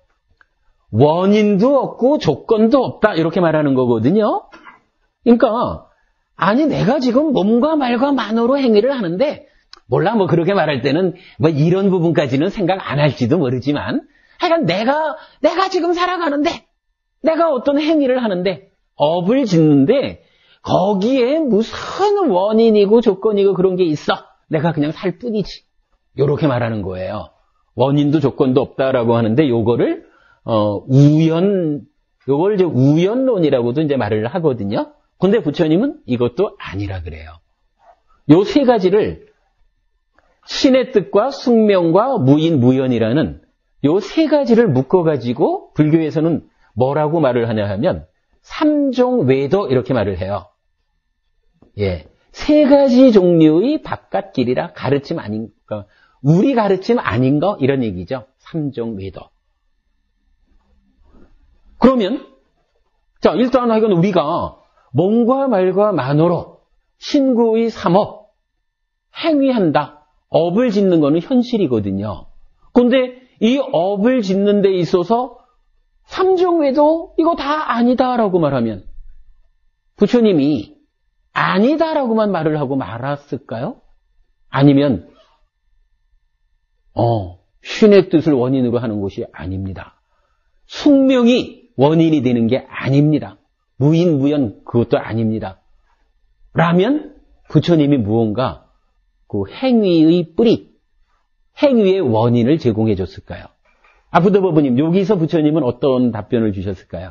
원인도 없고 조건도 없다 이렇게 말하는 거거든요. 그러니까 아니 내가 지금 몸과 말과 만으로 행위를 하는데 몰라 그렇게 말할 때는 이런 부분까지는 생각 안 할지도 모르지만 하여간 내가 지금 살아가는데 내가 어떤 행위를 하는데 업을 짓는데 거기에 무슨 원인이고 조건이고 그런 게 있어. 내가 그냥 살 뿐이지. 요렇게 말하는 거예요. 원인도 조건도 없다라고 하는데 요거를 요걸 이제 우연론이라고도 이제 말을 하거든요. 근데 부처님은 이것도 아니라 그래요. 요 세 가지를 신의 뜻과 숙명과 무인, 무현이라는 요 세 가지를 묶어가지고 불교에서는 뭐라고 말을 하냐 하면 삼종 외도 이렇게 말을 해요. 예, 세 가지 종류의 바깥길이라 가르침 아닌 거, 우리 가르침 아닌 거 이런 얘기죠. 삼종 외도. 그러면 자 일단 하여간 우리가 몸과 말과 만으로 신구의 삼업 행위한다. 업을 짓는 거는 현실이거든요. 그런데 이 업을 짓는 데 있어서 삼종 외도 이거 다 아니다라고 말하면 부처님이 아니다라고만 말을 하고 말았을까요? 아니면 신의 뜻을 원인으로 하는 것이 아닙니다. 숙명이 원인이 되는 게 아닙니다. 무인, 무현 그것도 아닙니다. 라면 부처님이 무언가 그 행위의 뿌리, 행위의 원인을 제공해 줬을까요? 부더버부님 여기서 부처님은 어떤 답변을 주셨을까요?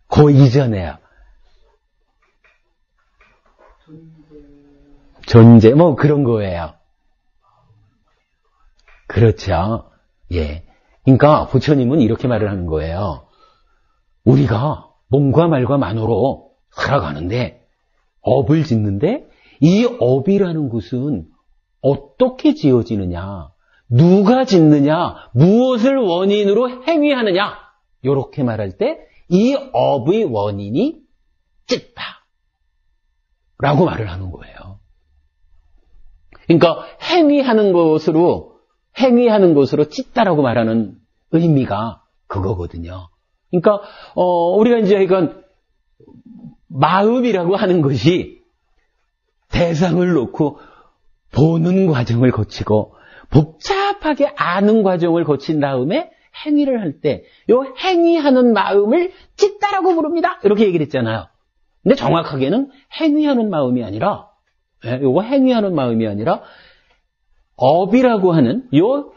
그 이전에요. 존재 그런 거예요. 그렇죠. 예. 그러니까 부처님은 이렇게 말을 하는 거예요. 우리가 몸과 말과 만으로 살아가는데 업을 짓는데 이 업이라는 것은 어떻게 지어지느냐, 누가 짓느냐, 무엇을 원인으로 행위하느냐 이렇게 말할 때 이 업의 원인이 찢다 라고 말을 하는 거예요. 그러니까 행위하는 것으로 찢다라고 말하는 의미가 그거거든요. 그러니까 우리가 이제 이건 마음이라고 하는 것이 대상을 놓고 보는 과정을 거치고 복잡하게 아는 과정을 거친 다음에 행위를 할 때 요 행위하는 마음을 찢다라고 부릅니다. 이렇게 얘기를 했잖아요. 근데 정확하게는 행위하는 마음이 아니라 요거 행위하는 마음이 아니라 업이라고 하는 요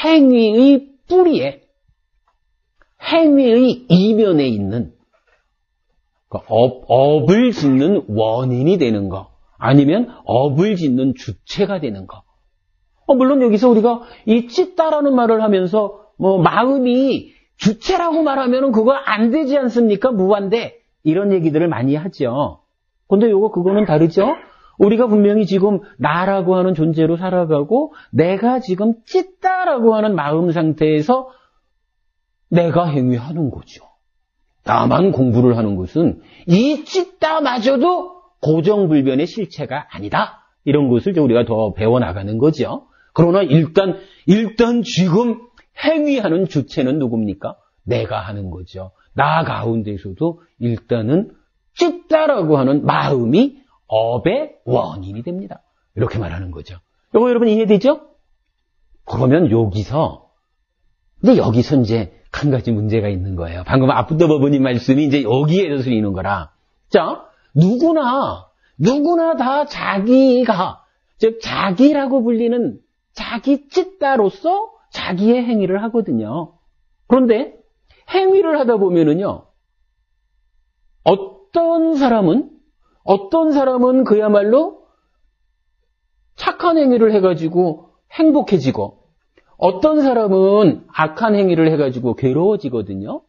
행위의 뿌리에 행위의 이면에 있는 업을 짓는 원인이 되는 거 아니면 업을 짓는 주체가 되는 거. 물론 여기서 우리가 이 찢다라는 말을 하면서 마음이 주체라고 말하면 그거 안 되지 않습니까? 무한대 이런 얘기들을 많이 하죠. 근데 그거는 다르죠. 우리가 분명히 지금 나라고 하는 존재로 살아가고 내가 지금 찢다라고 하는 마음 상태에서 내가 행위하는 거죠. 다만 공부를 하는 것은 이 찢다마저도 고정불변의 실체가 아니다. 이런 것을 우리가 더 배워나가는 거죠. 그러나 일단 지금 행위하는 주체는 누굽니까? 내가 하는 거죠. 나 가운데서도 일단은 찢다라고 하는 마음이 업의 원인이 됩니다. 이렇게 말하는 거죠. 이거 여러분 이해되죠? 그러면 여기서 이제 한 가지 문제가 있는 거예요. 방금 아프더 버버님 말씀이 이제 여기에서 쓰이는 거라. 자, 누구나 다 자기가, 즉 자기라고 불리는 자기 찢다로서 자기의 행위를 하거든요. 그런데 행위를 하다 보면은요, 어떤 사람은 그야말로 착한 행위를 해가지고 행복해지고, 어떤 사람은 악한 행위를 해가지고 괴로워지거든요.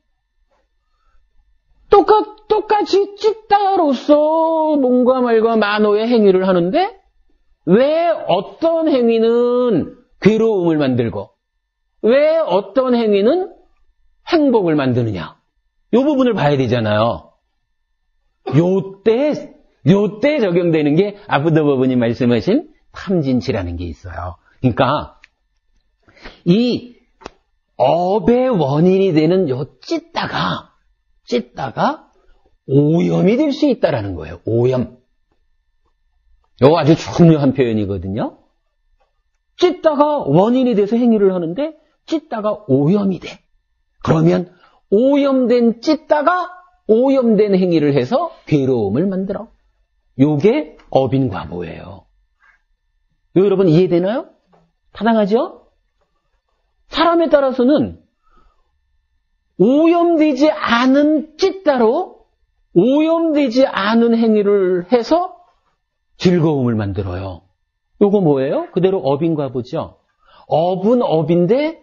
똑같이 찢다로서 몸과 말과 만호의 행위를 하는데 왜 어떤 행위는 괴로움을 만들고 왜 어떤 행위는 행복을 만드느냐. 이 부분을 봐야 되잖아요. 요때 적용되는 게 아프더 버버님 말씀하신 탐진치라는 게 있어요. 그러니까 이 업의 원인이 되는 요 찢다가 오염이 될 수 있다라는 거예요. 오염. 이거 아주 중요한 표현이거든요. 찢다가 원인이 돼서 행위를 하는데 찢다가 오염이 돼. 그러면 오염된 찢다가 오염된 행위를 해서 괴로움을 만들어. 요게 업인과보예요. 이거 여러분 이해되나요? 타당하죠? 사람에 따라서는 오염되지 않은 찢다로 오염되지 않은 행위를 해서 즐거움을 만들어요. 요거 뭐예요? 그대로 업인과보죠. 업은 업인데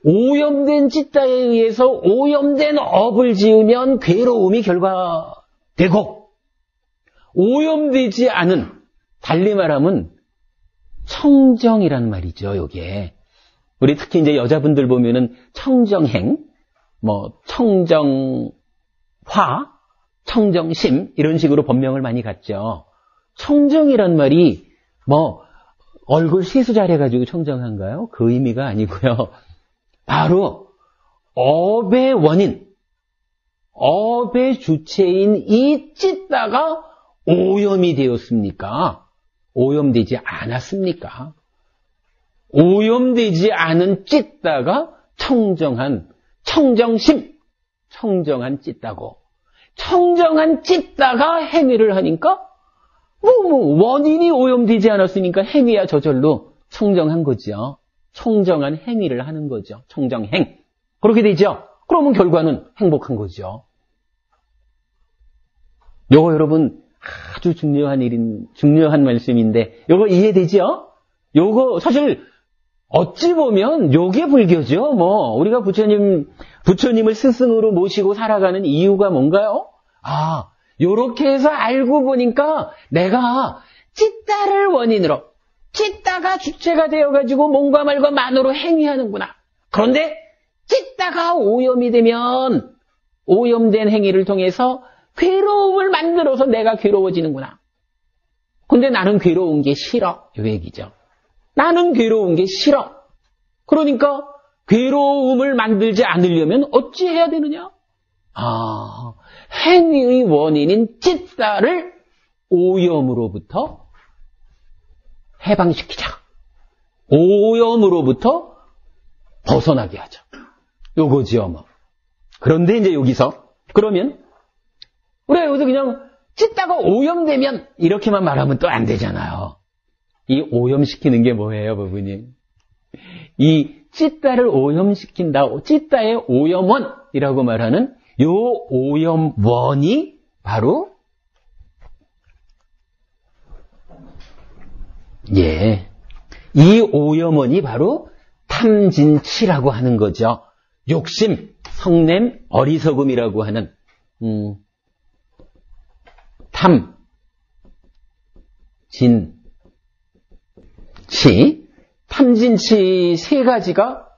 오염된 찢다에 의해서 오염된 업을 지으면 괴로움이 결과되고, 오염되지 않은, 달리 말하면 청정이란 말이죠. 요게 우리 특히 이제 여자분들 보면은 청정행, 청정화, 청정심 이런 식으로 법명을 많이 갖죠. 청정이란 말이 얼굴 세수 잘해가지고 청정한가요? 그 의미가 아니고요. 바로 업의 원인, 업의 주체인 이 찢다가 오염이 되었습니까? 오염되지 않았습니까? 오염되지 않은 찢다가 청정한, 청정심, 청정한 찢다고. 청정한 찢다가 행위를 하니까 원인이 오염되지 않았으니까 행위야 저절로 청정한 거죠. 청정한 행위를 하는 거죠. 청정행. 그렇게 되죠. 그러면 결과는 행복한 거죠. 요거 여러분 아주 중요한 말씀인데 요거 이해되죠? 요거 사실 어찌 보면 요게 불교죠. 우리가 부처님을 스승으로 모시고 살아가는 이유가 뭔가요? 요렇게 해서 알고 보니까 내가 찢다를 원인으로, 찢다가 주체가 되어가지고 몸과 말과 만으로 행위하는구나. 그런데 찢다가 오염이 되면 오염된 행위를 통해서 괴로움을 만들어서 내가 괴로워지는구나. 근데 나는 괴로운 게 싫어. 이 얘기죠. 나는 괴로운 게 싫어. 그러니까 괴로움을 만들지 않으려면 어찌 해야 되느냐? 행위의 원인인 찢다를 오염으로부터 해방시키자. 오염으로부터 벗어나게 하자. 요거지요, 뭐. 그런데 이제 여기서, 그러면, 우리가 여기서 그냥 찢다가 오염되면, 이렇게만 말하면 또 안 되잖아요. 이 오염시키는 게 뭐예요, 부부님? 이 찢다를 오염시킨다, 찢다의 오염원이라고 말하는 요 오염원이 바로, 예, 이 오염원이 바로 탐진치라고 하는 거죠. 욕심, 성냄, 어리석음이라고 하는 탐, 진, 치, 탐진치 세 가지가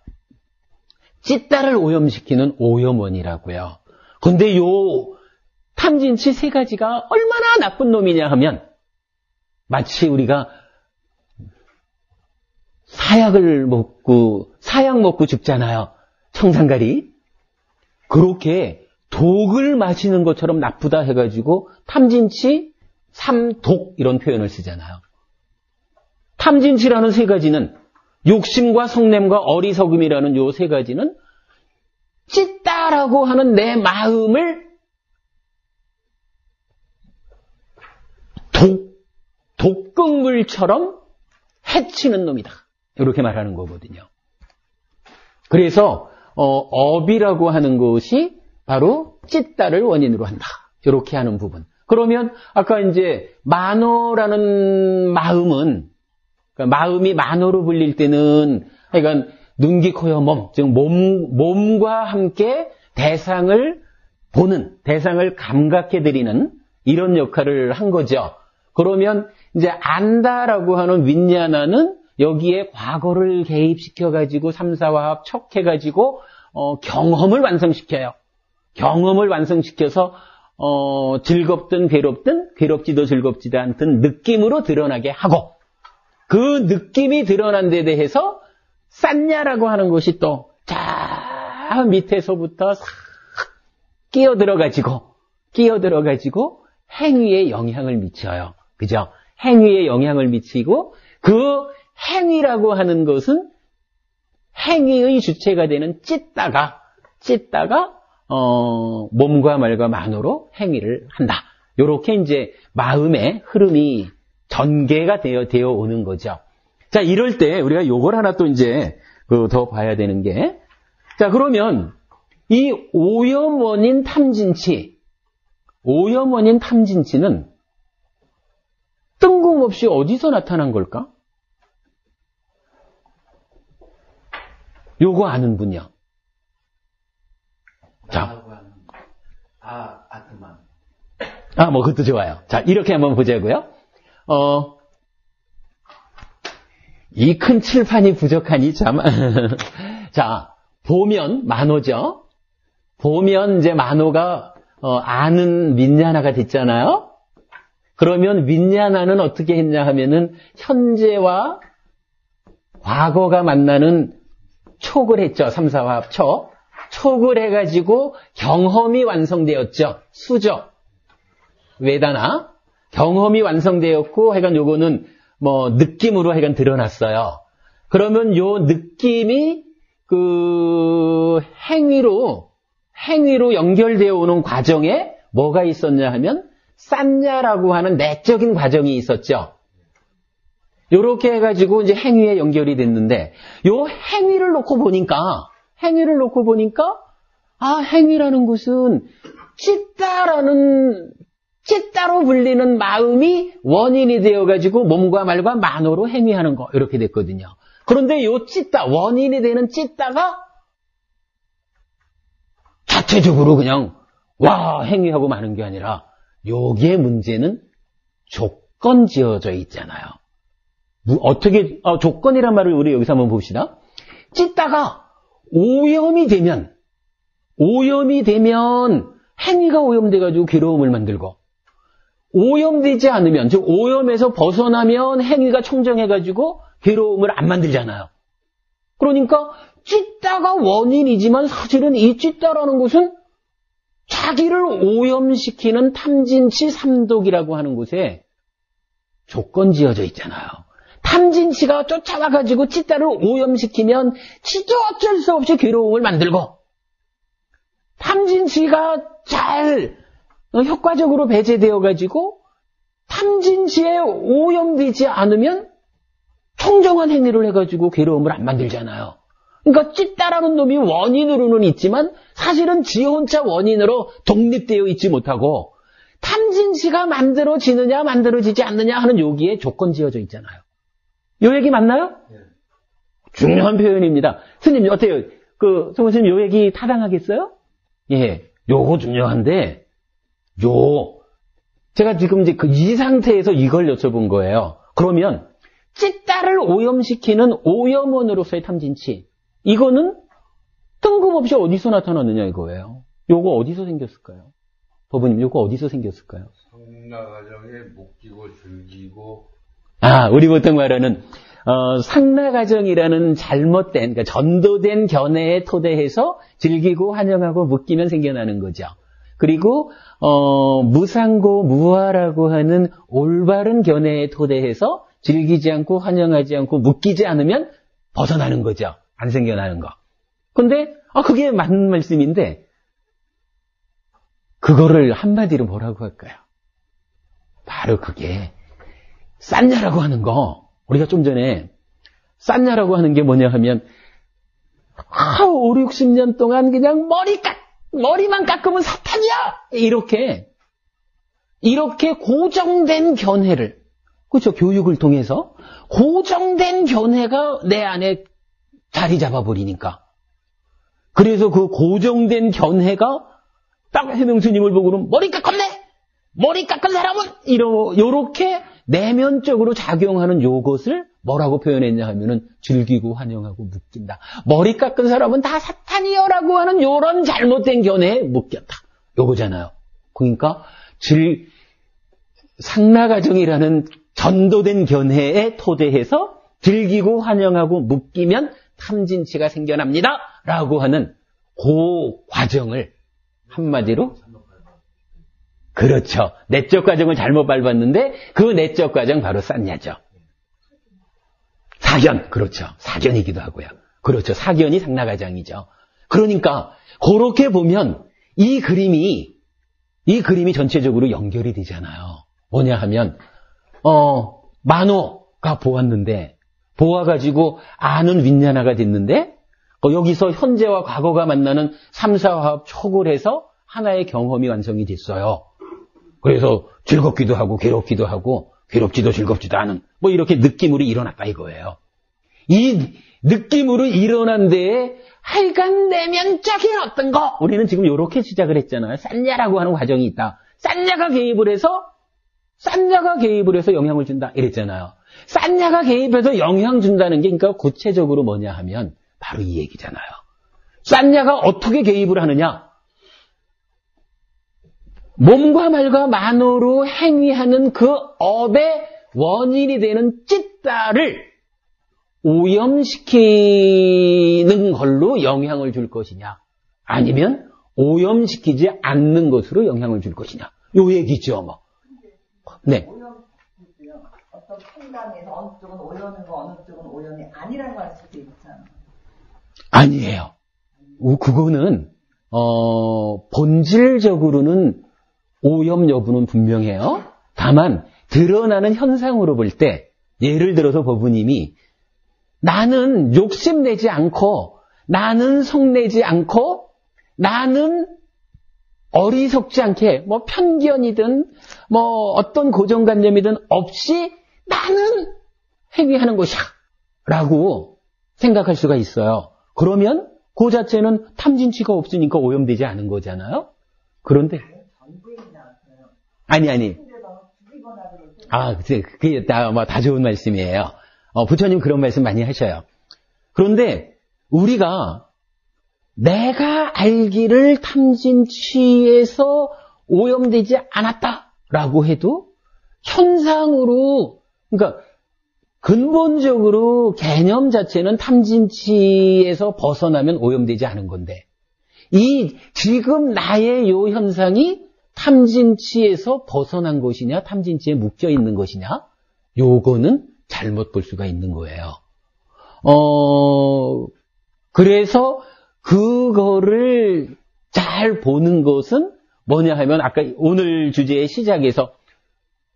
찢다를 오염시키는 오염원이라고요. 근데 요 탐진치 세 가지가 얼마나 나쁜 놈이냐 하면 마치 우리가 사약 먹고 죽잖아요. 청산가리. 그렇게 독을 마시는 것처럼 나쁘다 해가지고 탐진치, 삼독 이런 표현을 쓰잖아요. 탐진치라는 세 가지는 욕심과 성냄과 어리석음이라는 요 세 가지는 찢다라고 하는 내 마음을 독극물처럼 해치는 놈이다. 이렇게 말하는 거거든요. 그래서 업이라고 하는 것이 바로 찢다를 원인으로 한다. 이렇게 하는 부분. 그러면 아까 이제 만호라는 마음은, 그러니까 마음이 만호로 불릴 때는 그러니까 눈, 귀, 코, 혀, 몸, 즉 몸과 함께 대상을 보는, 대상을 감각해드리는 이런 역할을 한 거죠. 그러면 이제 안다라고 하는 윈냐나는 여기에 과거를 개입시켜가지고 삼사화합 척해가지고 경험을 완성시켜요. 경험을 완성시켜서 즐겁든 괴롭든 괴롭지도 즐겁지도 않든 느낌으로 드러나게 하고 그 느낌이 드러난 데 대해서 싼냐라고 하는 것이 또 자 밑에서부터 싹 끼어들어가지고 행위에 영향을 미쳐요. 그죠? 행위에 영향을 미치고 그 행위라고 하는 것은 행위의 주체가 되는 찢다가 몸과 말과 만으로 행위를 한다. 요렇게 이제 마음의 흐름이 전개가 되어 오는 거죠. 자, 이럴 때 우리가 요걸 하나 또 이제 더 봐야 되는 게, 자, 그러면 이 오염원인 탐진치는 뜬금없이 어디서 나타난 걸까? 요거 아는 분이요. 자. 아트만. 뭐 그것도 좋아요. 자, 이렇게 한번 보자고요. 이 큰 칠판이 부족하니 참. 자, 보면 만호죠. 보면 이제 만호가 아는 윈냐나가 됐잖아요. 그러면 윈냐나는 어떻게 했냐 하면은 현재와 과거가 만나는 촉을 했죠. 삼사화합 촉을 해가지고 경험이 완성되었죠. 수죠. 외다나 경험이 완성되었고 하여간 요거는 뭐 느낌으로 하여간 드러났어요. 그러면 요 느낌이 그 행위로 연결되어 오는 과정에 뭐가 있었냐 하면 싼냐라고 하는 내적인 과정이 있었죠. 요렇게 해가지고 이제 행위에 연결이 됐는데, 요 행위를 놓고 보니까, 행위라는 것은 찢다로 불리는 마음이 원인이 되어가지고 몸과 말과 만호로 행위하는 거, 이렇게 됐거든요. 그런데 요 찢다, 원인이 되는 찢다가 자체적으로 그냥, 행위하고 마는 게 아니라, 여기에 문제는 조건 지어져 있잖아요. 어떻게, 조건이란 말을 우리 여기서 한번 봅시다. 찢다가 오염이 되면 행위가 오염돼가지고 괴로움을 만들고, 오염되지 않으면, 즉, 오염에서 벗어나면 행위가 청정해가지고 괴로움을 안 만들잖아요. 그러니까, 찢다가 원인이지만 사실은 이 찢다라는 것은 자기를 오염시키는 탐진치 삼독이라고 하는 곳에 조건 지어져 있잖아요. 탐진치가 쫓아와가지고 찌따를 오염시키면 치도 어쩔 수 없이 괴로움을 만들고, 탐진치가 잘 효과적으로 배제되어가지고 탐진치에 오염되지 않으면 청정한 행위를 해가지고 괴로움을 안 만들잖아요. 그러니까 찌따라는 놈이 원인으로는 있지만 사실은 지 혼자 원인으로 독립되어 있지 못하고 탐진치가 만들어지느냐 만들어지지 않느냐 하는 여기에 조건 지어져 있잖아요. 요 얘기 맞나요? 네. 중요한 표현입니다. 스님 어때요? 송 스님 요 얘기 타당하겠어요? 예, 요거 중요한데 제가 지금 이제 이 상태에서 이걸 여쭤본 거예요. 그러면 찌따를 오염시키는 오염원으로서의 탐진치, 이거는 뜬금없이 어디서 나타나느냐 이거예요. 요거 어디서 생겼을까요? 법부님, 요거 어디서 생겼을까요? 상나가정에 묶이고 즐기고. 우리 보통 말하는 상나가정이라는 잘못된, 그러니까 전도된 견해에 토대해서 즐기고 환영하고 묶이면 생겨나는 거죠. 그리고 무상고 무화라고 하는 올바른 견해에 토대해서 즐기지 않고 환영하지 않고 묶이지 않으면 벗어나는 거죠. 안 생겨나는 거. 근데 그게 맞는 말씀인데 그거를 한마디로 뭐라고 할까요? 바로 그게 싼냐라고 하는 거. 우리가 좀 전에 싼냐라고 하는 게 뭐냐 하면 5, 60년 동안 그냥 머리만 깎으면 사탄이야! 이렇게 고정된 견해를, 그렇죠? 교육을 통해서 고정된 견해가 내 안에 자리 잡아버리니까. 그래서 그 고정된 견해가 딱 해명스님을 보고는 머리 깎았네! 머리 깎은 사람은! 요렇게 내면적으로 작용하는 요것을 뭐라고 표현했냐 하면은 즐기고 환영하고 묶인다. 머리 깎은 사람은 다 사탄이여라고 하는 요런 잘못된 견해에 묶였다. 요거잖아요. 그러니까 상나가정이라는 전도된 견해에 토대해서 즐기고 환영하고 묶이면 탐진치가 생겨납니다. 라고 하는 그 과정을 한마디로, 그렇죠. 내적 과정을 잘못 밟았는데 그 내적 과정 바로 쌌냐죠. 사견, 그렇죠. 사견이기도 하고요. 그렇죠. 사견이 상나가정이죠. 그러니까 그렇게 보면 이 그림이 전체적으로 연결이 되잖아요. 뭐냐 하면 만호가 보았는데, 보아가지고 아는 윈냐나가 됐는데, 여기서 현재와 과거가 만나는 3, 4화합 촉을 하나의 경험이 완성이 됐어요. 그래서 즐겁기도 하고 괴롭기도 하고 괴롭지도 즐겁지도 않은 이렇게 느낌으로 일어났다 이거예요. 이 느낌으로 일어난 데에 하여간 내면적인 어떤 거, 우리는 지금 이렇게 시작을 했잖아요. 싼냐라고 하는 과정이 있다. 싼냐가 개입을 해서 영향을 준다 이랬잖아요. 싼냐가 개입해서 영향 준다는 게 그러니까 구체적으로 뭐냐 하면 바로 이 얘기잖아요. 싼냐가 어떻게 개입을 하느냐? 몸과 말과 만으로 행위하는 그 업의 원인이 되는 찌따를 오염시키는 걸로 영향을 줄 것이냐, 아니면 오염시키지 않는 것으로 영향을 줄 것이냐, 요 얘기죠. 네. 오염시키고요. 어떤 판단에서 어느 쪽은 오염인 거 어느 쪽은 오염이 아니라고 할 수도 있잖아요. 아니에요. 그거는 본질적으로는 오염 여부는 분명해요. 다만 드러나는 현상으로 볼 때, 예를 들어서 법부님이 나는 욕심내지 않고, 나는 성내지 않고, 나는 어리석지 않게 편견이든 어떤 고정관념이든 없이 나는 행위하는 것이야 라고 생각할 수가 있어요. 그러면 그 자체는 탐진치가 없으니까 오염되지 않은 거잖아요. 그런데 아니. 그게 다 좋은 말씀이에요. 부처님 그런 말씀 많이 하셔요. 그런데 우리가 내가 알기를 탐진치에서 오염되지 않았다라고 해도 현상으로, 그러니까 근본적으로 개념 자체는 탐진치에서 벗어나면 오염되지 않은 건데, 지금 나의 요 현상이 탐진치에서 벗어난 것이냐, 탐진치에 묶여 있는 것이냐, 요거는 잘못 볼 수가 있는 거예요. 그래서 그거를 잘 보는 것은 뭐냐 하면 아까 오늘 주제의 시작에서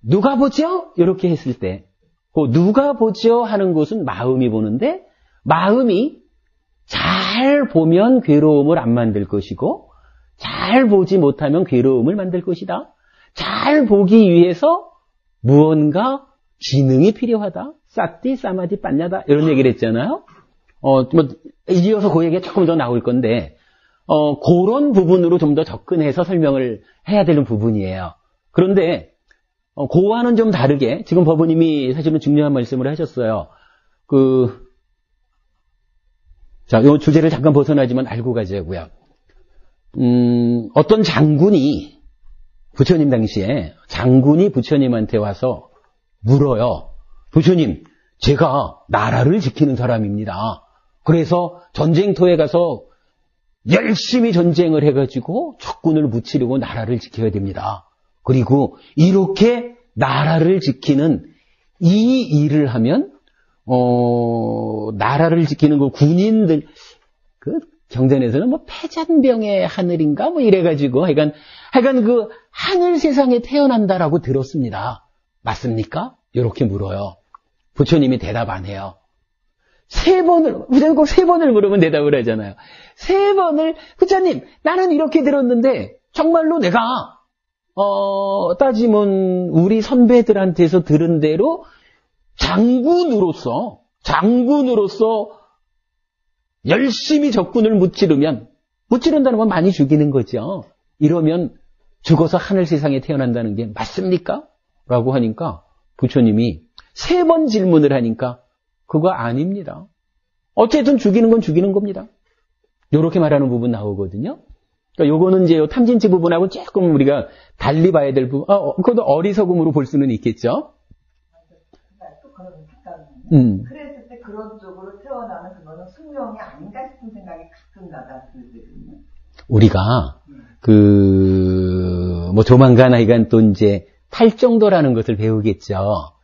누가 보죠? 이렇게 했을 때 그 누가 보죠? 하는 것은 마음이 보는데 마음이 잘 보면 괴로움을 안 만들 것이고 잘 보지 못하면 괴로움을 만들 것이다. 잘 보기 위해서 무언가 지능이 필요하다. 싹디, 싸마디, 빤냐다. 이런 얘기를 했잖아요. 이어서 그 얘기가 조금 더 나올 건데, 그런 부분으로 좀 더 접근해서 설명을 해야 되는 부분이에요. 그런데, 그와는 좀 다르게, 지금 법원님이 사실은 중요한 말씀을 하셨어요. 자, 이 주제를 잠깐 벗어나지만 알고 가자고요. 어떤 장군이, 부처님 당시에, 장군이 부처님한테 와서 물어요. 부처님, 제가 나라를 지키는 사람입니다. 그래서 전쟁터에 가서 열심히 전쟁을 해가지고 적군을 무찌르고 나라를 지켜야 됩니다. 그리고 이렇게 나라를 지키는 이 일을 하면 나라를 지키는 그 군인들 그 경전에서는 뭐 패잔병의 하늘인가 뭐 이래가지고 하여간 그 하늘 세상에 태어난다라고 들었습니다. 맞습니까? 이렇게 물어요. 부처님이 대답 안 해요. 부처님 꼭 3번을 물으면 대답을 하잖아요. 3번을, 부처님, 나는 이렇게 들었는데, 정말로 내가, 따지면, 우리 선배들한테서 들은 대로, 장군으로서, 열심히 적군을 무찌른다는 건 많이 죽이는 거죠. 이러면, 죽어서 하늘 세상에 태어난다는 게 맞습니까? 라고 하니까, 부처님이 3번 질문을 하니까, 그거 아닙니다. 어쨌든 죽이는 건 죽이는 겁니다. 요렇게 말하는 부분 나오거든요. 그러니까 요거는 이제 탐진치 부분하고 조금 우리가 달리 봐야 될 부분, 그것도 어리석음으로 볼 수는 있겠죠. 또 그런 생각은 그랬을 때 그런 쪽으로 태어나는 그거는 숙명이 아닌가 싶은 생각이 가끔가다 들거든요. 우리가 뭐 조만간 하여간 또 이제 탈정도라는 것을 배우겠죠.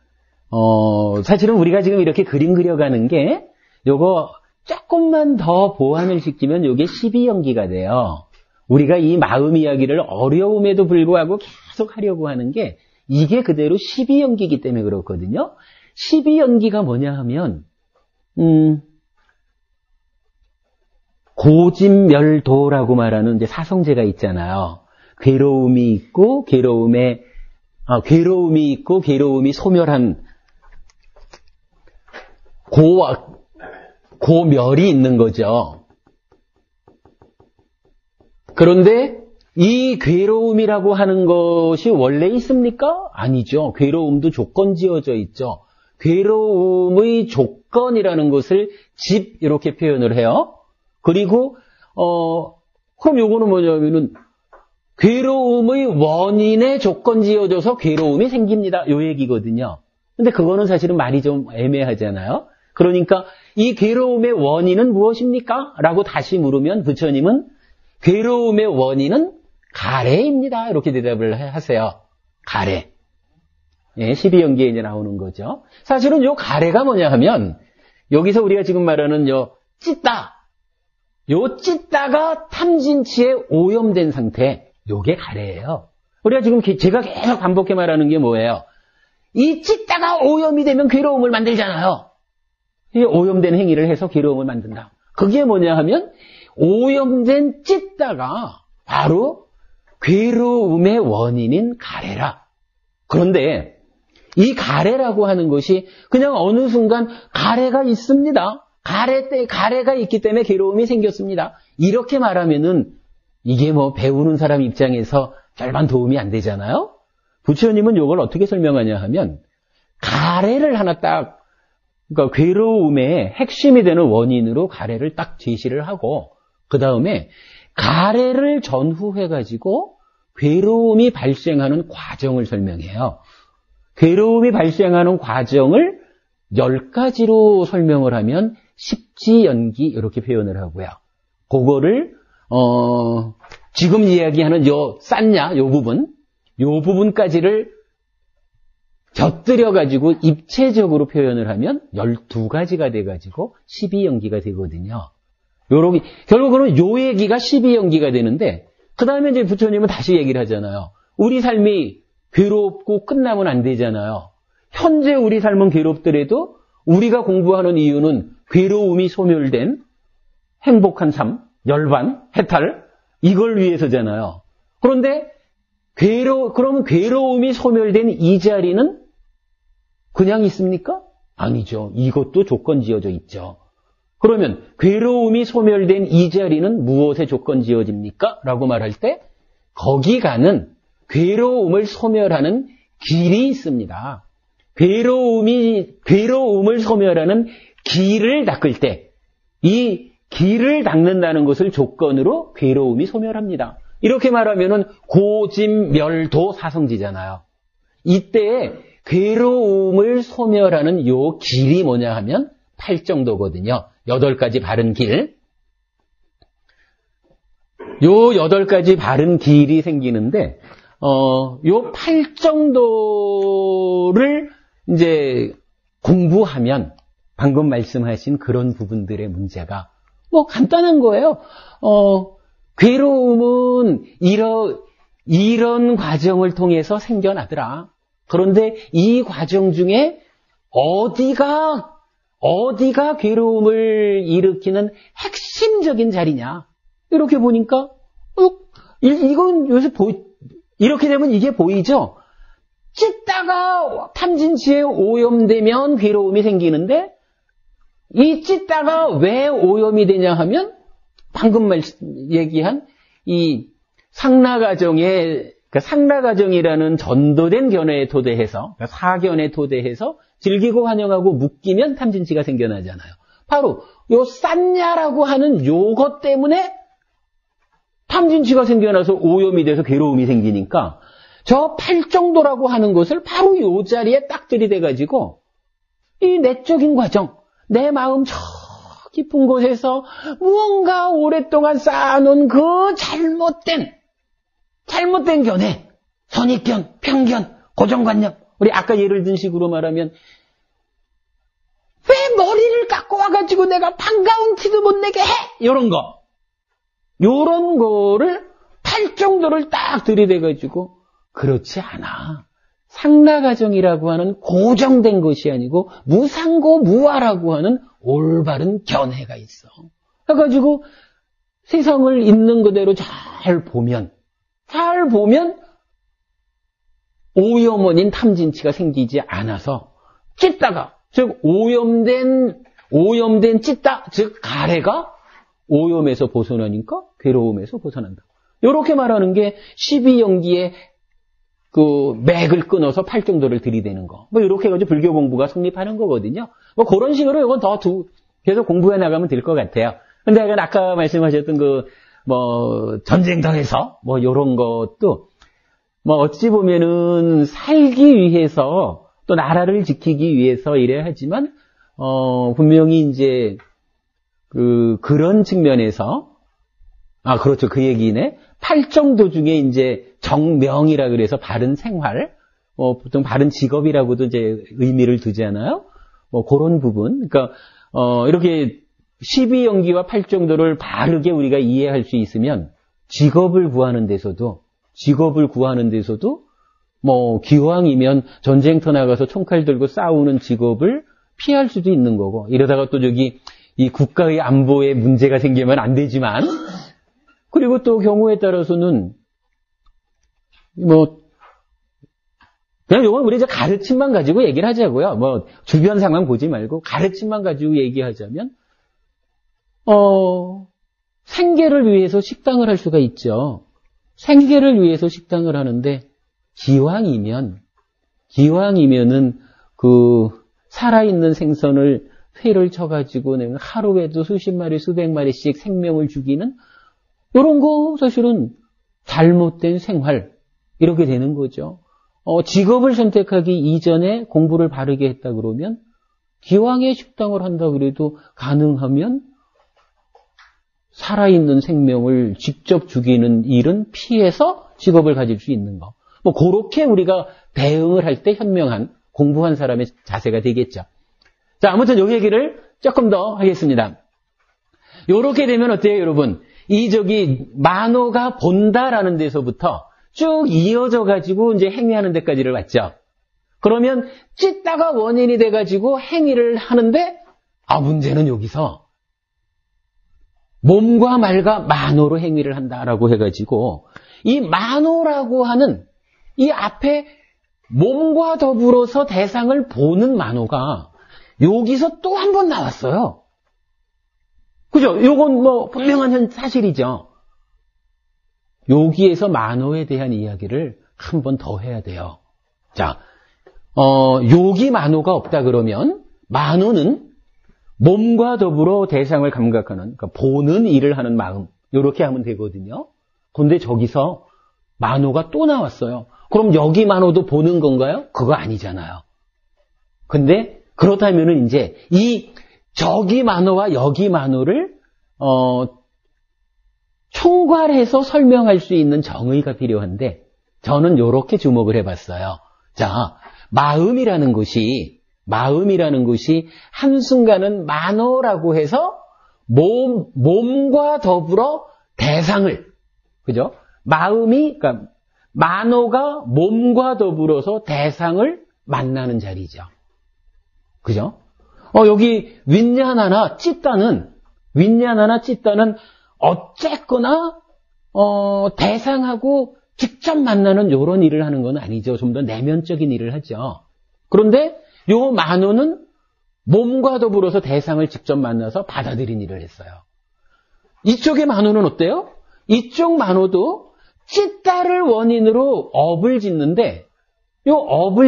사실은 우리가 지금 이렇게 그림 그려가는 게 요거 조금만 더 보완을 시키면 요게 12연기가 돼요. 우리가 이 마음 이야기를 어려움에도 불구하고 계속 하려고 하는 게 이게 그대로 12연기이기 때문에 그렇거든요. 12연기가 뭐냐 하면 고진멸도라고 말하는 이제 사성제가 있잖아요. 괴로움이 있고 괴로움이 소멸한 고멸이 있는 거죠. 그런데 이 괴로움이라고 하는 것이 원래 있습니까? 아니죠. 괴로움도 조건 지어져 있죠. 괴로움의 조건이라는 것을 집 이렇게 표현을 해요. 그리고 그럼 요거는 뭐냐면은 괴로움의 원인에 조건 지어져서 괴로움이 생깁니다. 요 얘기거든요. 근데 그거는 사실은 말이 좀 애매하잖아요. 그러니까 이 괴로움의 원인은 무엇입니까? 라고 다시 물으면 부처님은 괴로움의 원인은 가래입니다. 이렇게 대답을 하세요. 가래. 예, 12연기에 이제 나오는 거죠. 사실은 요 가래가 뭐냐 하면 여기서 우리가 지금 말하는 찢다. 요 찢다가 탐진치에 오염된 상태. 요게 가래예요. 우리가 지금 제가 계속 반복해 말하는 게 뭐예요? 이 찢다가 오염이 되면 괴로움을 만들잖아요. 이 오염된 행위를 해서 괴로움을 만든다. 그게 뭐냐 하면 오염된 찢다가 바로 괴로움의 원인인 가래라. 그런데 이 가래라고 하는 것이 그냥 어느 순간 가래가 있습니다. 가래가 있기 때문에 괴로움이 생겼습니다. 이렇게 말하면은 이게 뭐 배우는 사람 입장에서 별반 도움이 안 되잖아요. 부처님은 이걸 어떻게 설명하냐 하면 가래를 하나 딱 그러니까 괴로움의 핵심이 되는 원인으로 가래를 딱 제시를 하고 그 다음에 가래를 전후해가지고 괴로움이 발생하는 과정을 설명해요. 괴로움이 발생하는 과정을 10가지로 설명을 하면 십지연기 이렇게 표현을 하고요. 그거를 지금 이야기하는 요 부분까지를 곁들여가지고 입체적으로 표현을 하면 12가지가 돼가지고 12연기가 되거든요. 결국은 요 얘기가 12연기가 되는데, 그 다음에 이제 부처님은 다시 얘기를 하잖아요. 우리 삶이 괴롭고 끝나면 안 되잖아요. 현재 우리 삶은 괴롭더라도 우리가 공부하는 이유는 괴로움이 소멸된 행복한 삶, 열반, 해탈, 이걸 위해서잖아요. 그런데 그러면 괴로움이 소멸된 이 자리는 그냥 있습니까? 아니죠. 이것도 조건 지어져 있죠. 그러면 괴로움이 소멸된 이 자리는 무엇에 조건 지어집니까? 라고 말할 때 거기 가는 괴로움을 소멸하는 길이 있습니다. 괴로움을 소멸하는 길을 닦을 때 이 길을 닦는다는 것을 조건으로 괴로움이 소멸합니다. 이렇게 말하면은 고짐멸도 사성지잖아요. 이때 괴로움을 소멸하는 요 길이 뭐냐 하면 팔정도거든요. 8가지 바른 길. 요 8가지 바른 길이 생기는데, 요 팔정도를 이제 공부하면 방금 말씀하신 그런 부분들의 문제가 뭐 간단한 거예요. 괴로움은 이런 과정을 통해서 생겨나더라. 그런데 이 과정 중에 어디가 괴로움을 일으키는 핵심적인 자리냐. 이렇게 보니까, 이건 요새 이렇게 되면 이게 보이죠? 찢다가 탐진치에 오염되면 괴로움이 생기는데, 이 찢다가 왜 오염이 되냐 하면, 방금 얘기한 이 상라가정이라는 전도된 견해에 토대해서, 그러니까 사견에 토대해서 즐기고 환영하고 묶이면 탐진치가 생겨나잖아요. 바로 요 싼냐라고 하는 요것 때문에 탐진치가 생겨나서 오염이 돼서 괴로움이 생기니까 저 팔정도라고 하는 것을 바로 요 자리에 딱 들이대가지고 이 내적인 과정, 내 마음 저 깊은 곳에서 무언가 오랫동안 쌓아놓은 그 잘못된 견해, 선입견, 편견, 고정관념. 우리 아까 예를 든 식으로 말하면 왜 머리를 깎고 와가지고 내가 반가운 티도 못 내게 해? 요런 거를 팔정도를 딱 들이대가지고 그렇지 않아. 상라가정이라고 하는 고정된 것이 아니고 무상고무아라고 하는 올바른 견해가 있어. 그래가지고 세상을 있는 그대로 잘 보면 오염원인 탐진치가 생기지 않아서 찢다가, 즉 오염된 찢다, 즉 가래가 오염에서 벗어나니까 괴로움에서 벗어난다. 이렇게 말하는 게 12연기의 그 맥을 끊어서 팔정도를 들이대는 거. 뭐 이렇게 해가지고 불교 공부가 성립하는 거거든요. 뭐 그런 식으로 이건 더 계속 공부해 나가면 될 것 같아요. 근데 아까 말씀하셨던 전쟁터에서 이런 것도 어찌 보면은 살기 위해서 또 나라를 지키기 위해서 이래야 하지만 분명히 이제 그런 측면에서 그렇죠. 그 얘기네. 팔정도 중에 이제 정명이라 그래서 바른 생활, 보통 바른 직업이라고도 이제 의미를 두잖아요. 그런 부분. 그러니까 이렇게 12연기와 팔정도를 바르게 우리가 이해할 수 있으면 직업을 구하는 데서도 기왕이면 전쟁터 나가서 총칼 들고 싸우는 직업을 피할 수도 있는 거고, 이러다가 또 이 국가의 안보에 문제가 생기면 안 되지만, 그리고 또 경우에 따라서는 그냥 이건 우리 이제 가르침만 가지고 얘기를 하자고요. 주변 상황 보지 말고 가르침만 가지고 얘기하자면 생계를 위해서 식당을 할 수가 있죠. 생계를 위해서 식당을 하는데 기왕이면은 살아있는 생선을 회를 쳐가지고 하루에도 수십 마리, 수백 마리씩 생명을 죽이는 이런 거 사실은 잘못된 생활 이렇게 되는 거죠. 직업을 선택하기 이전에 공부를 바르게 했다 그러면 기왕에 식당을 한다 그래도 가능하면 살아있는 생명을 직접 죽이는 일은 피해서 직업을 가질 수 있는 거. 그렇게 우리가 대응을 할 때 현명한 공부한 사람의 자세가 되겠죠. 자, 아무튼 요 얘기를 조금 더 하겠습니다. 요렇게 되면 어때요, 여러분? 만호가 본다라는 데서부터 쭉 이어져 가지고 이제 행위하는 데까지를 왔죠. 그러면 찢다가 원인이 돼 가지고 행위를 하는데, 문제는 여기서 몸과 말과 만호로 행위를 한다라고 해가지고, 이 만호라고 하는 이 앞에 몸과 더불어서 대상을 보는 만호가 여기서 또 한 번 나왔어요. 그죠? 요건 뭐 분명한 사실이죠. 여기에서 만호에 대한 이야기를 한 번 더 해야 돼요. 자, 여기 만호가 없다 그러면 만호는 몸과 더불어 대상을 감각하는, 그러니까 보는 일을 하는 마음, 이렇게 하면 되거든요. 그런데 저기서 만호가 또 나왔어요. 그럼 여기 만호도 보는 건가요? 그거 아니잖아요. 근데 그렇다면은 이제 저기 만호와 여기 만호를 총괄해서 설명할 수 있는 정의가 필요한데, 저는 이렇게 주목을 해봤어요. 자, 마음이라는 것이 한순간은 만호라고 해서 몸과 더불어 대상을, 그죠? 그러니까 만호가 몸과 더불어서 대상을 만나는 자리죠. 그죠? 여기 윈냐 하나 찢다는 어쨌거나 대상하고 직접 만나는 이런 일을 하는 건 아니죠. 좀 더 내면적인 일을 하죠. 그런데 요 만호는 몸과 더불어서 대상을 직접 만나서 받아들인 일을 했어요. 이쪽의 만호는 어때요? 이쪽 만호도 찢다를 원인으로 업을 짓는데, 여러분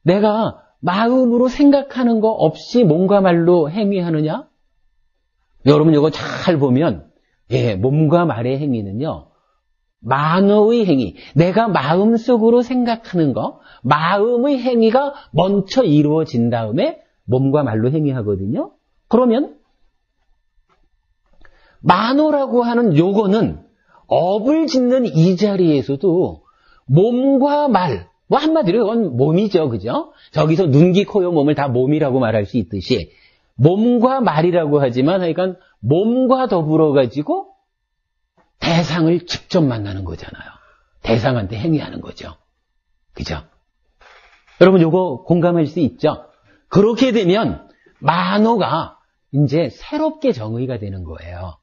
내가 마음으로 생각하는 거 없이 몸과 말로 행위하느냐? 여러분 이거 잘 보면, 몸과 말의 행위는요, 만호의 행위, 내가 마음속으로 생각하는 거, 마음의 행위가 먼저 이루어진 다음에 몸과 말로 행위하거든요. 그러면 만호라고 하는 요거는 업을 짓는 이 자리에서도 몸과 말, 한마디로 이건 몸이죠, 그죠? 저기서 눈, 귀, 코, 요 몸을 다 몸이라고 말할 수 있듯이 몸과 말이라고 하지만 하여간 몸과 더불어 가지고 대상을 직접 만나는 거잖아요. 대상한테 행위하는 거죠. 그죠? 여러분 요거 공감할 수 있죠? 그렇게 되면 만호가 이제 새롭게 정의가 되는 거예요.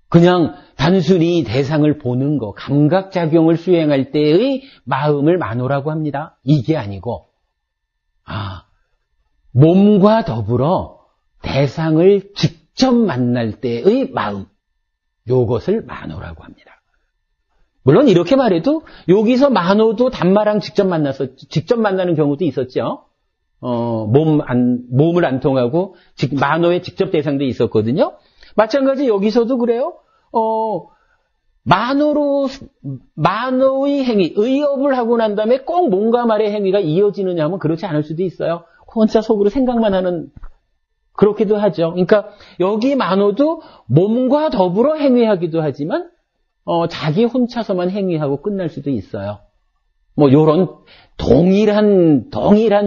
그냥 단순히 대상을 보는 거, 감각작용을 수행할 때의 마음을 만호라고 합니다. 이게 아니고, 몸과 더불어 대상을 직접 만날 때의 마음, 요것을 만호라고 합니다. 물론 이렇게 말해도 여기서 만호도 단마랑 직접 만나는 경우도 있었죠. 몸을 안 통하고 만호의 직접 대상도 있었거든요. 마찬가지 여기서도 그래요. 만호의 행위, 의업을 하고 난 다음에 꼭 몸과 말의 행위가 이어지느냐 하면 그렇지 않을 수도 있어요. 혼자 속으로 생각만 하는, 그렇기도 하죠. 그러니까 여기 만호도 몸과 더불어 행위하기도 하지만 자기 혼자서만 행위하고 끝날 수도 있어요. 뭐 요런 동일한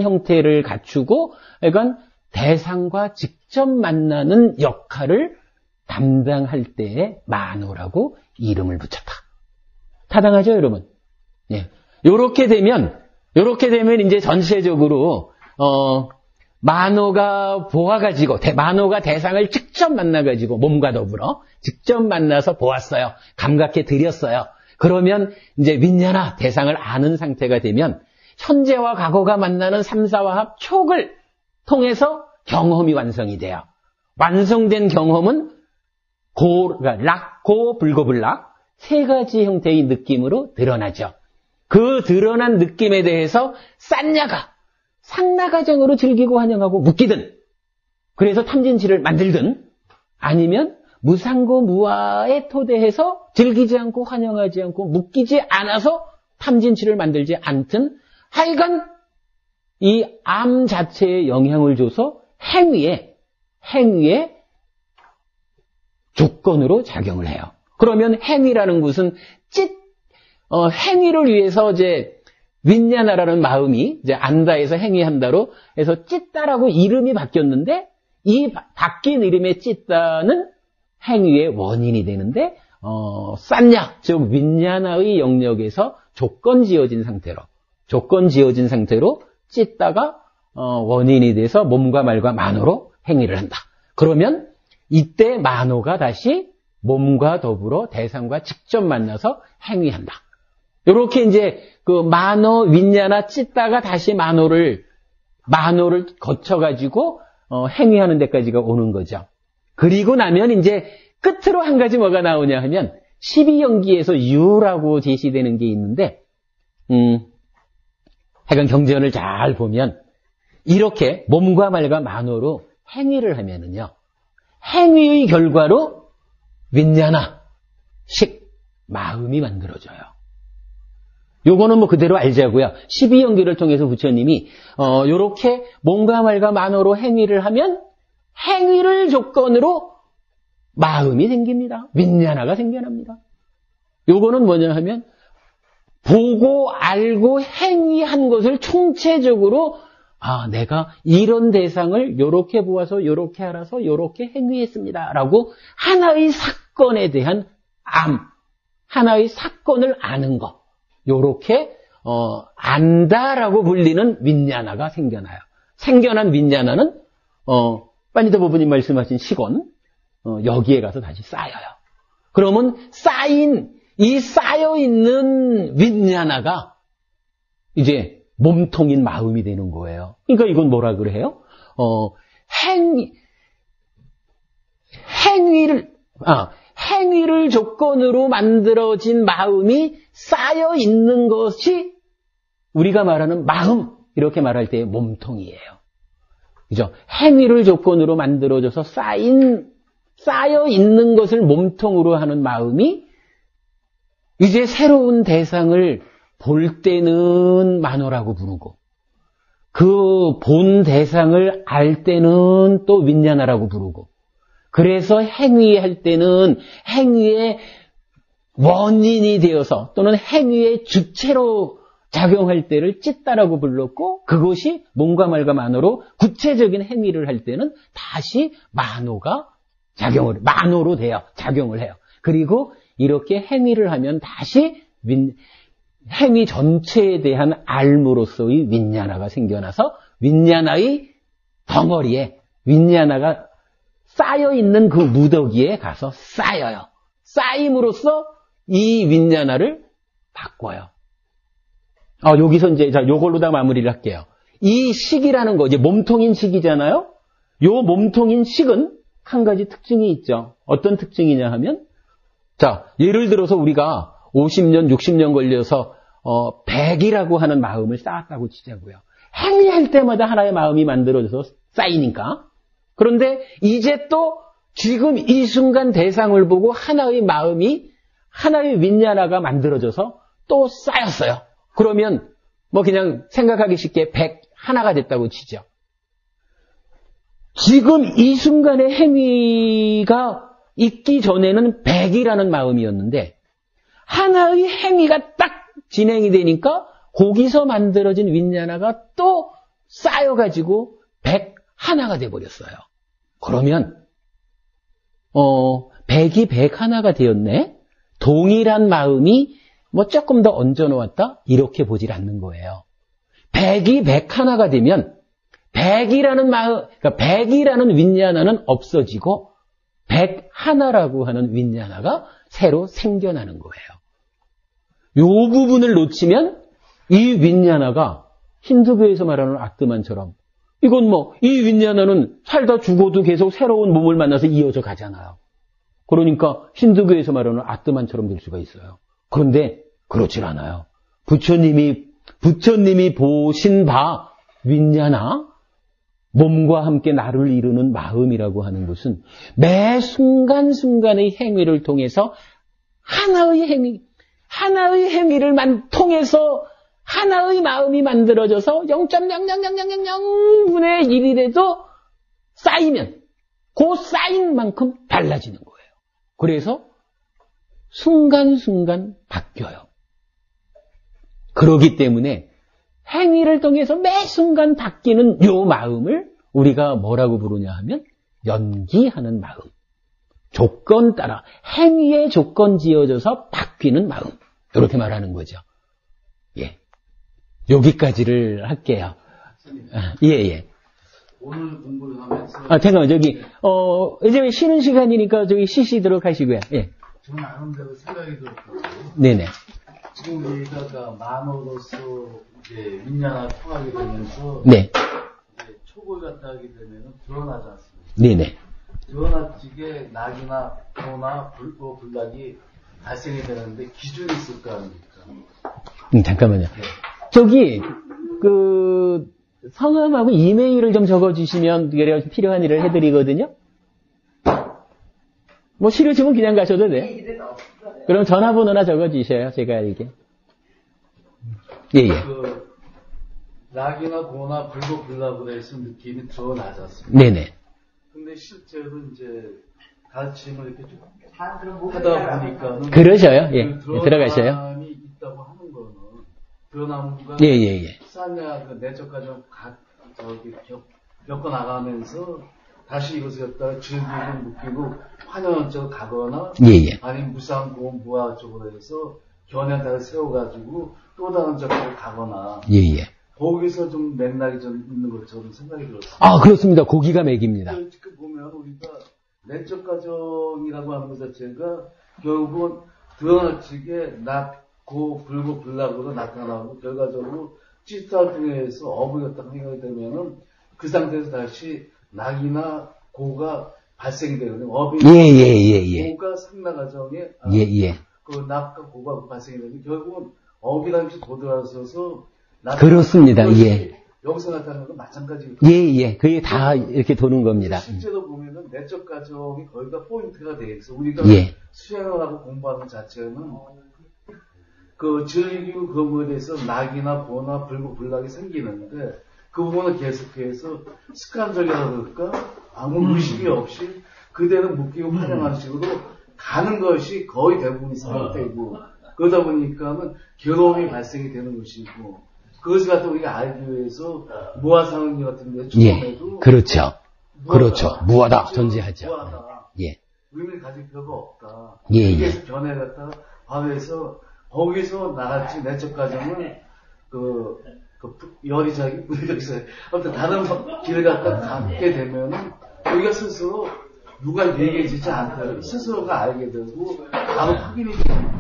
형태를 갖추고, 그러니까 대상과 직접 만나는 역할을 담당할 때에 만호라고 이름을 붙였다. 타당하죠, 여러분? 예. 요렇게 되면 이제 전체적으로 만호가 보아가지고, 만호가 대상을 직접 만나가지고, 몸과 더불어 직접 만나서 보았어요. 감각해 드렸어요. 그러면 이제 윈냐나 대상을 아는 상태가 되면, 현재와 과거가 만나는 삼사화합 촉을 통해서 경험이 완성이 돼요. 완성된 경험은 락, 불고불락, 세 가지 형태의 느낌으로 드러나죠. 그 드러난 느낌에 대해서 싼냐가 상나가정으로 즐기고 환영하고 묶이든, 그래서 탐진치를 만들든, 아니면 무상고 무아에 토대해서 즐기지 않고 환영하지 않고 묶이지 않아서 탐진치를 만들지 않든, 하여간 이 암 자체에 영향을 줘서 행위에 조건으로 작용을 해요. 그러면 행위라는 것은 행위를 위해서 이제 윈냐나라는 마음이 이제 안다에서 행위한다로 해서 찢다라고 이름이 바뀌었는데 이 바뀐 이름의 찢다는 행위의 원인이 되는데 싼냐, 즉 윈냐나의 영역에서 조건 지어진 상태로 찢다가 원인이 돼서 몸과 말과 만호로 행위를 한다. 그러면 이때 만호가 다시 몸과 더불어 대상과 직접 만나서 행위한다. 이렇게 이제 그 만호, 윈냐나, 찢다가 다시 만호를 거쳐가지고 행위하는 데까지가 오는 거죠. 그리고 나면 이제 끝으로 한 가지 뭐가 나오냐 하면 12연기에서 유라고 제시되는 게 있는데 하여간 경전을 잘 보면 이렇게 몸과 말과 만호로 행위를 하면은요. 행위의 결과로 윈냐나, 마음이 만들어져요. 요거는 뭐 그대로 알자고요. 12연기를 통해서 부처님이 요렇게 몸과 말과 만호로 행위를 하면 행위를 조건으로 마음이 생깁니다. 윈냐나가 생겨납니다. 요거는 뭐냐 하면 보고 알고 행위한 것을 총체적으로 내가 이런 대상을 요렇게 보아서 요렇게 알아서 요렇게 행위했습니다. 라고 하나의 사건에 대한 하나의 사건을 아는 것. 요렇게 안다라고 불리는 윈냐나가 생겨나요. 생겨난 윈냐나는 빠니더 부부님 말씀하신 시건 여기에 가서 다시 쌓여요. 그러면 이 쌓여있는 윈냐나가 이제 몸통인 마음이 되는 거예요. 그러니까 이건 뭐라 그래요? 행위를 조건으로 만들어진 마음이 쌓여 있는 것이 우리가 말하는 마음, 이렇게 말할 때의 몸통이에요. 그죠? 행위를 조건으로 만들어져서 쌓여 있는 것을 몸통으로 하는 마음이 이제 새로운 대상을 볼 때는 만호라고 부르고 그 본 대상을 알 때는 또 윈냐나라고 부르고 그래서 행위할 때는 행위의 원인이 되어서 또는 행위의 주체로 작용할 때를 찢다라고 불렀고 그것이 몸과 말과 만호로 구체적인 행위를 할 때는 다시 만호로 돼요. 작용을 해요. 그리고 이렇게 행위를 하면 다시 행위 전체에 대한 알므로서의 윈냐나가 생겨나서 윈냐나의 덩어리에 윈냐나가 쌓여있는 그 무더기에 가서 쌓여요. 쌓임으로써 이 윈냐나를 바꿔요. 여기서 이제 요걸로 다 마무리를 할게요. 이 식이라는 거, 이제 몸통인 식이잖아요? 요 몸통인 식은 한 가지 특징이 있죠. 어떤 특징이냐 하면 예를 들어서 우리가 50년, 60년 걸려서 100이라고 하는 마음을 쌓았다고 치자고요. 행위할 때마다 하나의 마음이 만들어져서 쌓이니까. 그런데 이제 또 지금 이 순간 대상을 보고 하나의 마음이 하나의 윈냐나가 만들어져서 또 쌓였어요. 그러면 뭐 그냥 생각하기 쉽게 100 하나가 됐다고 치죠. 지금 이 순간의 행위가 있기 전에는 100이라는 마음이었는데 하나의 행위가 딱 진행이 되니까 거기서 만들어진 윈냐나가 또 쌓여가지고 100 하나가 돼버렸어요. 그러면 100이 100 하나가 되었네? 동일한 마음이 뭐 조금 더 얹어놓았다? 이렇게 보질 않는 거예요. 100이 100 하나가 되면 100이라는 마음, 그러니까 100이라는 윈냐나는 없어지고 100 하나라고 하는 윈냐나가 새로 생겨나는 거예요. 이 부분을 놓치면 이 윈냐나가 힌두교에서 말하는 아트만처럼 이건 뭐 이 윈냐나는 살다 죽어도 계속 새로운 몸을 만나서 이어져 가잖아요. 그러니까 힌두교에서 말하는 아트만처럼 될 수가 있어요. 그런데 그렇질 않아요. 부처님이 보신 바 윈냐나, 몸과 함께 나를 이루는 마음이라고 하는 것은 매 순간순간의 행위를 통해서 하나의 행위를 통해서 하나의 마음이 만들어져서 0.000000분의 1이라도 쌓이면 그 쌓인 만큼 달라지는 거예요. 그래서 순간순간 바뀌어요. 그렇기 때문에 행위를 통해서 매 순간 바뀌는 요 마음을 우리가 뭐라고 부르냐 하면 연기하는 마음. 조건 따라 행위에 조건 지어져서 바뀌는 마음. 이렇게 말하는 거죠. 예. 여기까지를 할게요. 예. 오늘 공부를 하면서 잠깐만 이제 쉬는 시간이니까 쉬시도록 하시고요. 예. 저는 나름대로 생각이 들었거든요. 네네. 지금 우리가 만으로서 이제 민냐나 통하게 되면서 네. 이제 촉을 갖다 하게 되면 드러나지 않습니까? 네네. 드러나지게 낙이나 고나 불락이 발생이 되는데 기준이 있을 거 아닙니까? 잠깐만요. 네. 성함하고 이메일을 좀 적어주시면 필요한 일을 해드리거든요. 뭐 싫으시면 그냥 가셔도 돼요. 그럼 전화번호나 적어주셔요. 제가 알게. 예. 낙이나 고나 불락으로 해서 느낌이 드러나지 않습니까? 네네. 근데 실제로 이제 가르침을 이렇게 좀 하다 보니까는 그러셔요. 예. 들어가셔요. 드러남이 있다고 하는 거는 드러남과 예. 사냐 내적 과정 겪어 나가면서 다시 이것을 갖다가 즐기고 느끼고 환영 쪽으로 가거나 예. 아니면 무상고음 무화 쪽으로 해서 견해를 세워가지고 또 다른 쪽으로 가거나 예. 거기서 좀 맥락이 좀 있는 것처럼 생각이 들었습니다. 그렇습니다. 고기가 맥입니다. 그 보면 우리가 내적 과정이라고 하는 것 자체가 결국은 드러나치게 낮고 불고 불락으로 나타나고 결과적으로 찌타를 통해서 업을 갖다가 해결이 되면은 그 상태에서 다시 낙이나 고가 발생되거든요. 업이 예. 고가 상나 과정에 예. 그 낙과 고가 발생이 되는데 결국은 업이라는 것이 도드라서서 그렇습니다. 예. 여기서 나타나는 건 마찬가지거든요. 예. 그게 다 이렇게 도는 겁니다. 실제로 보면은 내적 과정이 거의 다 포인트가 돼 있어. 우리가 수행을 하고 공부하는 자체는 그 즐기고 그 부분에 대해서 낙이나 고나 불고 불락이 생기는데 그 부분을 계속해서 습관적이라 그럴까 아무 의식이 없이 그대로 묶이고 환영하는 식으로 가는 것이 거의 대부분이 상태이고 그러다 보니까는 괴로움이 발생이 되는 것이고 그것을 갖다 우리가 알기 위해서 무아상응리 같은 데 처음에도 그렇죠. 무아다 존재하죠. 무아다. 예. 의미를 가질 필요가 없다. 예. 그래서 견해 갖다가 과거에서 거기서 나같이 내적 과정을 열이 자기 부딪혀서 아무튼 다른 길을 갖다 갖게 되면은 우리가 스스로 누가 얘기해주지 않더라도 스스로가 알게 되고 바로 확인이 되는 거고.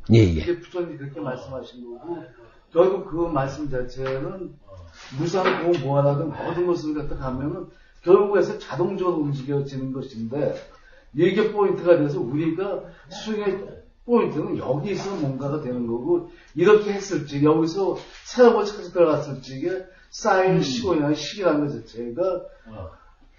이게 부처님이 그렇게 말씀하신 거고 결국 그 말씀 자체는 무상고 무한하든 모든 것을 갖다 가면은 결국에서 자동적으로 움직여지는 것인데 이게 포인트가 돼서 우리가 수행의 포인트는 여기서 뭔가가 되는 거고 이렇게 했을 지 여기서 새로운 찾아 들어갔을 적에 쌓인 시간이나 시기라는 것 자체가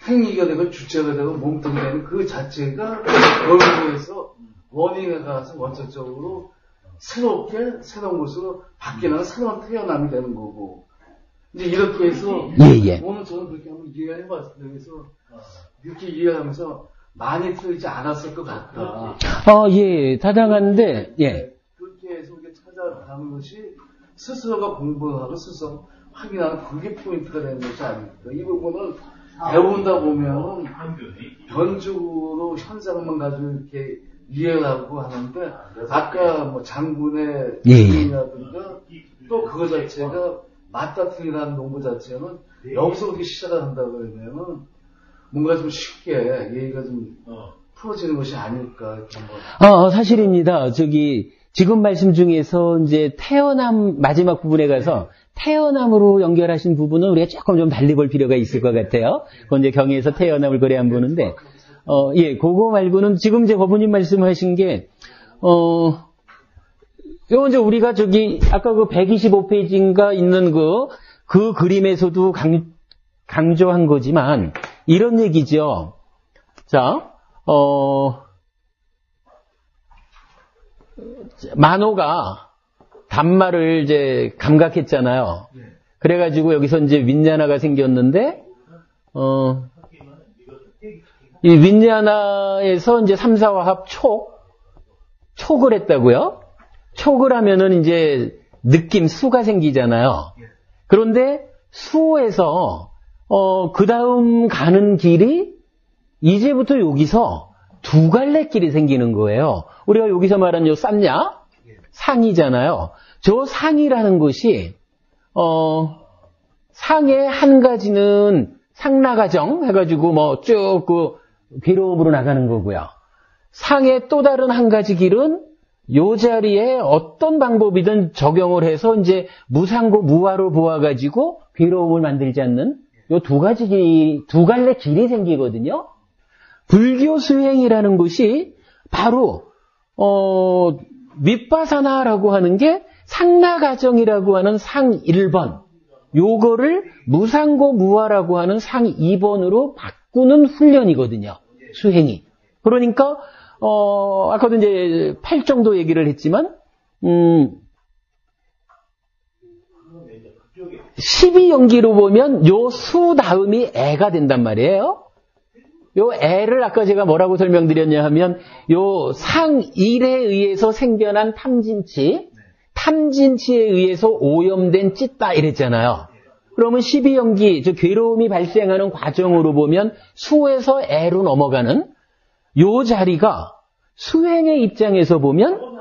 행위가 되고 주체가 되고 몸통이 되는 그 자체가 결국에서 원인에 가서 원천적으로 새롭게 새로운 것으로 바뀌는 새로운 태어남이 되는 거고 이제 이렇게 해서 오늘 저는 그렇게 한번 이해를 해봤어요. 그래서 이렇게 이해하면서 많이 틀리지 않았을 것 같다. 타당한데 그렇게 해서 우리가 찾아가는 것이 스스로가 공부를 하고 스스로 확인하는 그게 포인트가 되는 것이 아닙니까? 이 부분을 배운다 보면 변죽으로 현상만 가지고 이렇게 이해를 하고 하는데 아까 뭐 장군의 이라든가 또 그거 자체가 맞다 틀리라는 농부 자체는 여기서 어떻게 시작을 한다 그러면은 뭔가 좀 쉽게 얘기가 좀 풀어지는 것이 아닐까 이렇게 한번. 사실입니다. 지금 말씀 중에서 이제 태어남 마지막 부분에 가서 태어남으로 연결하신 부분은 우리가 조금 좀 달리 볼 필요가 있을 것 같아요. 그건 이제 경에서 태어남을 그래 안 보는데, 그거 말고는 지금 이제 법원님 말씀하신 게, 요 이제 우리가 아까 그 125페이지인가 있는 그 그림에서도 강조한 거지만, 이런 얘기죠. 자, 만호가 단말을 이제 감각했잖아요. 그래가지고 여기서 이제 윈냐나가 생겼는데, 이 윈냐나에서 이제 3사화합 촉을 했다고요? 촉을 하면은 이제 느낌, 수가 생기잖아요. 그런데 수에서 그 다음 가는 길이 이제부터 여기서 두 갈래 길이 생기는 거예요. 우리가 여기서 말하는 요 쌈냐? 상이잖아요. 저 상이라는 것이 상의 한 가지는 상나가정 해가지고 뭐 쭉 그 괴로움으로 나가는 거고요. 상의 또 다른 한 가지 길은 요 자리에 어떤 방법이든 적용을 해서 이제 무상고 무화로 보아가지고 괴로움을 만들지 않는 요 두 가지 두 갈래 길이 생기거든요. 불교 수행이라는 것이 바로 윗바사나라고 하는 게 상나가정이라고 하는 상 1번 요거를 무상고 무화라고 하는 상 2번으로 바꾸는 훈련이거든요. 수행이. 그러니까 아까도 이제 8 정도 얘기를 했지만 12연기로 보면 요 수 다음이 애가 된단 말이에요. 요 애를 아까 제가 뭐라고 설명드렸냐 하면 요 상 1에 의해서 생겨난 탐진치에 의해서 오염된 찢다 이랬잖아요. 그러면 12연기, 저 괴로움이 발생하는 과정으로 보면 수에서 애로 넘어가는 요 자리가 수행의 입장에서 보면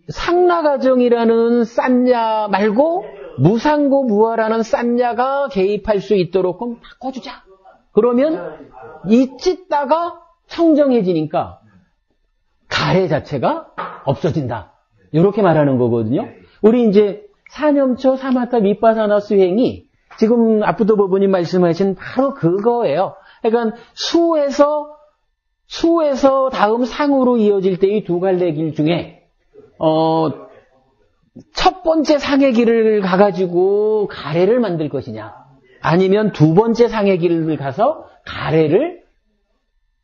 상나가정이라는 쌈냐 말고 무상고 무화라는 쌈냐가 개입할 수 있도록 그럼 바꿔주자. 그러면 이 찢다가 청정해지니까 가래 자체가 없어진다. 이렇게 말하는 거거든요. 우리 이제 사념초 사마타 윗바사나 수행이 지금 앞부터 부모님 말씀하신 바로 그거예요. 그러니까 수에서 다음 상으로 이어질 때의 두 갈래 길 중에 첫 번째 상의 길을 가가지고 가래를 만들 것이냐, 아니면 두 번째 상의 길을 가서 가래를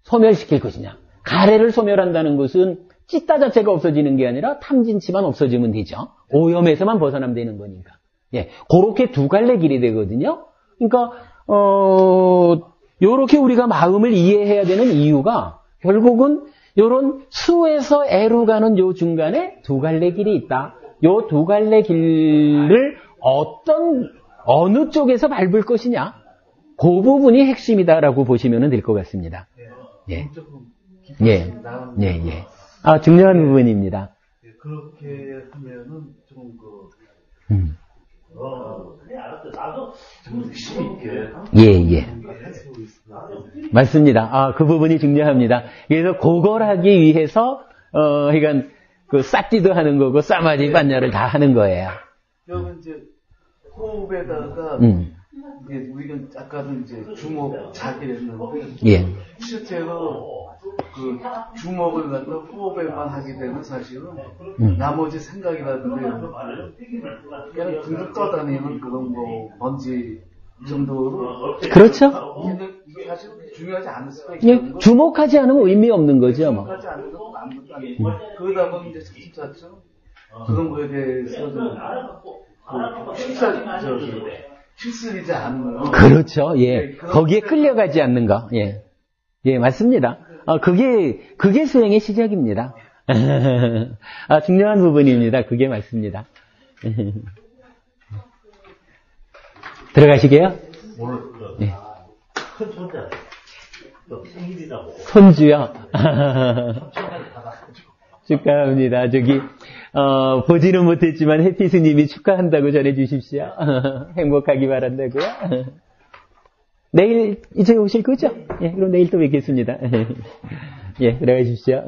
소멸시킬 것이냐. 가래를 소멸한다는 것은 찢다 자체가 없어지는 게 아니라 탐진치만 없어지면 되죠. 오염에서만 벗어나면 되는 거니까. 예, 그렇게 두 갈래 길이 되거든요. 그러니까 요렇게 우리가 마음을 이해해야 되는 이유가 결국은 요런 수에서 애로 가는 요 중간에 두 갈래 길이 있다. 요 두 갈래 길을 어느 쪽에서 밟을 것이냐, 그 부분이 핵심이다라고 보시면 될 것 같습니다. 예. 예. 예. 예. 중요한 부분입니다. 그렇게 하면은 좀 나도 좀 의심 있게. 예. 맞습니다. 그 부분이 중요합니다. 그래서 그걸 하기 위해서, 그러니까, 싹지도 하는 거고, 싸마지 반야를 다 하는 거예요. 여기 이제, 호흡에다가, 이제 우리가 아까도 이제 주먹 자기를 했는데, 예. 실제로 주먹을 갖다 호흡에만 하게 되면 사실은 나머지 생각이라든지 그냥 둥둥 떠다니는 그런 먼지 정도로. 그렇죠. 이게 사실 중요하지 않을 수가 예. 있거든요. 주목하지 않으면 의미 없는 거죠, 뭐. 주목하지 않는 것도 아무것도 아니고. 그러다 보면 이제 차츰차츰 그런 거에 대해서 휩쓸리지 않는. 그렇죠. 예. 거기에 끌려가지 않는 거. 예. 예, 맞습니다. 그게 수행의 시작입니다. 중요한 부분입니다. 그게 맞습니다. 들어가시게요? 예. 큰 손자. 생일이라고. 손주요? 축하합니다. 보지는 못했지만 해피 스님이 축하한다고 전해주십시오. 행복하기 바란다고요. 내일 이제 오실 거죠? 예, 그럼 내일 또 뵙겠습니다. 예, 들어가십시오.